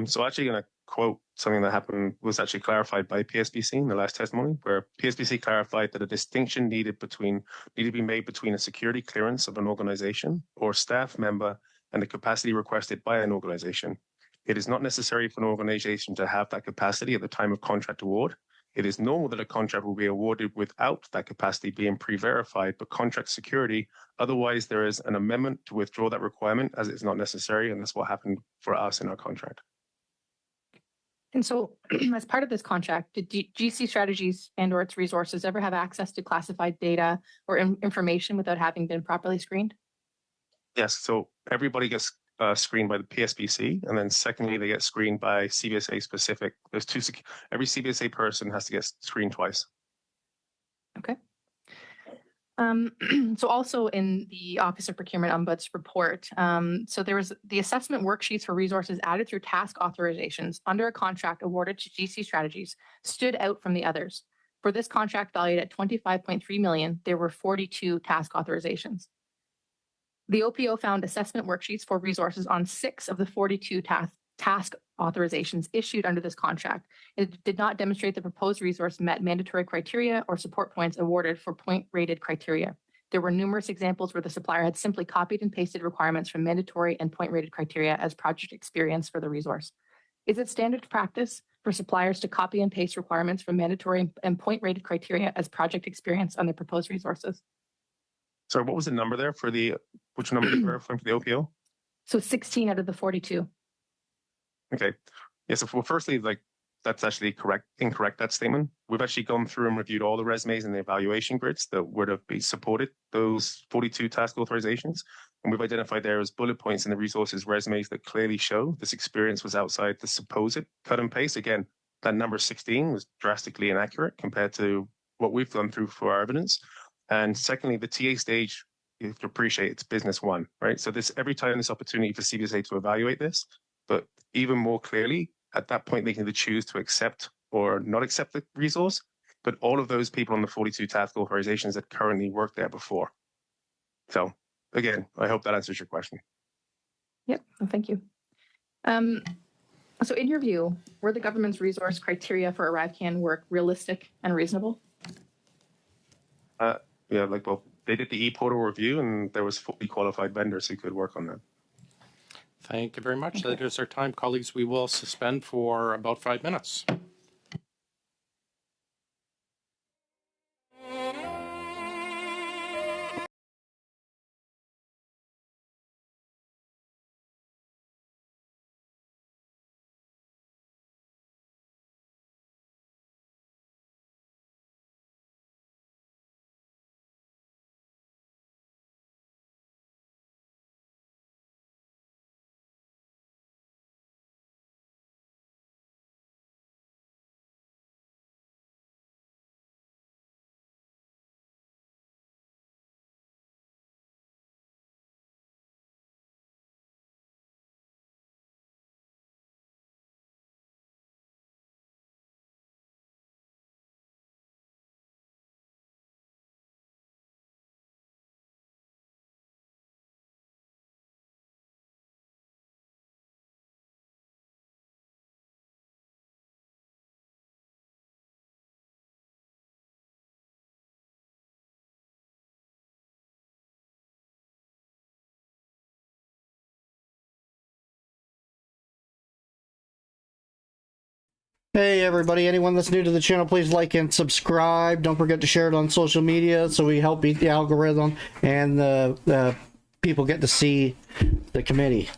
So actually going to quote something that was actually clarified by PSBC in the last testimony, where PSBC clarified that a distinction needed to be made between a security clearance of an organization or staff member and the capacity requested by an organization. It is not necessary for an organization to have that capacity at the time of contract award. It is normal that a contract will be awarded without that capacity being pre-verified, but contract security, otherwise there is an amendment to withdraw that requirement as it's not necessary, and that's what happened for us in our contract. And so, as part of this contract, did GC Strategies and/or its resources ever have access to classified data or information without having been properly screened? Yes, so everybody gets screened by the PSBC, and then secondly, they get screened by CBSA specific. There's every CBSA person has to get screened twice. Okay. So also in the Office of Procurement Ombud's report, so there was the assessment worksheets for resources added through task authorizations under a contract awarded to GC Strategies stood out from the others. For this contract valued at $25.3 million, there were 42 task authorizations. The OPO found assessment worksheets for resources on 6 of the 42 task authorizations issued under this contract. It did not demonstrate the proposed resource met mandatory criteria or support points awarded for point-rated criteria. There were numerous examples where the supplier had simply copied and pasted requirements from mandatory and point-rated criteria as project experience for the resource. Is it standard practice for suppliers to copy and paste requirements from mandatory and point-rated criteria as project experience on their proposed resources? Sorry, what was the number there which number did you refer for the OPO? So 16 out of the 42. Okay. Yes. Well, firstly, that's actually incorrect, that statement. We've actually gone through and reviewed all the resumes and the evaluation grids that would have been supported those 42 task authorizations. And we've identified there as bullet points in the resources resumes that clearly show this experience was outside the supposed cut and paste. Again, that number 16 was drastically inaccurate compared to what we've gone through for our evidence. And secondly, the TA stage, you have to appreciate it's business one, right? So every time there's opportunity for CBSA to evaluate this, but even more clearly, at that point, they can either choose to accept or not accept the resource. But all of those people on the 42 task authorizations that currently worked there before. So again, I hope that answers your question. Yep, well, thank you. So in your view, were the government's resource criteria for ArriveScam work realistic and reasonable? Yeah, they did the e-portal review and there was fully qualified vendors who could work on that. Thank you very much. That is our time. Colleagues, we will suspend for about 5 minutes. Hey everybody, anyone that's new to the channel, please like and subscribe. Don't forget to share it on social media so we help beat the algorithm and the people get to see the committee.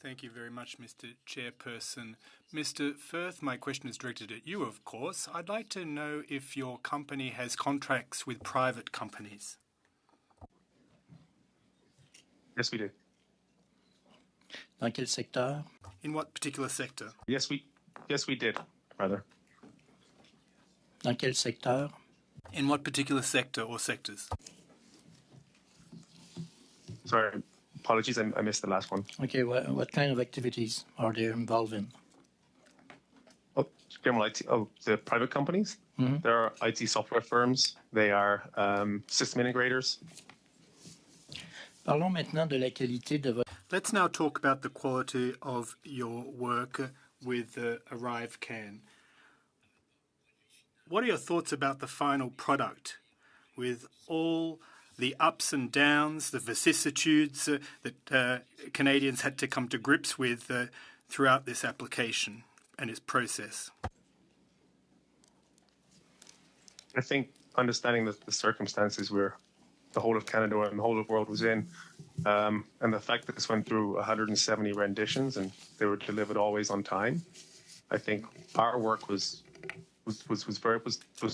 Thank you very much, Mr. Chairperson. Mr. Firth, my question is directed at you, of course. I'd like to know if your company has contracts with private companies. Yes, we did. Dans quel secteur? In what particular sector? Yes, we did, rather. Dans quel secteur? In what particular sector or sectors? Sorry, apologies, I missed the last one. Okay, what kind of activities are they involved in? Oh, general IT. Oh, the private companies? Mm-hmm. There are IT software firms. They are system integrators. Parlons maintenant de la qualité de votre... Let's now talk about the quality of your work with ArriveScam. What are your thoughts about the final product with all the ups and downs, the vicissitudes that Canadians had to come to grips with throughout this application and its process? I think understanding the circumstances where the whole of Canada and the whole of the world was in, and the fact that this went through 170 renditions and they were delivered always on time, I think our work was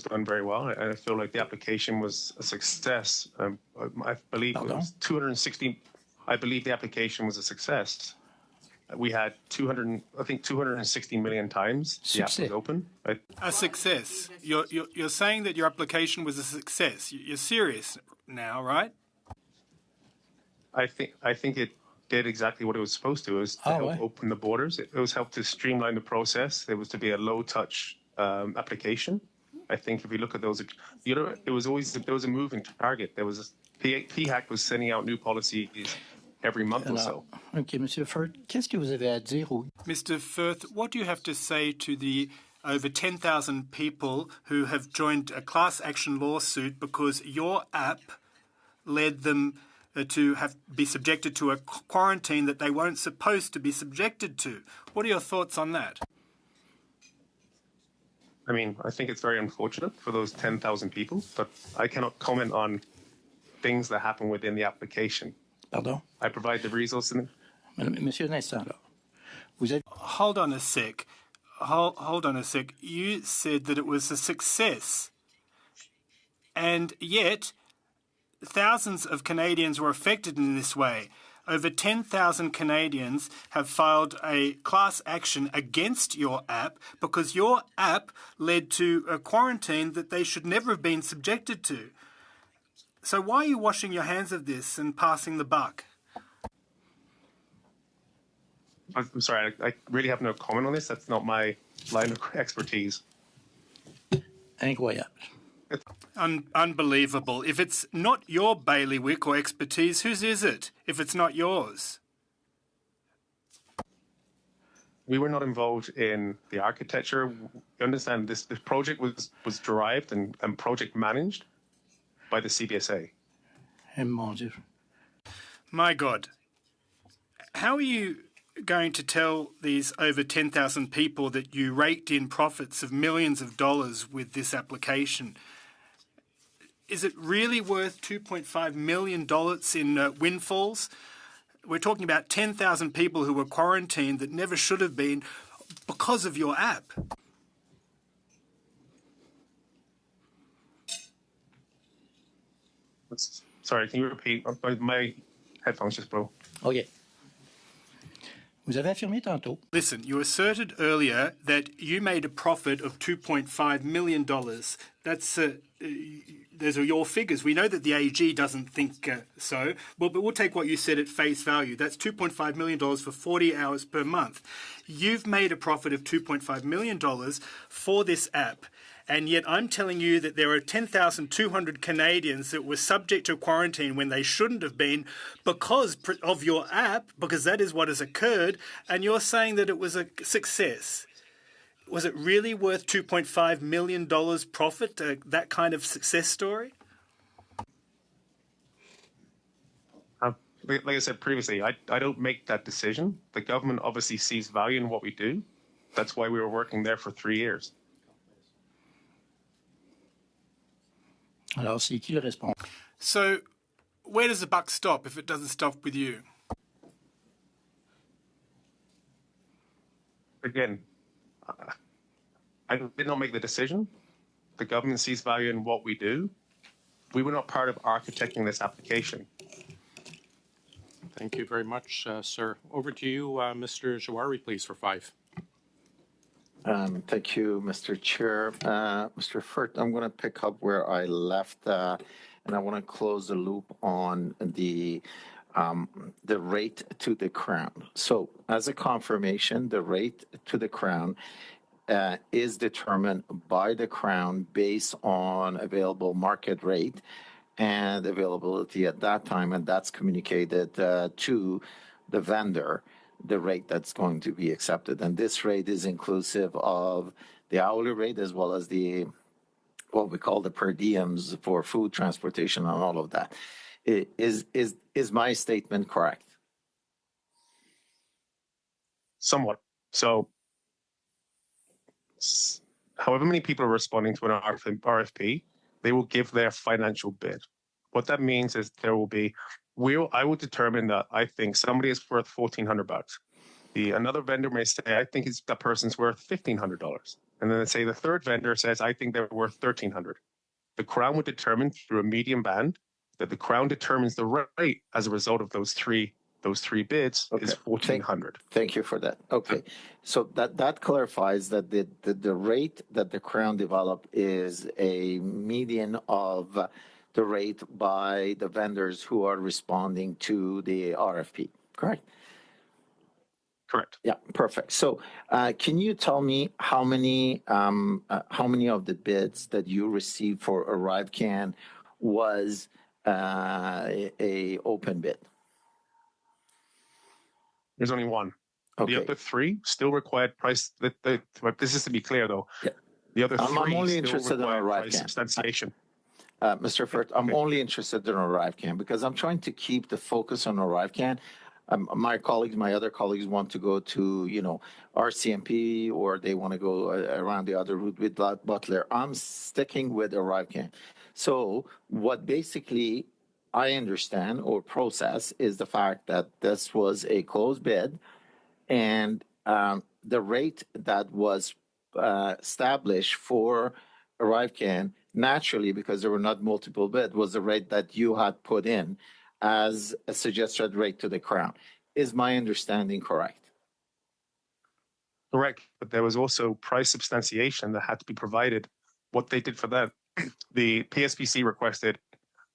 done very well, and I feel like the application was a success. I believe it was 260. I believe the application was a success. We had 260 million times the app was open. A success. You're saying that your application was a success. You're serious now, right? I think it did exactly what it was supposed to. It was to help open the borders. It was help to streamline the process. It was to be a low touch application. I think if you look at those, it was always, there was a moving target. There was PHAC was sending out new policies every month or so. Okay, Monsieur Firth, qu'est-ce que vous avez à dire? Mr. Firth, what do you have to say to the over 10,000 people who have joined a class action lawsuit because your app led them to be subjected to a quarantine that they weren't supposed to be subjected to? What are your thoughts on that? I mean, I think it's very unfortunate for those 10,000 people, but I cannot comment on things that happen within the application. Pardon? I provide the resources. Monsieur Nestor, vous êtes... Hold on a sec. Hold on a sec. You said that it was a success. And yet, thousands of Canadians were affected in this way. Over 10,000 Canadians have filed a class action against your app because your app led to a quarantine that they should never have been subjected to. So why are you washing your hands of this and passing the buck? I'm sorry, I really have no comment on this. That's not my line of expertise. Incroyable. Unbelievable. If it's not your bailiwick or expertise, whose is it if it's not yours? We were not involved in the architecture. You understand this project was derived and project managed by the CBSA. Mon Dieu. My God. How are you going to tell these over 10,000 people that you raked in profits of millions of dollars with this application? Is it really worth $2.5 million in windfalls? We're talking about 10,000 people who were quarantined that never should have been because of your app. Sorry, can you repeat? My headphones just broke. Okay. Vous avez affirmé tantôt. Listen, you asserted earlier that you made a profit of $2.5 million. That's those are your figures. We know that the AG doesn't think so. Well, but we'll take what you said at face value. That's $2.5 million for 40 hours per month. You've made a profit of $2.5 million for this app. And yet I'm telling you that there are 10,200 Canadians that were subject to quarantine when they shouldn't have been because of your app, because that is what has occurred, and you're saying that it was a success. Was it really worth $2.5 million profit, that kind of success story? Like I said previously, I don't make that decision. The government obviously sees value in what we do. That's why we were working there for 3 years. Alors, c'est qui le responsable? So, where does the buck stop if it doesn't stop with you? again, I did not make the decision. The government sees value in what we do. We were not part of architecting this application. Thank you very much, sir. Over to you, Mr. Jawari, please, for 5. Thank you, Mr. Chair. Mr. Firth, I'm going to pick up where I left, and I want to close the loop on the rate to the Crown. So, as a confirmation, the rate to the Crown is determined by the Crown based on available market rate and availability at that time, and that's communicated to the vendor, the rate that's going to be accepted. And this rate is inclusive of the hourly rate as well as the what we call the per diems for food, transportation, and all of that. Is my statement correct? Somewhat. So, however many people are responding to an RFP, they will give their financial bid. What that means is there will be, I will determine that I think somebody is worth $1,400. Another vendor may say, I think that person's worth $1,500. And then they say the third vendor says, I think they're worth $1,300. The Crown would determine through a median band that the Crown determines the rate as a result of those three bids is $1,400. Thank you for that. Okay, so that clarifies that the rate that the Crown developed is a median of the rate by the vendors who are responding to the RFP, correct? Correct. Yeah, perfect. So, can you tell me how many of the bids that you received for ArriveScam was a open bid? There's only one. Okay. The other 3 still required price. This is to be clear, though. Yeah. The other 3 I'm only still interested in require price ArriveScam. substantiation. Mr. Firth, I'm only interested in ArriveScam because I'm trying to keep the focus on ArriveScam. My other colleagues want to go to, RCMP, or they want to go around the other route with Butler. I'm sticking with ArriveScam. So what basically I understand or process is the fact that this was a closed bid, and the rate that was established for ArriveScam, naturally, because there were not multiple bids, was the rate that you had put in as a suggested rate to the Crown. Is my understanding correct? Correct, but there was also price substantiation that had to be provided. What they did for that, the PSPC requested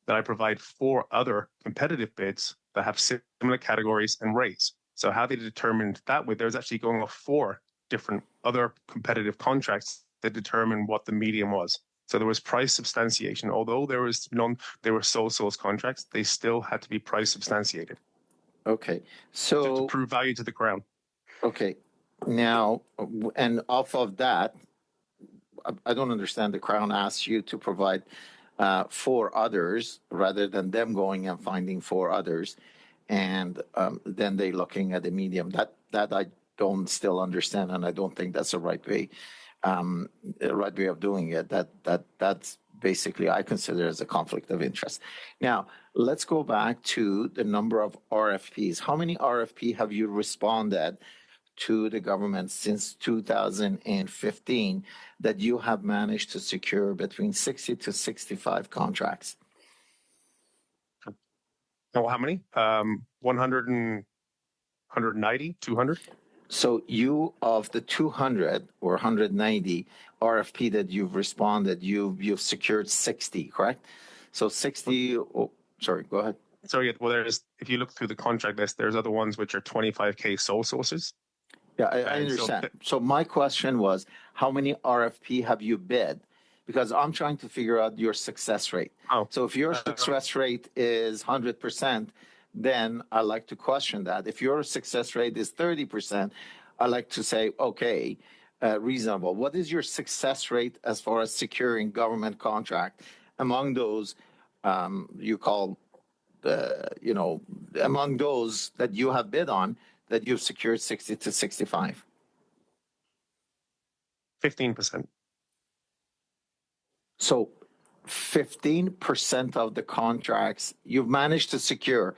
that I provide 4 other competitive bids that have similar categories and rates. So how they determined that way, there's actually going off 4 different other competitive contracts that determine what the median was. So there was price substantiation. Although there were sole source contracts, they still had to be price substantiated. Okay, so to prove value to the Crown. Okay, now, and off of that, I don't understand. The Crown asks you to provide 4 others rather than them going and finding 4 others, and then they looking at the medium. That I don't still understand, and I don't think that's the right way of doing it. That's basically I consider as a conflict of interest. Now, let's go back to the number of RFPs. How many RFP have you responded to the government since 2015 that you have managed to secure between 60 to 65 contracts? Oh, how many? 100 and 190, 200? So you, of the 200 or 190 RFP that you've responded, you've secured 60, correct? So 60, sorry, go ahead. Sorry, well, if you look through the contract list, there's other ones which are 25K sole sources. Yeah, I understand. So my question was, how many RFP have you bid? Because I'm trying to figure out your success rate. Oh. So if your success rate is 100%, then I like to question that. If your success rate is 30%, I like to say, okay, reasonable. What is your success rate as far as securing government contract among those you call, among those that you have bid on that you've secured 60 to 65? 15%. So 15% of the contracts you've managed to secure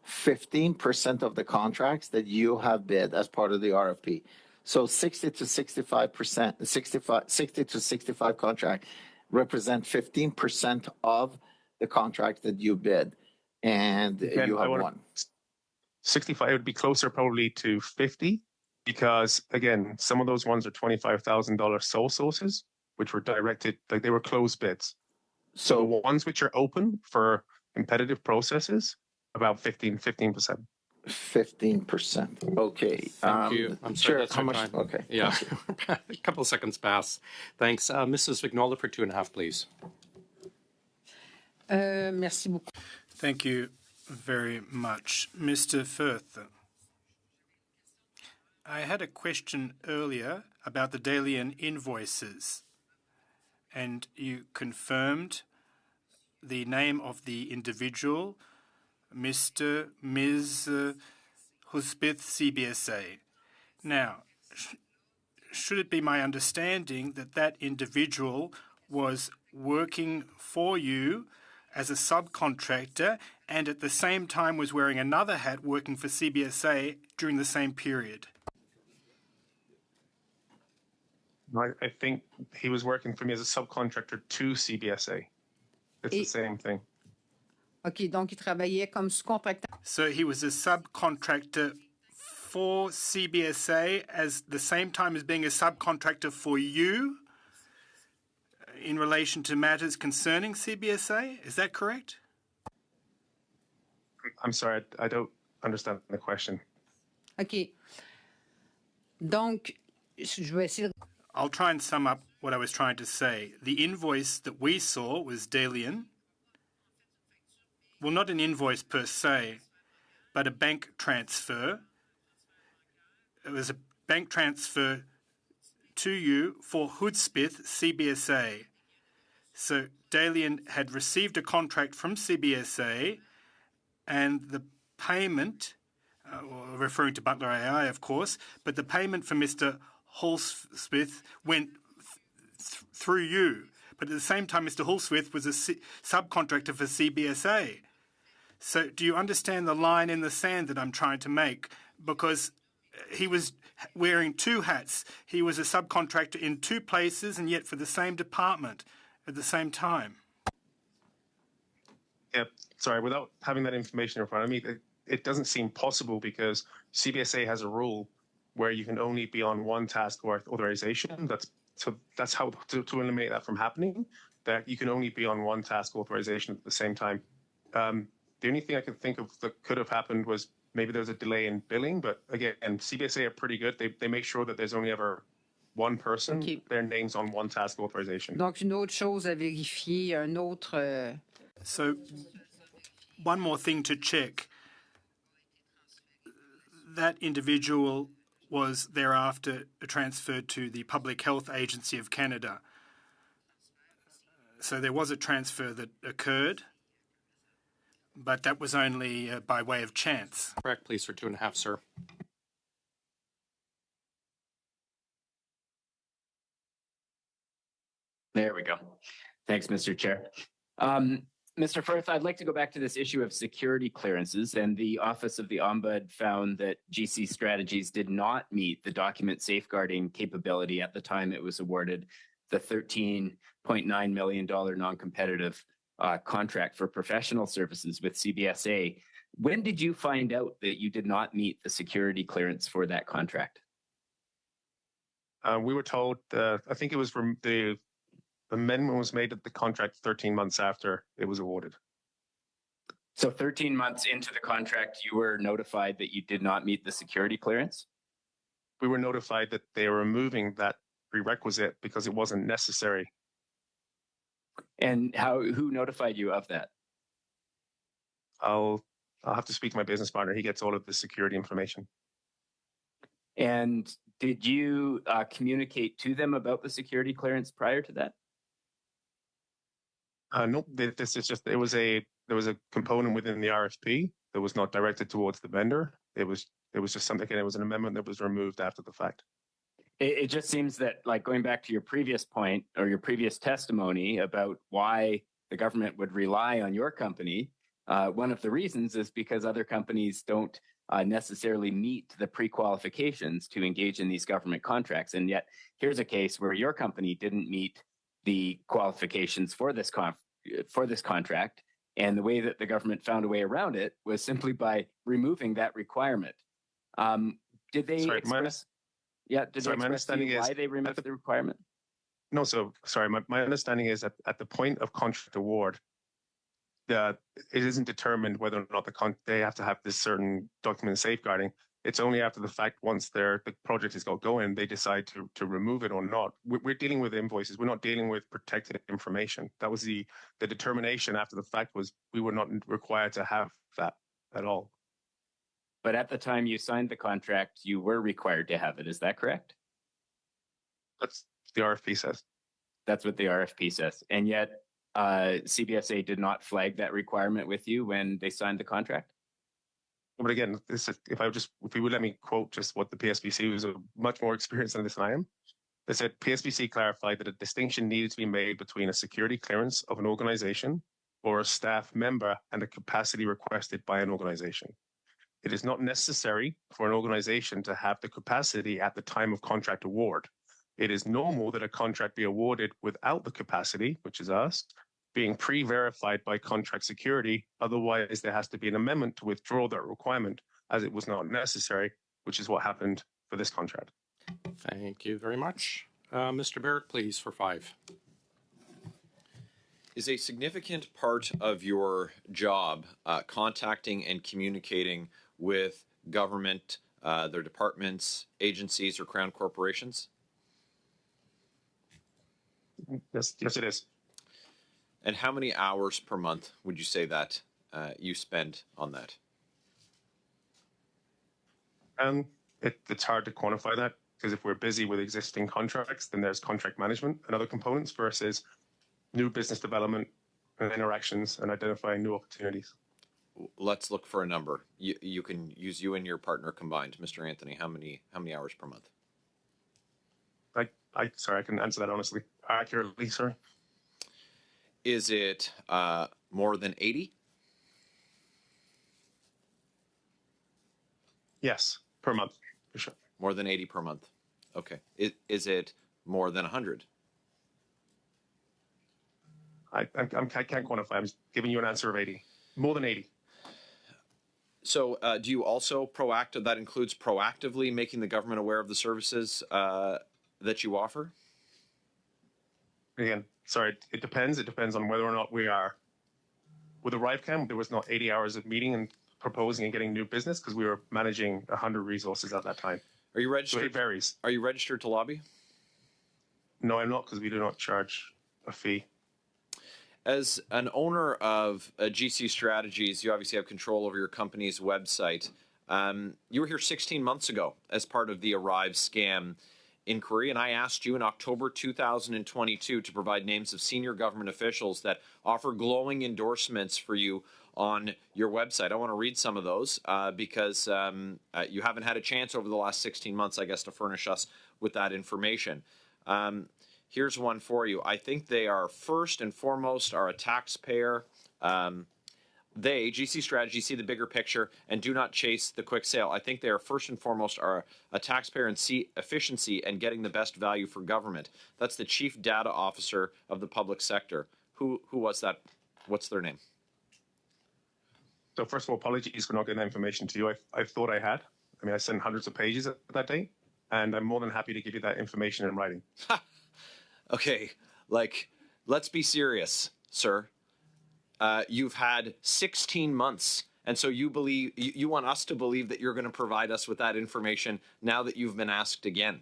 15% of the contracts that you have bid as part of the RFP. So 60 to 65%, 60 to 65 contract represent 15% of the contract that you bid, and Again, you have won. 65 would be closer probably to 50 because, again, some of those ones are $25,000 sole sources, which were directed, like they were closed bids. So the ones which are open for competitive processes, about 15%. 15%. Okay. Thank you. I'm sorry, Chair, that's how our much? time. Okay. Yeah, a couple of seconds pass. Thanks. Mrs. Vignola for 2.5, please. Merci beaucoup. Thank you very much. Mr. Firth, I had a question earlier about the Dalian invoices, and you confirmed the name of the individual, Mr. Ms. Huspith, CBSA. Now, should it be my understanding that that individual was working for you as a subcontractor and at the same time was wearing another hat working for CBSA during the same period? I think he was working for me as a subcontractor to CBSA. It's the same thing. OK, donc il travaillait comme sous-contractant. So he was a subcontractor for CBSA as the same time as being a subcontractor for you in relation to matters concerning CBSA? Is that correct? I'm sorry, I don't understand the question. OK. Donc, je vais essayer. I'll try and sum up what I was trying to say. The invoice that we saw was Dalian. Well, not an invoice per se, but a bank transfer. It was a bank transfer to you for Hoodspith CBSA. So Dalian had received a contract from CBSA, and the payment, referring to Butler AI, of course, but the payment for Mr. Holsmith went through you. But at the same time, Mr. Holsmith was a subcontractor for CBSA. So do you understand the line in the sand that I'm trying to make? Because he was wearing two hats. He was a subcontractor in two places and yet for the same department at the same time. Yeah, sorry, without having that information in front of me, it doesn't seem possible because CBSA has a rule where you can only be on one task or authorization. That's how to eliminate that from happening, that you can only be on one task authorization at the same time. The only thing I could think of that could have happened was maybe there's a delay in billing, but again, CBSA are pretty good. They make sure that there's only ever one person, their name's on one task authorization. Donc, une autre chose à vérifier, un autre... So, one more thing to check. That individual was thereafter transferred to the Public Health Agency of Canada. So there was a transfer that occurred, but that was only by way of chance. Correct, please, for 2.5, sir. There we go. Thanks, Mr. Chair. Mr. Firth, I'd like to go back to this issue of security clearances, and the Office of the Ombudsman found that GC Strategies did not meet the document safeguarding capability at the time it was awarded the $13.9 million non-competitive contract for professional services with CBSA. When did you find out that you did not meet the security clearance for that contract? We were told, I think it was from the amendment was made at the contract 13 months after it was awarded. So 13 months into the contract, you were notified that you did not meet the security clearance? We were notified that they were removing that prerequisite because it wasn't necessary. And who notified you of that? I'll have to speak to my business partner. He gets all of the security information. And did you communicate to them about the security clearance prior to that? Nope. This is just there was a component within the RFP that was not directed towards the vendor. It was just something. Again, it was an amendment that was removed after the fact. It just seems that, like, going back to your previous point or your previous testimony about why the government would rely on your company One of the reasons is because other companies don't necessarily meet the pre-qualifications to engage in these government contracts. And yet here's a case where your company didn't meet the qualifications for this contract. And the way that the government found a way around it was simply by removing that requirement. Did they express? Did they express to you why they removed the requirement? No, so sorry, my understanding is that at the point of contract award, it isn't determined whether or not they have to have this certain document safeguarding. It's only after the fact, once the project is got going, they decide to remove it or not. We're dealing with invoices. We're not dealing with protected information. That was the determination after the fact, was we were not required to have that at all. But at the time you signed the contract, you were required to have it. Is that correct? That's what the RFP says. That's what the RFP says. And yet CBSA did not flag that requirement with you when they signed the contract? But again, this is, if you would let me quote just what the PSBC, was much more experienced than this than I am. They said PSBC clarified that a distinction needed to be made between a security clearance of an organization or a staff member and the capacity requested by an organization. It is not necessary for an organization to have the capacity at the time of contract award. It is normal that a contract be awarded without the capacity, which is us, being pre-verified by contract security. Otherwise, there has to be an amendment to withdraw that requirement, as it was not necessary, which is what happened for this contract. Thank you very much. Mr. Barrett, please, for 5. Is a significant part of your job contacting and communicating with government, their departments, agencies, or crown corporations? Yes, it is. And how many hours per month would you say that you spend on that? It's hard to quantify that, because if we're busy with existing contracts, then there's contract management and other components versus new business development and interactions and identifying new opportunities. Let's look for a number. You can use you and your partner combined. Mr. Anthony, how many hours per month? Sorry, I can answer that honestly, accurately, sorry. Is it more than 80? Yes, per month, for sure. More than 80 per month. Okay. Is it more than 100? I can't quantify. I'm just giving you an answer of 80. More than 80. So do you also that includes proactively making the government aware of the services that you offer? Again, sorry, it depends. It depends on whether or not we are. With ArriveScam, there was not 80 hours of meeting and proposing and getting new business, because we were managing 100 resources at that time. Are you registered? So it varies. Are you registered to lobby? No, I'm not, because we do not charge a fee. As an owner of GC Strategies, you obviously have control over your company's website. You were here 16 months ago as part of the ArriveScam inquiry, and I asked you in October 2022 to provide names of senior government officials that offer glowing endorsements for you on your website. I want to read some of those because you haven't had a chance over the last 16 months, I guess, to furnish us with that information. Here's one for you. I think they are first and foremost are a taxpayer. They, GC Strategy, see the bigger picture and do not chase the quick sale. I think they are first and foremost are a taxpayer and see efficiency and getting the best value for government. That's the Chief Data Officer of the public sector. Who was that? What's their name? So first of all, apologies for not getting that information to you. I thought I had. I mean, I sent hundreds of pages at that date, and I'm more than happy to give you that information in writing. Okay, let's be serious, sir. You've had 16 months, and so you want us to believe that you're going to provide us with that information now that you've been asked again.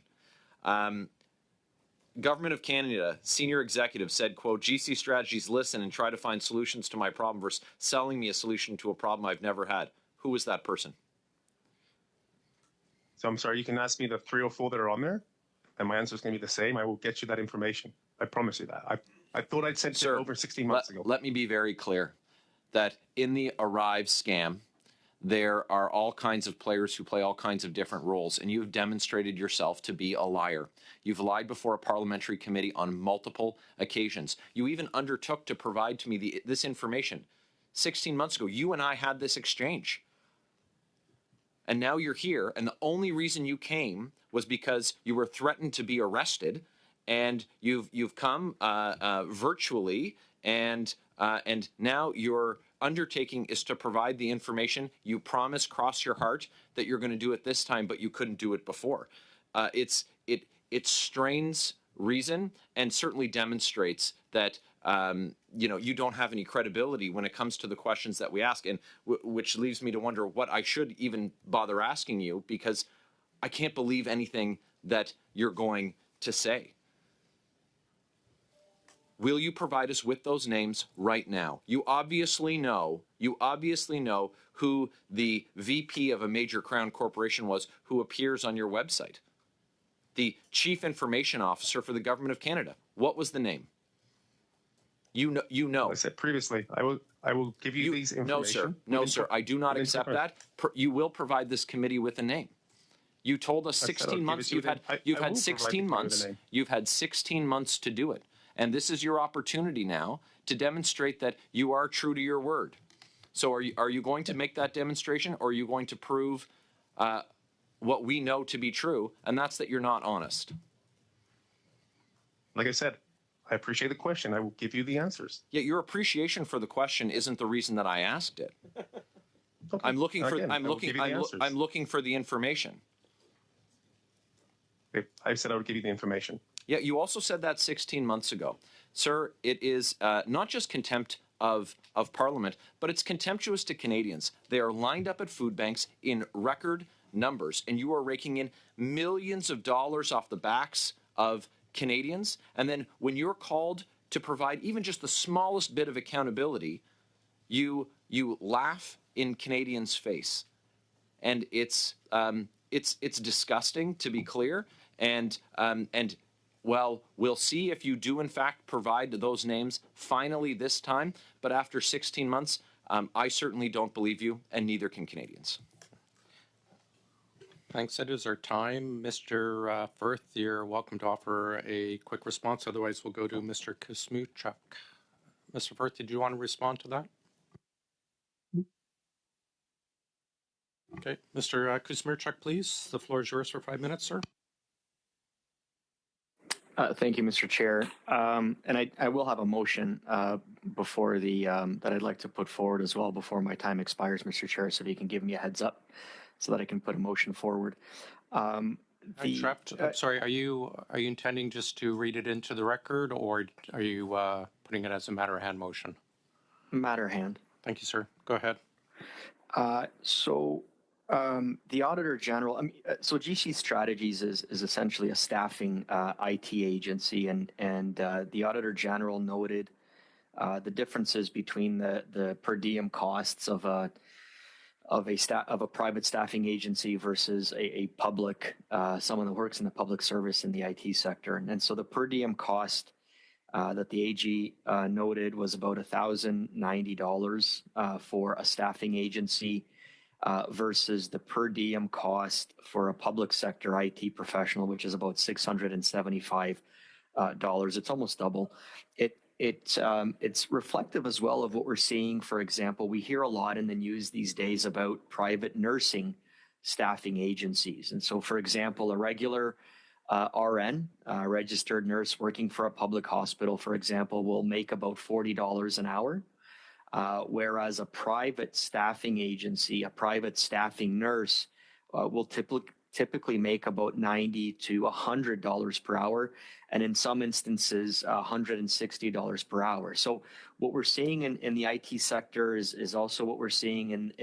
Government of Canada senior executive said, quote, GC Strategies listen and try to find solutions to my problem versus selling me a solution to a problem I've never had. Who was that person? So I'm sorry, you can ask me the 3 or 4 that are on there, and my answer is going to be the same. I will get you that information. I promise you that. I thought I'd sent it over 16 months ago. Let me be very clear that in the ArriveScam, there are all kinds of players who play all kinds of different roles, and you've demonstrated yourself to be a liar. You've lied before a parliamentary committee on multiple occasions. You even undertook to provide to me this information 16 months ago. You and I had this exchange. And now you're here, and the only reason you came was because you were threatened to be arrested, and you've come virtually, and now your undertaking is to provide the information you promised, cross your heart, that you're going to do it this time, but you couldn't do it before. It strains reason and certainly demonstrates that you don't have any credibility when it comes to the questions that we ask, and which leaves me to wonder what I should even bother asking you, because I can't believe anything that you're going to say. Will you provide us with those names right now? You obviously know who the VP of a major Crown corporation was who appears on your website. The Chief Information Officer for the Government of Canada. What was the name? You know. I said previously, I will give you these information. No, sir. I do not accept that. You will provide this committee with a name. You told us 16 months. You've had 16 months. You've had 16 months to do it. And this is your opportunity now to demonstrate that you are true to your word. So are you going to make that demonstration, or are you going to prove what we know to be true, and that's that you're not honest? Like I said, I appreciate the question. I will give you the answers. Yeah, your appreciation for the question isn't the reason that I asked it. Okay. I'm looking for the information. I said I would give you the information. Yeah, you also said that 16 months ago. Sir, it is not just contempt of Parliament, but it's contemptuous to Canadians. They are lined up at food banks in record numbers, and you are raking in millions of dollars off the backs of Canadians. And then when you're called to provide even just the smallest bit of accountability, you laugh in Canadians' face. And it's disgusting, to be clear. And well, we'll see if you do in fact provide those names finally this time. But after 16 months, I certainly don't believe you, and neither can Canadians. Thanks. That is our time. Mr. Firth, you're welcome to offer a quick response. Otherwise, we'll go to Mr. Kusmuchuk. Mr. Firth, did you want to respond to that? Okay. Mr. Kusmuchuk, please. The floor is yours for 5 minutes, sir. Thank you, Mr. Chair. And I will have a motion before that I'd like to put forward as well before my time expires, Mr. Chair, so if you can give me a heads up so that I can put a motion forward. I'm sorry, are you intending just to read it into the record, or are you putting it as a matter of hand motion? Matter of hand. Thank you, sir. Go ahead. The Auditor General, so GC Strategies is essentially a staffing IT agency, and the Auditor General noted the differences between the per diem costs of a private staffing agency versus a public someone that works in the public service in the IT sector, and so the per diem cost that the AG noted was about $1,090 for a staffing agency. Versus the per diem cost for a public sector IT professional, which is about $675. It's almost double. It's reflective as well of what we're seeing. For example, we hear a lot in the news these days about private nursing staffing agencies. And so, for example, a regular RN, registered nurse working for a public hospital, for example, will make about $40 an hour. Whereas a private staffing agency, a private staffing nurse will typically make about $90 to $100 per hour, and in some instances, $160 per hour. So what we're seeing in the IT sector is also what we're seeing in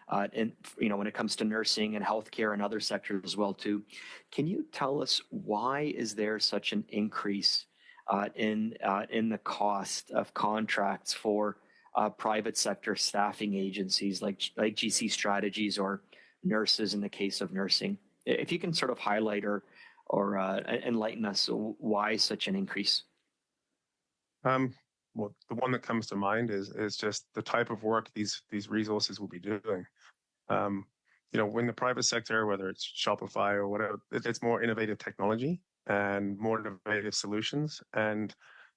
when it comes to nursing and healthcare and other sectors as well too. Can you tell us why is there such an increase in the cost of contracts for private sector staffing agencies like GC Strategies or nurses in the case of nursing? If you can sort of highlight or enlighten us why such an increase. Well, the one that comes to mind is just the type of work these resources will be doing. When the private sector, whether it's Shopify or whatever, it's more innovative technology and more innovative solutions. And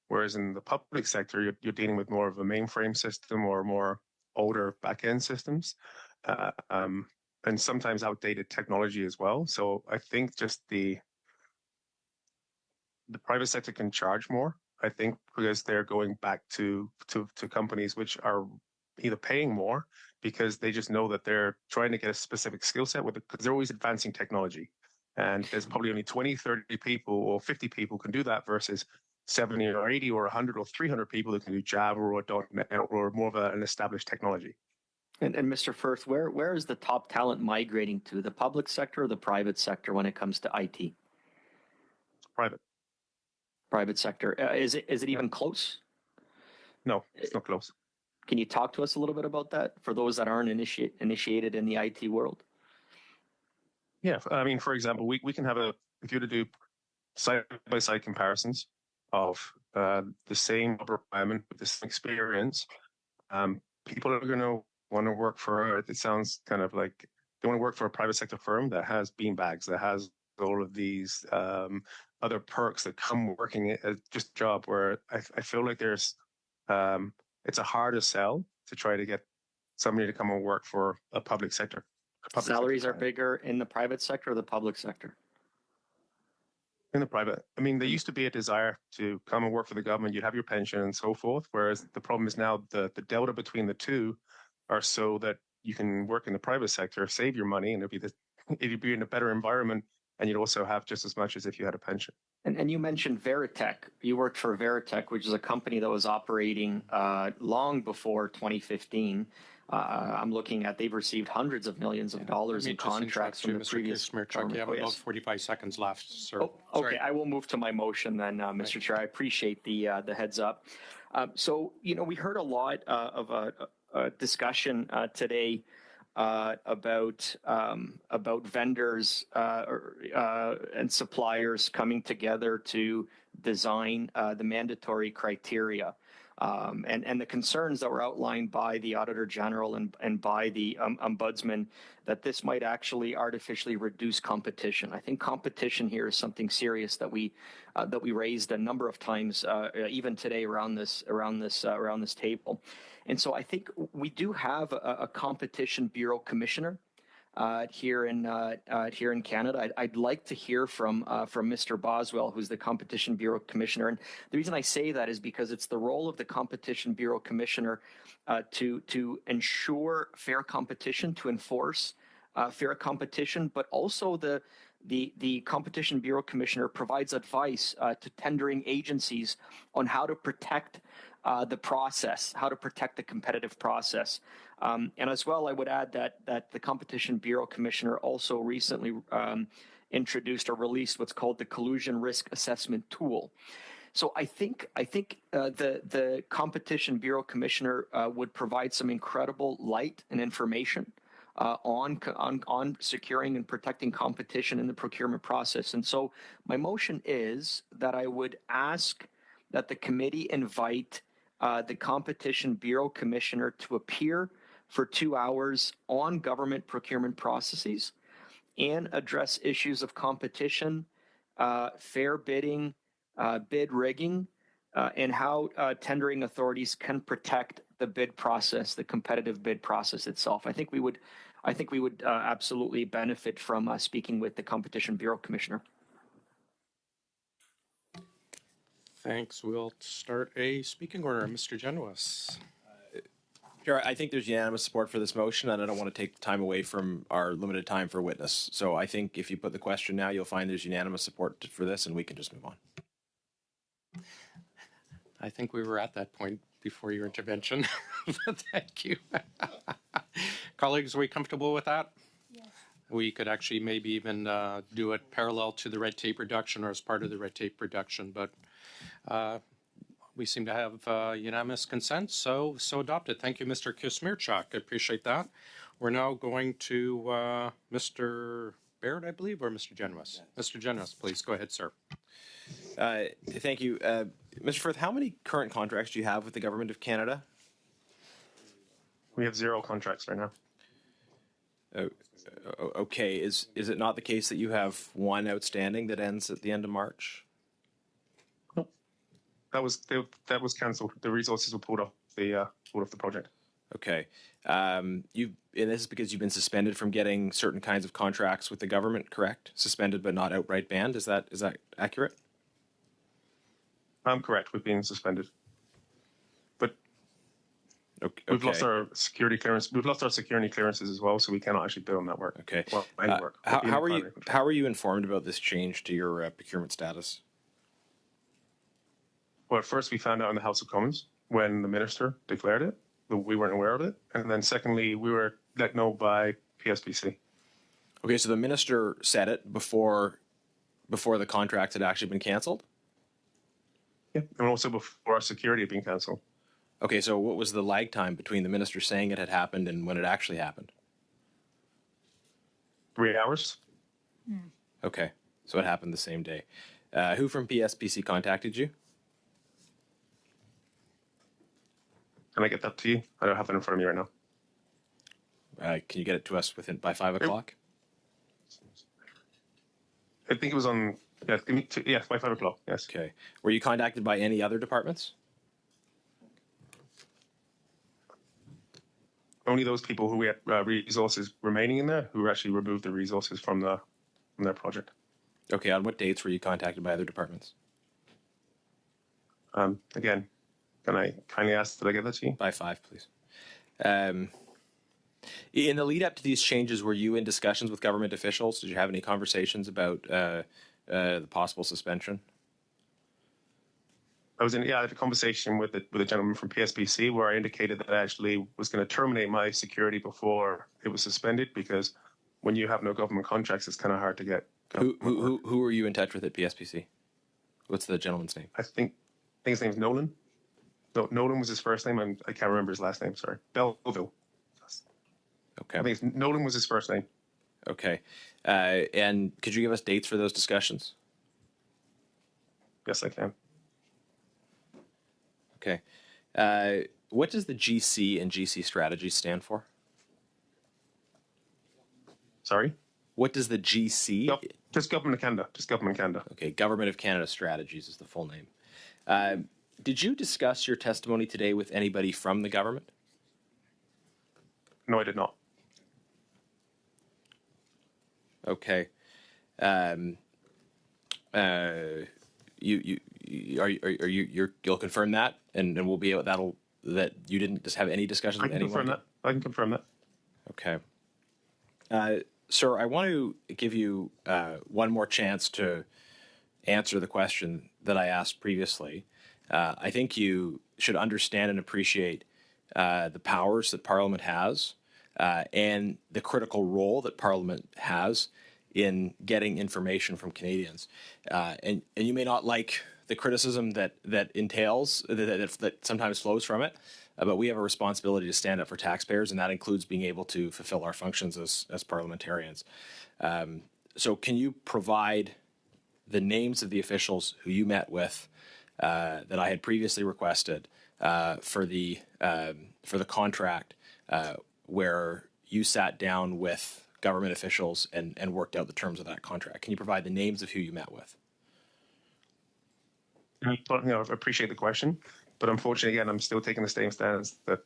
Whereas in the public sector, you're dealing with more of a mainframe system or more older back-end systems, and sometimes outdated technology as well. So I think just the private sector can charge more, I think, because they're going back to companies which are either paying more because they just know that they're trying to get a specific skill set with it, because they're always advancing technology. And there's probably only 20, 30 people or 50 people can do that versus 70 or 80 or 100 or 300 people who can do Java or .NET or more of an established technology. And Mr. Firth, where is the top talent migrating to, the public sector or the private sector when it comes to IT? Private. Private sector. Is it even close? No, it's not close. Can you talk to us a little bit about that for those that aren't initiated in the IT world? Yeah, I mean, for example, we can have if you were to do side-by-side comparisons of the same requirement with the same experience, people are going to want to work for, it sounds kind of like they want to work for a private sector firm that has beanbags, that has all of these other perks that come working at just a job, where I feel like there's, it's a harder sell to try to get somebody to come and work for a public sector. Salaries are bigger in the private sector or the public sector? In the private. I mean, there used to be a desire to come and work for the government. You'd have your pension and so forth. Whereas the problem is now the delta between the two are so that you can work in the private sector, save your money, and it'd be in a better environment, and you'd also have just as much as if you had a pension. And you mentioned Veritech. You worked for Veritech, which is a company that was operating long before 2015. I'm looking at, they've received hundreds of millions of dollars in contracts from the previous government. You have about 45 seconds left, sir. Oh, okay, I will move to my motion then, Mr. Chair. I appreciate the heads up. So, we heard a lot of discussion today about vendors and suppliers coming together to design the mandatory criteria. And the concerns that were outlined by the Auditor General and by the Ombudsman, that this might actually artificially reduce competition. I think competition here is something serious that we raised a number of times, even today around this table. And so I think we do have a Competition Bureau Commissioner here in Canada. I'd like to hear from Mr. Boswell, who's the Competition Bureau Commissioner. And the reason I say that is because it's the role of the Competition Bureau Commissioner to ensure fair competition, to enforce fair competition, but also the Competition Bureau Commissioner provides advice to tendering agencies on how to protect the process, how to protect the competitive process. And as well, I would add that the Competition Bureau Commissioner also recently introduced or released what's called the Collusion Risk Assessment Tool. So I think the Competition Bureau Commissioner would provide some incredible light and information on securing and protecting competition in the procurement process. And so my motion is that I would ask that the committee invite the Competition Bureau Commissioner to appear for 2 hours on government procurement processes and address issues of competition, fair bidding, bid rigging, and how tendering authorities can protect the bid process, the competitive bid process itself. I think we would absolutely benefit from speaking with the Competition Bureau Commissioner. Thanks. We'll start a speaking order. Mr. Genuis. Chair, I think there's unanimous support for this motion, and I don't want to take time away from our limited time for witness. So I think if you put the question now, you'll find there's unanimous support for this, and we can just move on. I think we were at that point before your intervention. Thank you. Colleagues, are we comfortable with that? Yes. We could actually maybe even do it parallel to the red tape reduction or as part of the red tape reduction, but we seem to have unanimous consent, so adopted. Thank you, Mr. Kusmirchuk. I appreciate that. We're now going to Mr. Baird, I believe, or Mr. Genuis? Yes. Mr. Genuis, please go ahead, sir. Thank you. Mr. Firth, how many current contracts do you have with the Government of Canada? We have 0 contracts right now. Okay. Is it not the case that you have one outstanding that ends at the end of March? Nope. That was cancelled. The resources were pulled off the project. Okay. And this is because you've been suspended from getting certain kinds of contracts with the government, correct? Suspended but not outright banned. Is that accurate? I'm correct. We've been suspended, but we've lost our security clearance. We've lost our security clearances as well, so we cannot actually bid on that work. Okay. Well, any work. How are you informed about this change to your procurement status? Well, at first we found out in the House of Commons when the minister declared it. We weren't aware of it. And then secondly, we were let know by PSPC. Okay, so the minister said it before the contract had actually been canceled? Yeah, and also before our security had been canceled. Okay, so what was the lag time between the minister saying it had happened and when it actually happened? 3 hours. Okay, so it happened the same day. Who from PSPC contacted you? Can I get that to you? I don't have it in front of me right now. Can you get it to us by 5 o'clock? I think it was on. Yes, by 5 o'clock. Yes. Okay. Were you contacted by any other departments? Only those people who had resources remaining in there who actually removed the resources from their project. Okay. On what dates were you contacted by other departments? Again, can I kindly ask that I get that to you? By 5, please. In the lead up to these changes, were you in discussions with government officials? Did you have any conversations about the possible suspension? I had a conversation with a gentleman from PSPC where I indicated that I actually was going to terminate my security before it was suspended, because when you have no government contracts, it's kind of hard to get. Who were you in touch with at PSPC? What's the gentleman's name? I think his name's Nolan. No, Nolan was his first name. I can't remember his last name. Sorry, Belleville. Okay. I think Nolan was his first name. Okay. And could you give us dates for those discussions? Yes, I can. Okay. What does the GC and GC strategy stand for? Sorry? What does the GC? Just Government of Canada. Just Government of Canada. Okay. Government of Canada Strategies is the full name. Did you discuss your testimony today with anybody from the government? No, I did not. Okay. You'll confirm that, and we'll be able that you didn't just have any discussions with anyone. I can confirm that. Okay. Sir, I want to give you one more chance to answer the question that I asked previously. I think you should understand and appreciate the powers that Parliament has and the critical role that Parliament has in getting information from Canadians. And you may not like the criticism that entails, that sometimes flows from it, but we have a responsibility to stand up for taxpayers, and that includes being able to fulfill our functions as parliamentarians. So can you provide the names of the officials who you met with that I had previously requested for the contract where you sat down with government officials and worked out the terms of that contract? Can you provide the names of who you met with? I appreciate the question, but unfortunately, again, I'm still taking the same stance that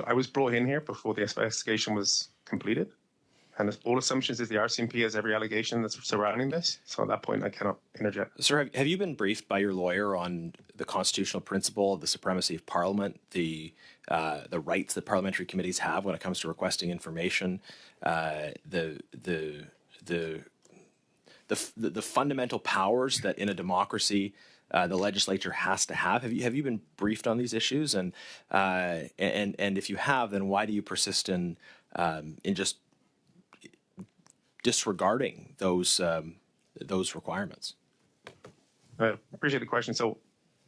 I was brought in here before the investigation was completed. And all assumptions is the RCMP has every allegation that's surrounding this. So at that point, I cannot interject. Sir, have you been briefed by your lawyer on the constitutional principle, the supremacy of Parliament, the rights that parliamentary committees have when it comes to requesting information, the fundamental powers that in a democracy the legislature has to have? Have you been briefed on these issues? And if you have, then why do you persist in just disregarding those requirements? I appreciate the question. So,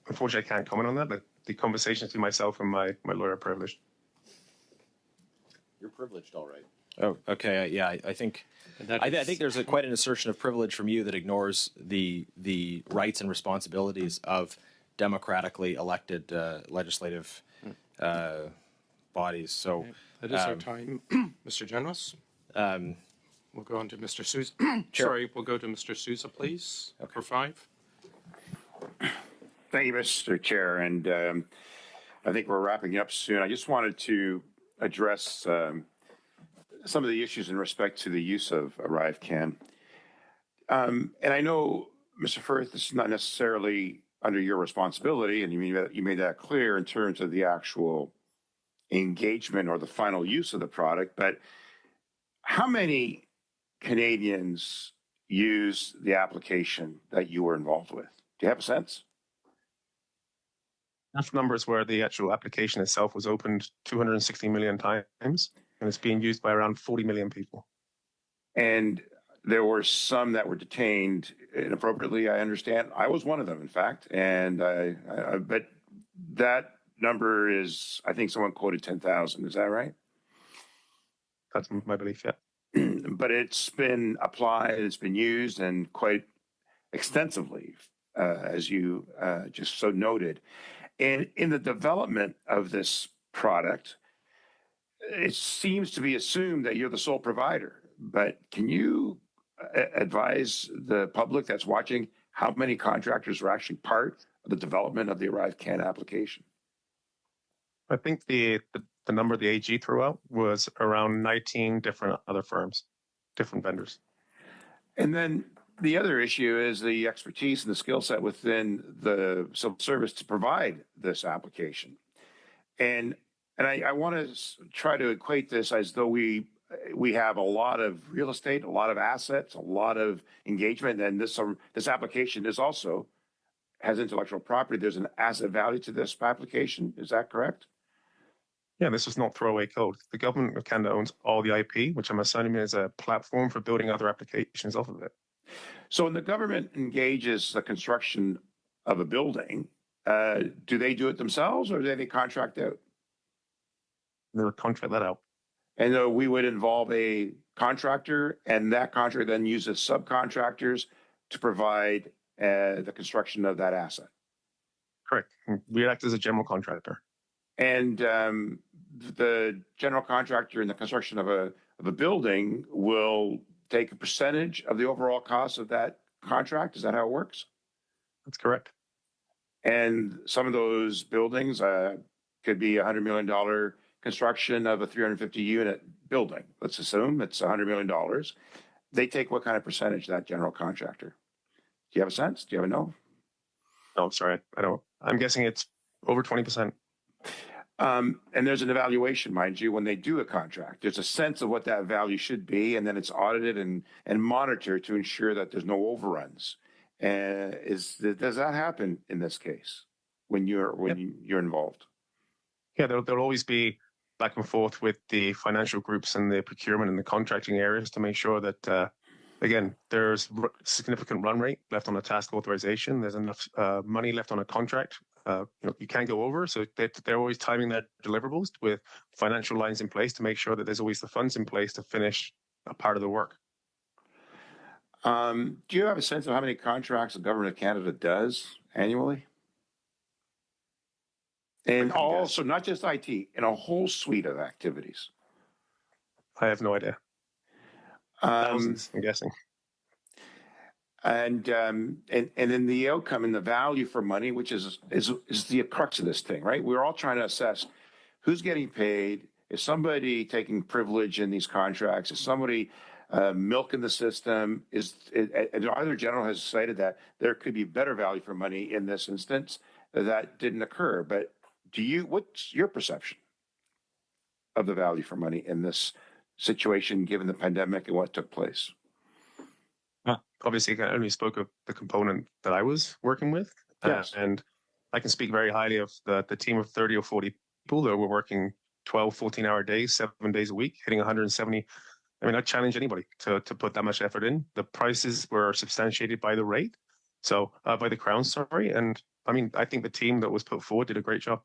unfortunately, I can't comment on that. But the conversations between myself and my lawyer are privileged. You're privileged, all right. Oh, okay. Yeah, I think there's quite an assertion of privilege from you that ignores the rights and responsibilities of democratically elected legislative bodies. So that is our time, Mr. Generous. We'll go on to Mr. Sousa. Sorry, we'll go to Mr. Sousa, please, for 5. Thank you, Mr. Chair. And I think we're wrapping up soon. I just wanted to address some of the issues in respect to the use of ArriveScam. And I know, Mr. Firth, this is not necessarily under your responsibility, and you made that clear in terms of the actual engagement or the final use of the product, but how many Canadians use the application that you were involved with? Do you have a sense? Enough numbers where the actual application itself was opened 260 million times, and it's being used by around 40 million people. And there were some that were detained inappropriately, I understand. I was one of them, in fact. And but that number is, I think someone quoted 10,000. Is that right? That's my belief, yeah. But it's been applied, it's been used, and quite extensively, as you just so noted. And in the development of this product, it seems to be assumed that you're the sole provider. But can you advise the public that's watching how many contractors were actually part of the development of the ArriveScam application? I think the number the AG threw out was around 19 different other firms, different vendors. And then the other issue is the expertise and the skill set within the civil service to provide this application. And I want to try to equate this as though we have a lot of real estate, a lot of assets, a lot of engagement, and this application is also has intellectual property. There's an asset value to this application. Is that correct? Yeah, this is not throwaway code. The government of Canada owns all the IP, which I'm assuming is a platform for building other applications off of it. So when the government engages the construction of a building, do they do it themselves or do they contract out? They would contract that out. And we would involve a contractor, and that contractor then uses subcontractors to provide the construction of that asset. Correct. We act as a general contractor. And the general contractor in the construction of a building will take a percentage of the overall cost of that contract. Is that how it works? That's correct. And some of those buildings could be $100 million construction of a 350 unit building. Let's assume it's $100 million. They take what kind of percentage, that general contractor? Do you have a sense? Do you have a know? No, I'm sorry. I don't. I'm guessing it's over 20%. And there's an evaluation, mind you, when they do a contract. There's a sense of what that value should be, and then it's audited and monitored to ensure that there's no overruns. Does that happen in this case when you're involved? Yeah, there'll always be back and forth with the financial groups and the procurement and the contracting areas to make sure that, again, there's significant run rate left on a task authorization. There's enough money left on a contract. You can't go over, so they're always timing their deliverables with financial lines in place to make sure that there's always the funds in place to finish a part of the work. Do you have a sense of how many contracts the government of Canada does annually? And also, not just IT, in a whole suite of activities. I have no idea. Thousands, I'm guessing. And then the outcome and the value for money, which is the crux of this thing, right? We're all trying to assess who's getting paid. Is somebody taking privilege in these contracts? Is somebody milking the system? Either general has cited that there could be better value for money in this instance. That didn't occur. But what's your perception of the value for money in this situation, given the pandemic and what took place? Obviously, I only spoke of the component that I was working with. Yes. And I can speak very highly of the team of 30 or 40 people that were working 12, 14-hour days, 7 days a week, hitting 170. I mean, I challenge anybody to put that much effort in. The prices were substantiated by the rate, so by the Crown, sorry. And I mean, I think the team that was put forward did a great job.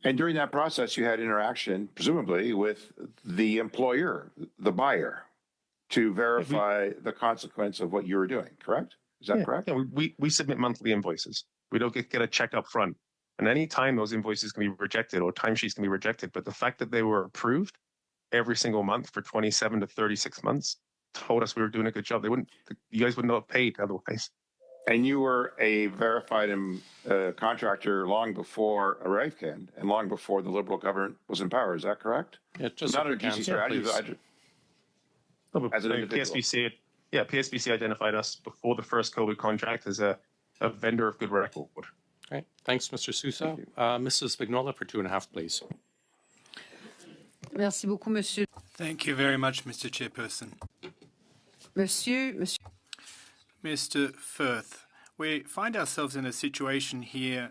And during that process, you had interaction, presumably, with the employer, the buyer, to verify the consequence of what you were doing, correct? Is that correct? Yeah, we submit monthly invoices. We don't get a check up front. And any time those invoices can be rejected or timesheets can be rejected, but the fact that they were approved every single month for 27 to 36 months told us we were doing a good job. You guys wouldn't have paid otherwise. And you were a verified contractor long before ArriveScam and long before the Liberal government was in power. Is that correct? Yeah, just not a a quick GC, answer, sorry, please. as an individual. PSBC identified us before the first COVID contract as a vendor of good record. Okay, thanks, Mr. Sousa. Mrs. Vignola for 2.5, please. Merci beaucoup, monsieur. Thank you very much, Mr. Chairperson. Monsieur. Mr. Firth, we find ourselves in a situation here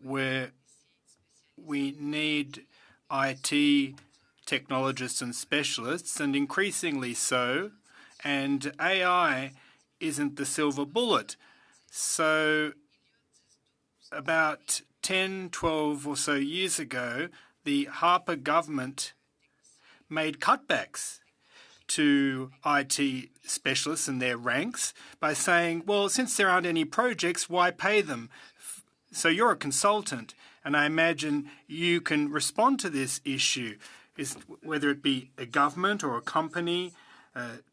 where we need IT technologists and specialists, and increasingly so, and AI isn't the silver bullet. So about 10, 12 or so years ago, the Harper government made cutbacks to IT specialists and their ranks by saying, well, since there aren't any projects, why pay them? So you're a consultant, and I imagine you can respond to this issue, whether it be a government or a company,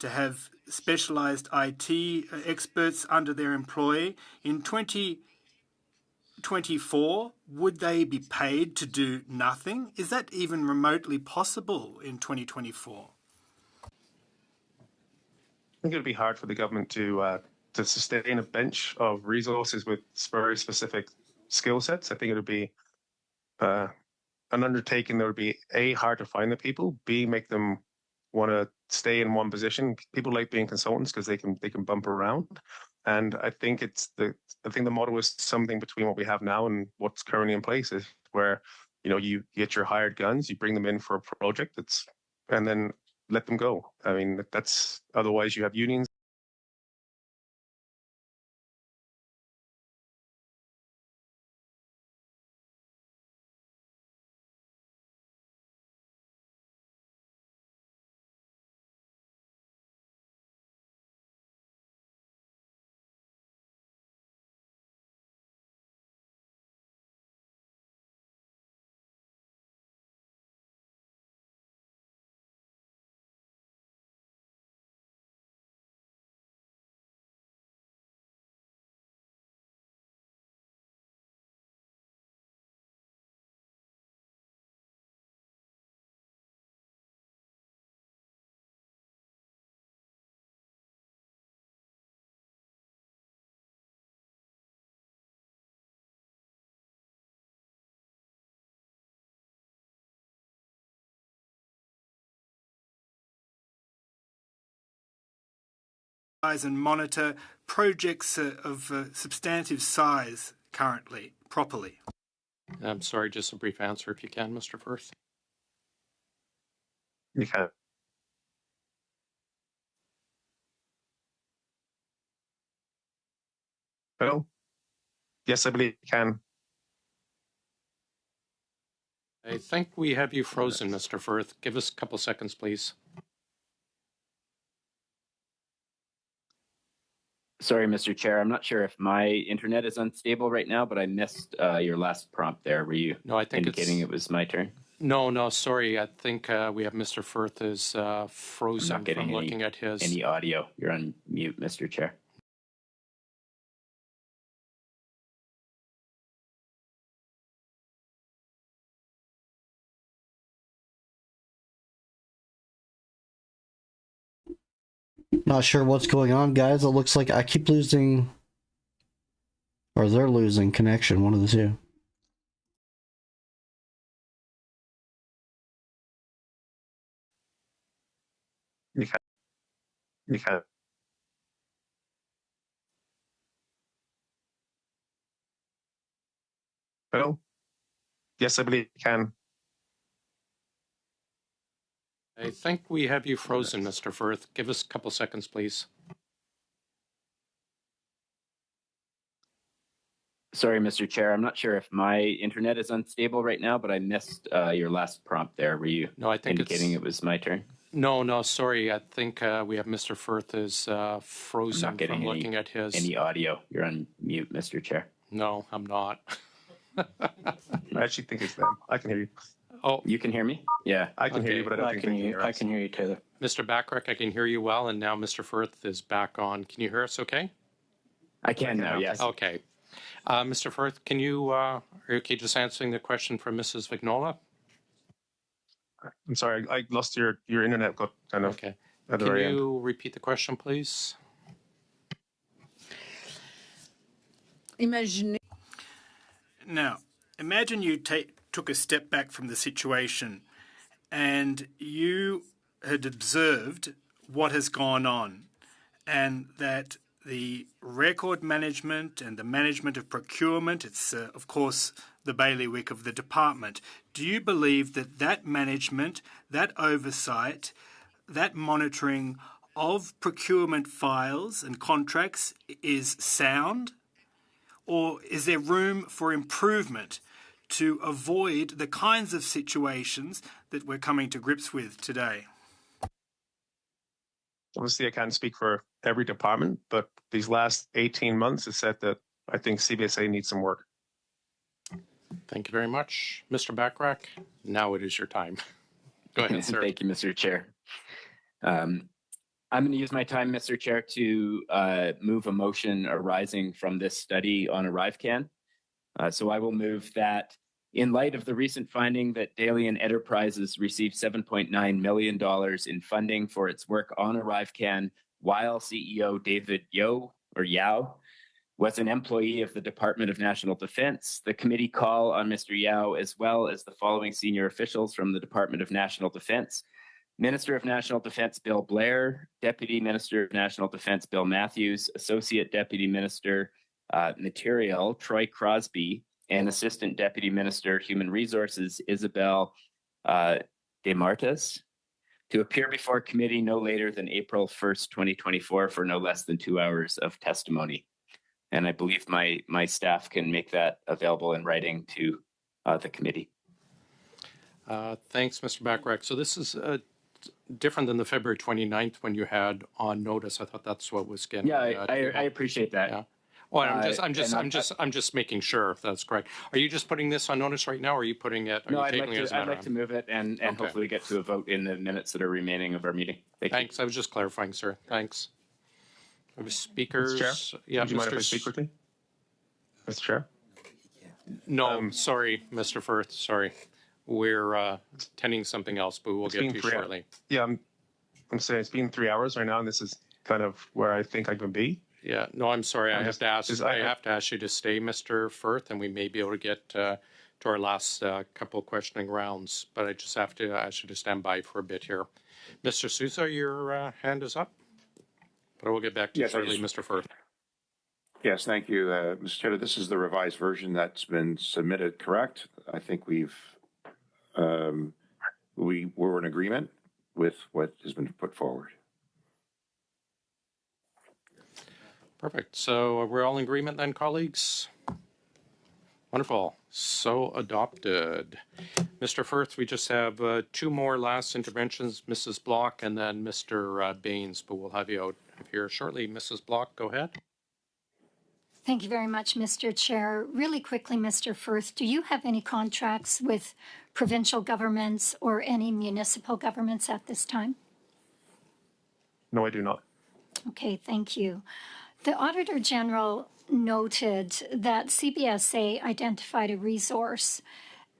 to have specialized IT experts under their employ. In 2024, would they be paid to do nothing? Is that even remotely possible in 2024? I think it would be hard for the government to sustain a bench of resources with very specific skill sets. I think it would be an undertaking that would be A, hard to find the people, B, make them want to stay in one position. People like being consultants because they can bump around. And I think the model is something between what we have now and what's currently in place, is where you get your hired guns, you bring them in for a project and then let them go. I mean, that's otherwise you have unions. And monitor projects of substantive size currently, properly? I'm sorry, just a brief answer if you can, Mr. Firth. You can. Hello? Yes, I believe you can. I think we have you frozen, Mr. Firth. Give us a couple seconds, please. Sorry, Mr. Chair. I'm not sure if my internet is unstable right now, but I missed your last prompt there. Were you indicating it was my turn? No, sorry. I think we have Mr. Firth is frozen. I'm not getting from looking at his any audio. You're on mute, Mr. Chair. Not sure what's going on, guys. It looks like I keep losing, or they're losing connection, one of the two. You can. You can. Hello? Yes, I believe you can. I think we have you frozen, Mr. Firth. Give us a couple seconds, please. Sorry, Mr. Chair. I'm not sure if my internet is unstable right now, but I missed your last prompt there. Were you indicating it was my turn? No, sorry. I think we have Mr. Firth is frozen I'm not getting from looking at his any audio. You're on mute, Mr. Chair. No, I'm not. I actually think it's them. I can hear you. Oh, You can hear me? Yeah. I can hear you, Okay. but I don't I think can they hear, hear I us. can hear you, Taylor. Mr. Backrack, I can hear you well, and now Mr. Firth is back on. Can you hear us okay? I can now, now, yes. Okay. Mr. Firth, can you, are you okay just answering the question from Mrs. Vignola? I'm sorry, I lost your internet got kind of Okay. at the Can very end. you repeat the question, please? Imaginez. Now, imagine you took a step back from the situation and you had observed what has gone on, and that the record management and the management of procurement, it's of course the bailiwick of the department. Do you believe that that management, that oversight, that monitoring of procurement files and contracts is sound? Or is there room for improvement to avoid the kinds of situations that we're coming to grips with today? Obviously, I can't speak for every department, but these last 18 months has said that I think CBSA needs some work. Thank you very much. Mr. Backrack, now it is your time. Go ahead, sir. Thank you, Mr. Chair. I'm going to use my time, Mr. Chair, to move a motion arising from this study on ArriveScam. So I will move that in light of the recent finding that Dalian Enterprises received $7.9 million in funding for its work on ArriveScam while CEO David Yao was an employee of the Department of National Defense. The committee call on Mr. Yao, as well as the following senior officials from the Department of National Defense: Minister of National Defense Bill Blair, Deputy Minister of National Defense Bill Matthews, Associate Deputy Minister Material Troy Crosby, and Assistant Deputy Minister Human Resources Isabel DeMartis, to appear before committee no later than April 1st, 2024 for no less than 2 hours of testimony. And I believe my staff can make that available in writing to the committee. Thanks, Mr. Backrack. So this is different than the February 29th when you had on notice. I thought that's what was getting. Yeah, I appreciate that. Yeah. Well, I'm just making sure if that's correct. Are you just putting this on notice right now, or are you putting it? Are No, you I'd taking like it as a to, I'd matter like of- to move it and Okay. hopefully get to a vote in the minutes that are remaining of our meeting. Thanks. I was just clarifying, sir. Thanks. Are we speakers? Mr. Chair? Yeah, Would you mind if I Mr. speak quickly? Mr. Chair? No, sorry, Mr. Firth. Sorry, we're attending something else, but we'll It's get been to you 3 hours. shortly. Yeah, I'm saying it's been 3 hours right now, and this is kind of where I think I can be. Yeah, no, I'm sorry. I have to ask. I I have to ask you to stay, Mr. Firth, and we may be able to get to our last couple questioning rounds. But I just have to ask you to stand by for a bit here. Mr. Sousa, your hand is up, but I will get back to you Yes, I shortly, just- Mr. Firth. Yes, thank you, Mr. Chair. This is the revised version that's been submitted, correct? I think we were in agreement with what has been put forward. Perfect. So we're all in agreement then, colleagues? Wonderful. So adopted. Mr. Firth, we just have two more last interventions, Mrs. Block and then Mr. Baines, but we'll have you out here shortly. Mrs. Block, go ahead. Thank you very much, Mr. Chair. Really quickly, Mr. Firth, do you have any contracts with provincial governments or any municipal governments at this time? No, I do not. Okay, thank you. The Auditor General noted that CBSA identified a resource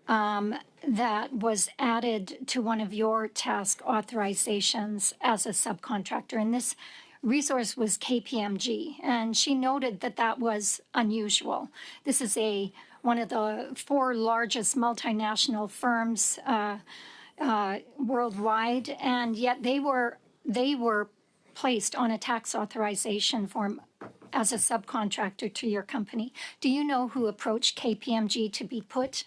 that was added to one of your task authorizations as a subcontractor, and this resource was KPMG, and she noted that that was unusual. This is one of the 4 largest multinational firms worldwide, and yet they were placed on a tax authorization form as a subcontractor to your company. Do you know who approached KPMG to be put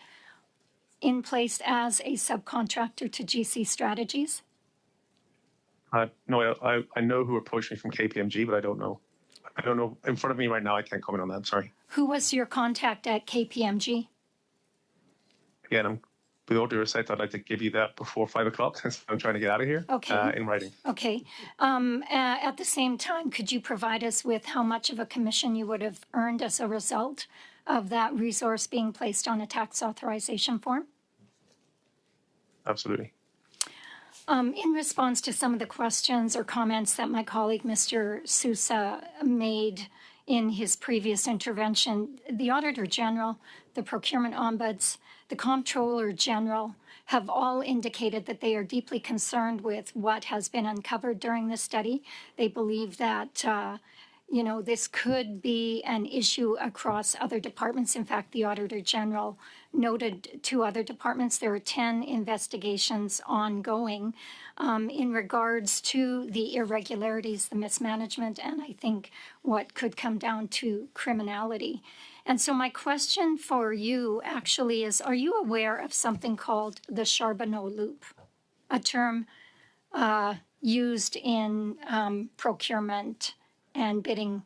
in place as a subcontractor to GC Strategies? No, I know who approached me from KPMG, but I don't know. I don't know. In front of me right now, I can't comment on that. I'm sorry. Who was your contact at KPMG? Again, with all due respect, I'd like to give you that before 5 o'clock since I'm trying to get out of here. Okay. In writing. Okay. At the same time, could you provide us with how much of a commission you would have earned as a result of that resource being placed on a tax authorization form? Absolutely. In response to some of the questions or comments that my colleague, Mr. Sousa, made in his previous intervention, the Auditor General, the Procurement Ombuds, the Comptroller General have all indicated that they are deeply concerned with what has been uncovered during the study. They believe that this could be an issue across other departments. In fact, the Auditor General noted 2 other departments. There are 10 investigations ongoing in regards to the irregularities, the mismanagement, and I think what could come down to criminality. And so my question for you actually is, are you aware of something called the Charbonneau loop, a term used in procurement and bidding?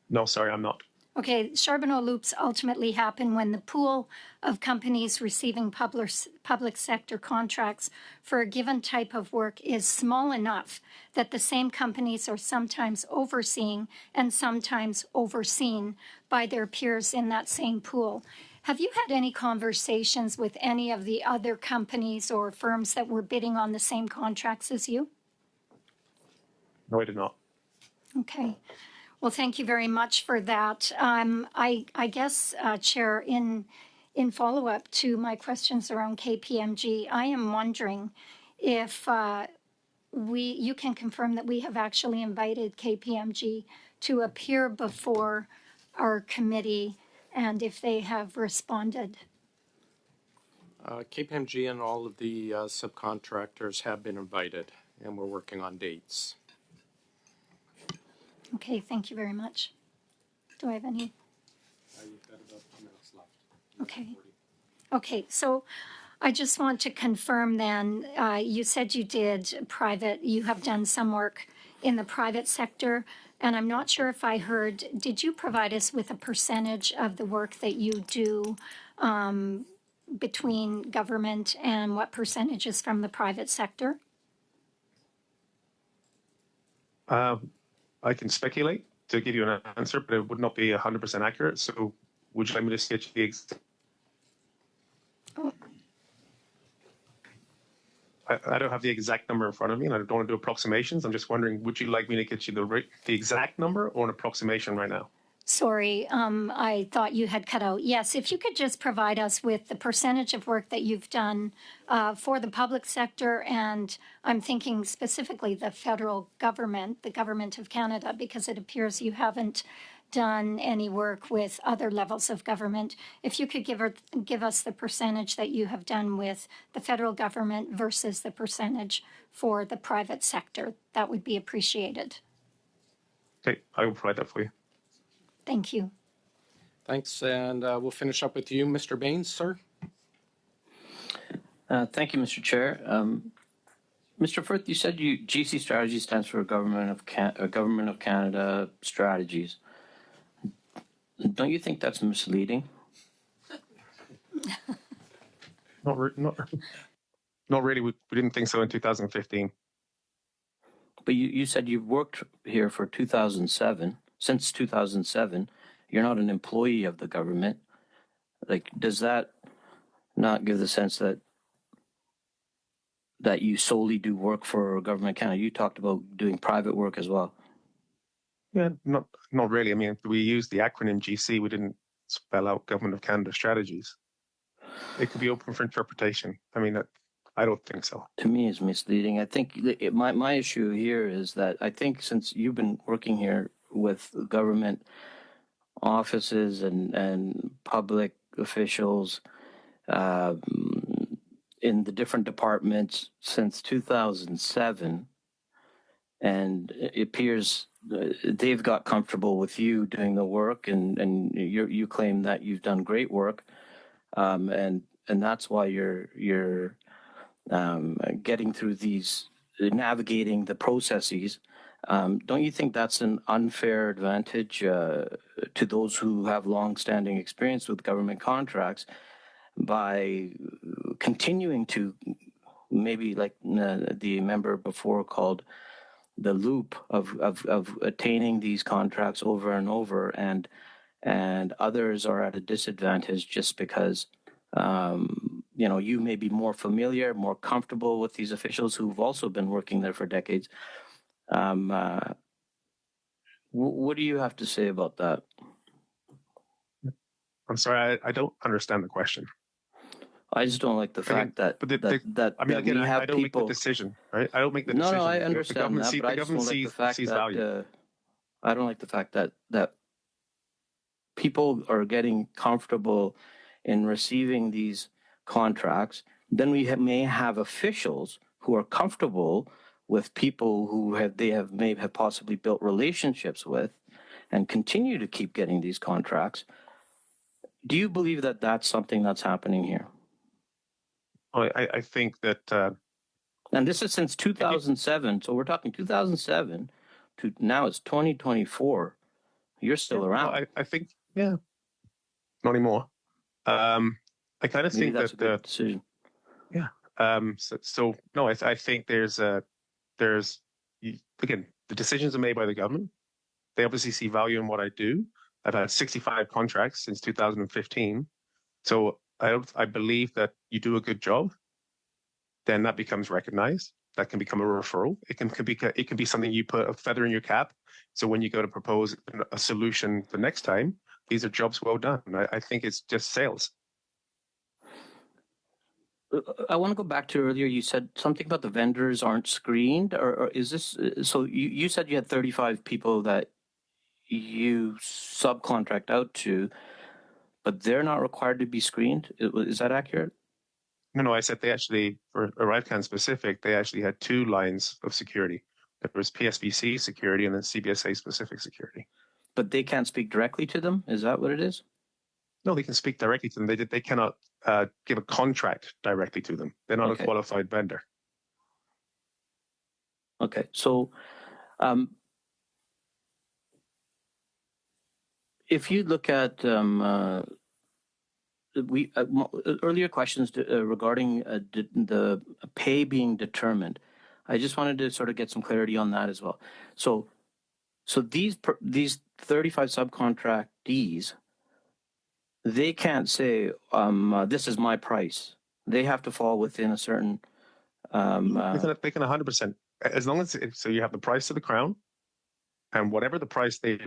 No, sorry, I'm not. Okay, Charbonneau loops ultimately happen when the pool of companies receiving public sector contracts for a given type of work is small enough that the same companies are sometimes overseeing and sometimes overseen by their peers in that same pool. Have you had any conversations with any of the other companies or firms that were bidding on the same contracts as you? No, I did not. Okay. Well, thank you very much for that. I guess, Chair, in follow-up to my questions around KPMG, I am wondering if you can confirm that we have actually invited KPMG to appear before our committee and if they have responded. KPMG and all of the subcontractors have been invited, and we're working on dates. Okay, thank you very much. Do I have any? You've got about 2 minutes left. Okay. Okay, so I just want to confirm then, you said you have done some work in the private sector, and I'm not sure if I heard, did you provide us with a percentage of the work that you do between government and what percentage is from the private sector? I can speculate to give you an answer, but it would not be 100% accurate. So would you like me to sketch the I don't have the exact number in front of me, and I don't want to do approximations. I'm just wondering, would you like me to get you the exact number or an approximation right now? Sorry, I thought you had cut out. Yes, if you could just provide us with the percentage of work that you've done for the public sector, and I'm thinking specifically the federal government, the Government of Canada, because it appears you haven't done any work with other levels of government. If you could give us the percentage that you have done with the federal government versus the percentage for the private sector, that would be appreciated. Okay, I will provide that for you. Thank you. Thanks, and we'll finish up with you, Mr. Baines, sir. Thank you, Mr. Chair. Mr. Firth, you said GC strategy stands for Government of Canada Strategies. Don't you think that's misleading? Not really. We didn't think so in 2015. But you said you've worked here for 2007. Since 2007, you're not an employee of the government. Like, does that not give the sense that you solely do work for Government Canada? You talked about doing private work as well. Yeah, not really. I mean, we used the acronym GC. We didn't spell out Government of Canada Strategies. It could be open for interpretation. I mean, I don't think so. To me, it's misleading. I think my issue here is that I think since you've been working here with government offices and public officials in the different departments since 2007, and it appears they've got comfortable with you doing the work, and you claim that you've done great work, and that's why you're getting through these, navigating the processes. Don't you think that's an unfair advantage to those who have long-standing experience with government contracts by continuing to, maybe like the member before called, the loop of attaining these contracts over and over, and others are at a disadvantage just because you may be more familiar, more comfortable with these officials who've also been working there for decades. What do you have to say about that? I'm sorry, I don't understand the question. I just don't like the fact that I mean, again, I don't make the decision, right? I don't make the decision. No, I The understand government that, but I just don't like the fact sees that value. I don't like the fact that people are getting comfortable in receiving these contracts. Then we may have officials who are comfortable with people who may have possibly built relationships with, and continue to keep getting these contracts. Do you believe that that's something that's happening here? I think that. And this is since 2007. So we're talking 2007 to now it's 2024. You're still around. I think, yeah, not anymore. I kind of think that's that a good decision. Yeah. So no, I think again, the decisions are made by the government. They obviously see value in what I do. I've had 65 contracts since 2015. So I believe that you do a good job, then that becomes recognized. That can become a referral. It can be something you put a feather in your cap. So when you go to propose a solution the next time, these are jobs well done. I think it's just sales. I want to go back to earlier. You said something about the vendors aren't screened, or is this so? You said you had 35 people that you subcontract out to, but they're not required to be screened. Is that accurate? No, I said they actually, for ArriveScam specific, they actually had two lines of security. There was PSBC security and then CBSA specific security. But they can't speak directly to them? Is that what it is? No, they can speak directly to them. They cannot give a contract directly to them. They're not a qualified vendor. Okay, so if you look at earlier questions regarding the pay being determined, I just wanted to sort of get some clarity on that as well. So these 35 subcontractees, they can't say this is my price. They have to fall within a certain. They can 100%, as long as so you have the price of the crown, and whatever the price they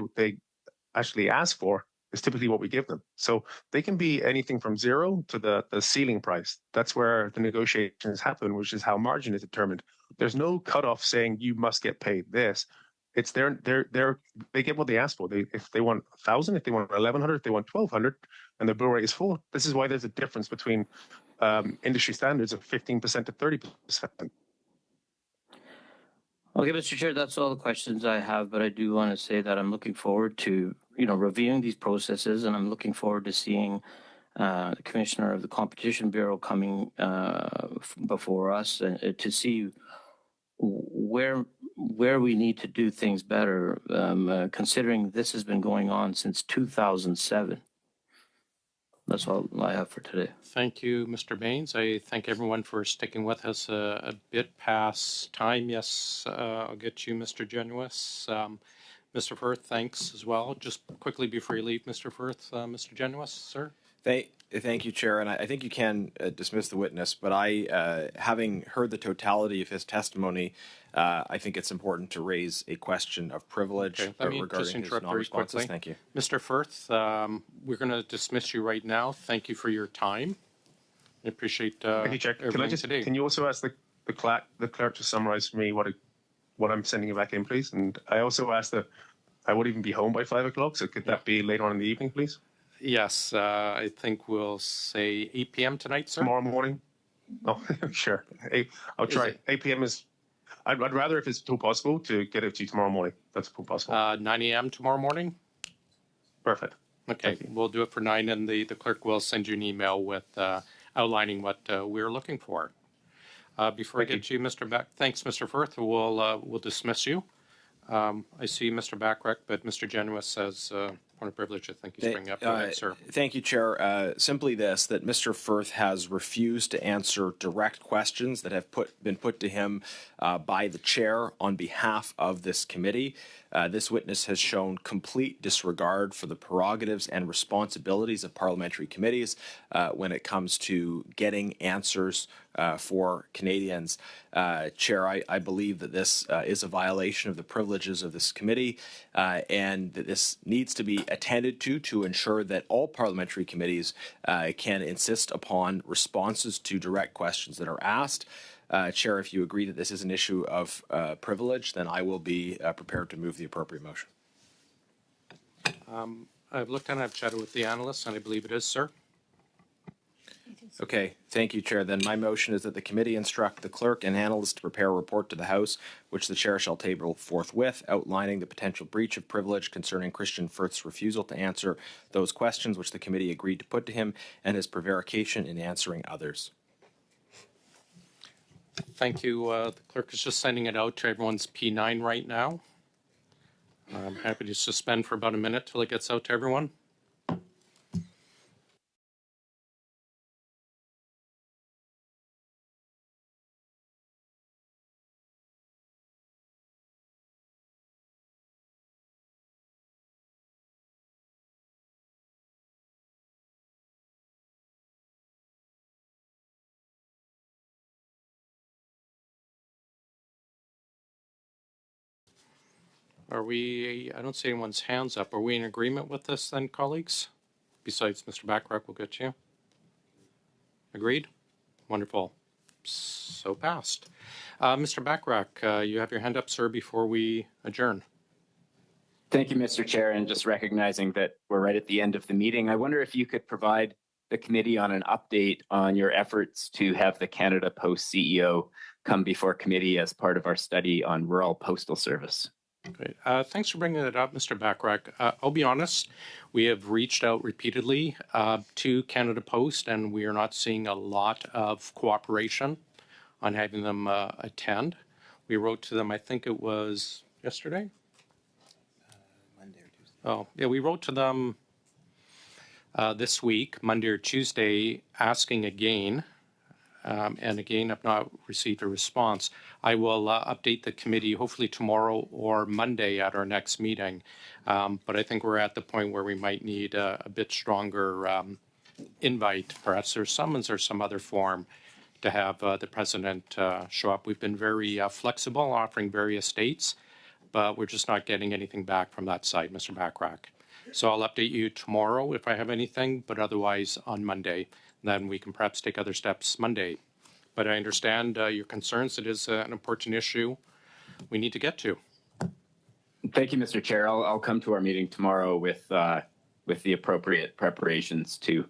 actually ask for is typically what we give them. So they can be anything from zero to the ceiling price. That's where the negotiations happen, which is how margin is determined. There's no cutoff saying you must get paid this. It's they get what they ask for. If they want 1,000, if they want 1,100, if they want 1,200, and the bill rate is full. This is why there's a difference between industry standards of 15% to 30%. Okay, Mr. Chair, that's all the questions I have, but I do want to say that I'm looking forward to, reviewing these processes, and I'm looking forward to seeing the Commissioner of the Competition Bureau coming before us to see where we need to do things better, considering this has been going on since 2007. That's all I have for today. Thank you, Mr. Baines. I thank everyone for sticking with us a bit past time. Yes, I'll get you, Mr. Genuis. Mr. Firth, thanks as well. Just quickly before you leave, Mr. Firth, Mr. Genuis, sir. Thank you, Chair. And I think you can dismiss the witness, but having heard the totality of his testimony, I think it's important to raise a question of privilege regarding his non-responses. Thank you. Mr. Firth, we're going to dismiss you right now. Thank you for your time. I appreciate Thank you, Chair. Can you also ask the clerk to summarize for me what I'm sending back in, please? And I also asked that I would even be home by 5 o'clock, so could that be later on in the evening, please? Yes, I think we'll say 8 p.m. tonight, sir. Tomorrow morning? Oh, sure. I'll try. 8 p.m. is... I'd rather, if it's still possible, to get it to you tomorrow morning. That's possible. 9 a.m. tomorrow morning? Perfect. Okay, we'll do it for 9, and the clerk will send you an email with outlining what we're looking for. Before I get to you, Mr. Beck, thanks, Mr. Firth. We'll dismiss you. I see Mr. Backrack, but Mr. Genuis says Point of privilege, I think he's bringing up. Go ahead, sir. Thank you, Chair. Simply this, that Mr. Firth has refused to answer direct questions that have been put to him by the Chair on behalf of this committee. This witness has shown complete disregard for the prerogatives and responsibilities of parliamentary committees when it comes to getting answers for Canadians. Chair, I believe that this is a violation of the privileges of this committee and that this needs to be attended to ensure that all parliamentary committees can insist upon responses to direct questions that are asked. Chair, if you agree that this is an issue of privilege, then I will be prepared to move the appropriate motion. I've looked and I've chatted with the analysts, and I believe it is, sir. Okay, thank you, Chair. Then my motion is that the committee instruct the clerk and analyst to prepare a report to the House, which the Chair shall table forthwith, outlining the potential breach of privilege concerning Kristian Firth's refusal to answer those questions which the committee agreed to put to him, and his prevarication in answering others. Thank you. The clerk is just sending it out to everyone's P9 right now. I'm happy to suspend for about a minute till it gets out to everyone. Are we, I don't see anyone's hands up. Are we in agreement with this then, colleagues? Besides Mr. Bachrach, we'll get you. Agreed? Wonderful. So passed. Mr. Bachrach, you have your hand up, sir, before we adjourn. Thank you, Mr. Chair. And just recognizing that we're right at the end of the meeting, I wonder if you could provide the committee on an update on your efforts to have the Canada Post CEO come before committee as part of our study on rural postal service. Great. Thanks for bringing that up, Mr. Bachrach. I'll be honest, we have reached out repeatedly to Canada Post, and we are not seeing a lot of cooperation on having them attend. We wrote to them, I think it was yesterday? Monday or Tuesday. Oh, yeah, we wrote to them this week, Monday or Tuesday, asking again. And again, I've not received a response. I will update the committee hopefully tomorrow or Monday at our next meeting. But I think we're at the point where we might need a bit stronger invite, perhaps there's summons or some other form to have the president show up. We've been very flexible, offering various dates, but we're just not getting anything back from that side, Mr. Bachrach. So I'll update you tomorrow if I have anything, but otherwise on Monday. Then we can perhaps take other steps Monday. But I understand your concerns. It is an important issue we need to get to. Thank you, Mr. Chair. I'll come to our meeting tomorrow with the appropriate preparations to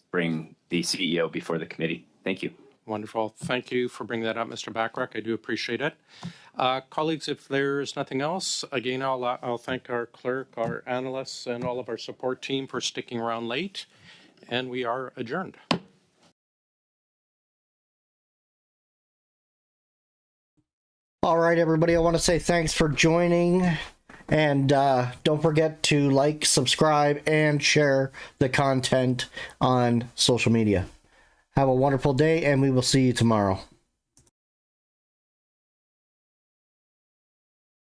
bring the CEO before the committee. Thank you. Wonderful. Thank you for bringing that up, Mr. Bachrach. I do appreciate it. Colleagues, if there's nothing else, again, I'll thank our clerk, our analysts, and all of our support team for sticking around late. And we are adjourned. All right, everybody, I want to say thanks for joining. And don't forget to like, subscribe, and share the content on social media. Have a wonderful day, and we will see you tomorrow.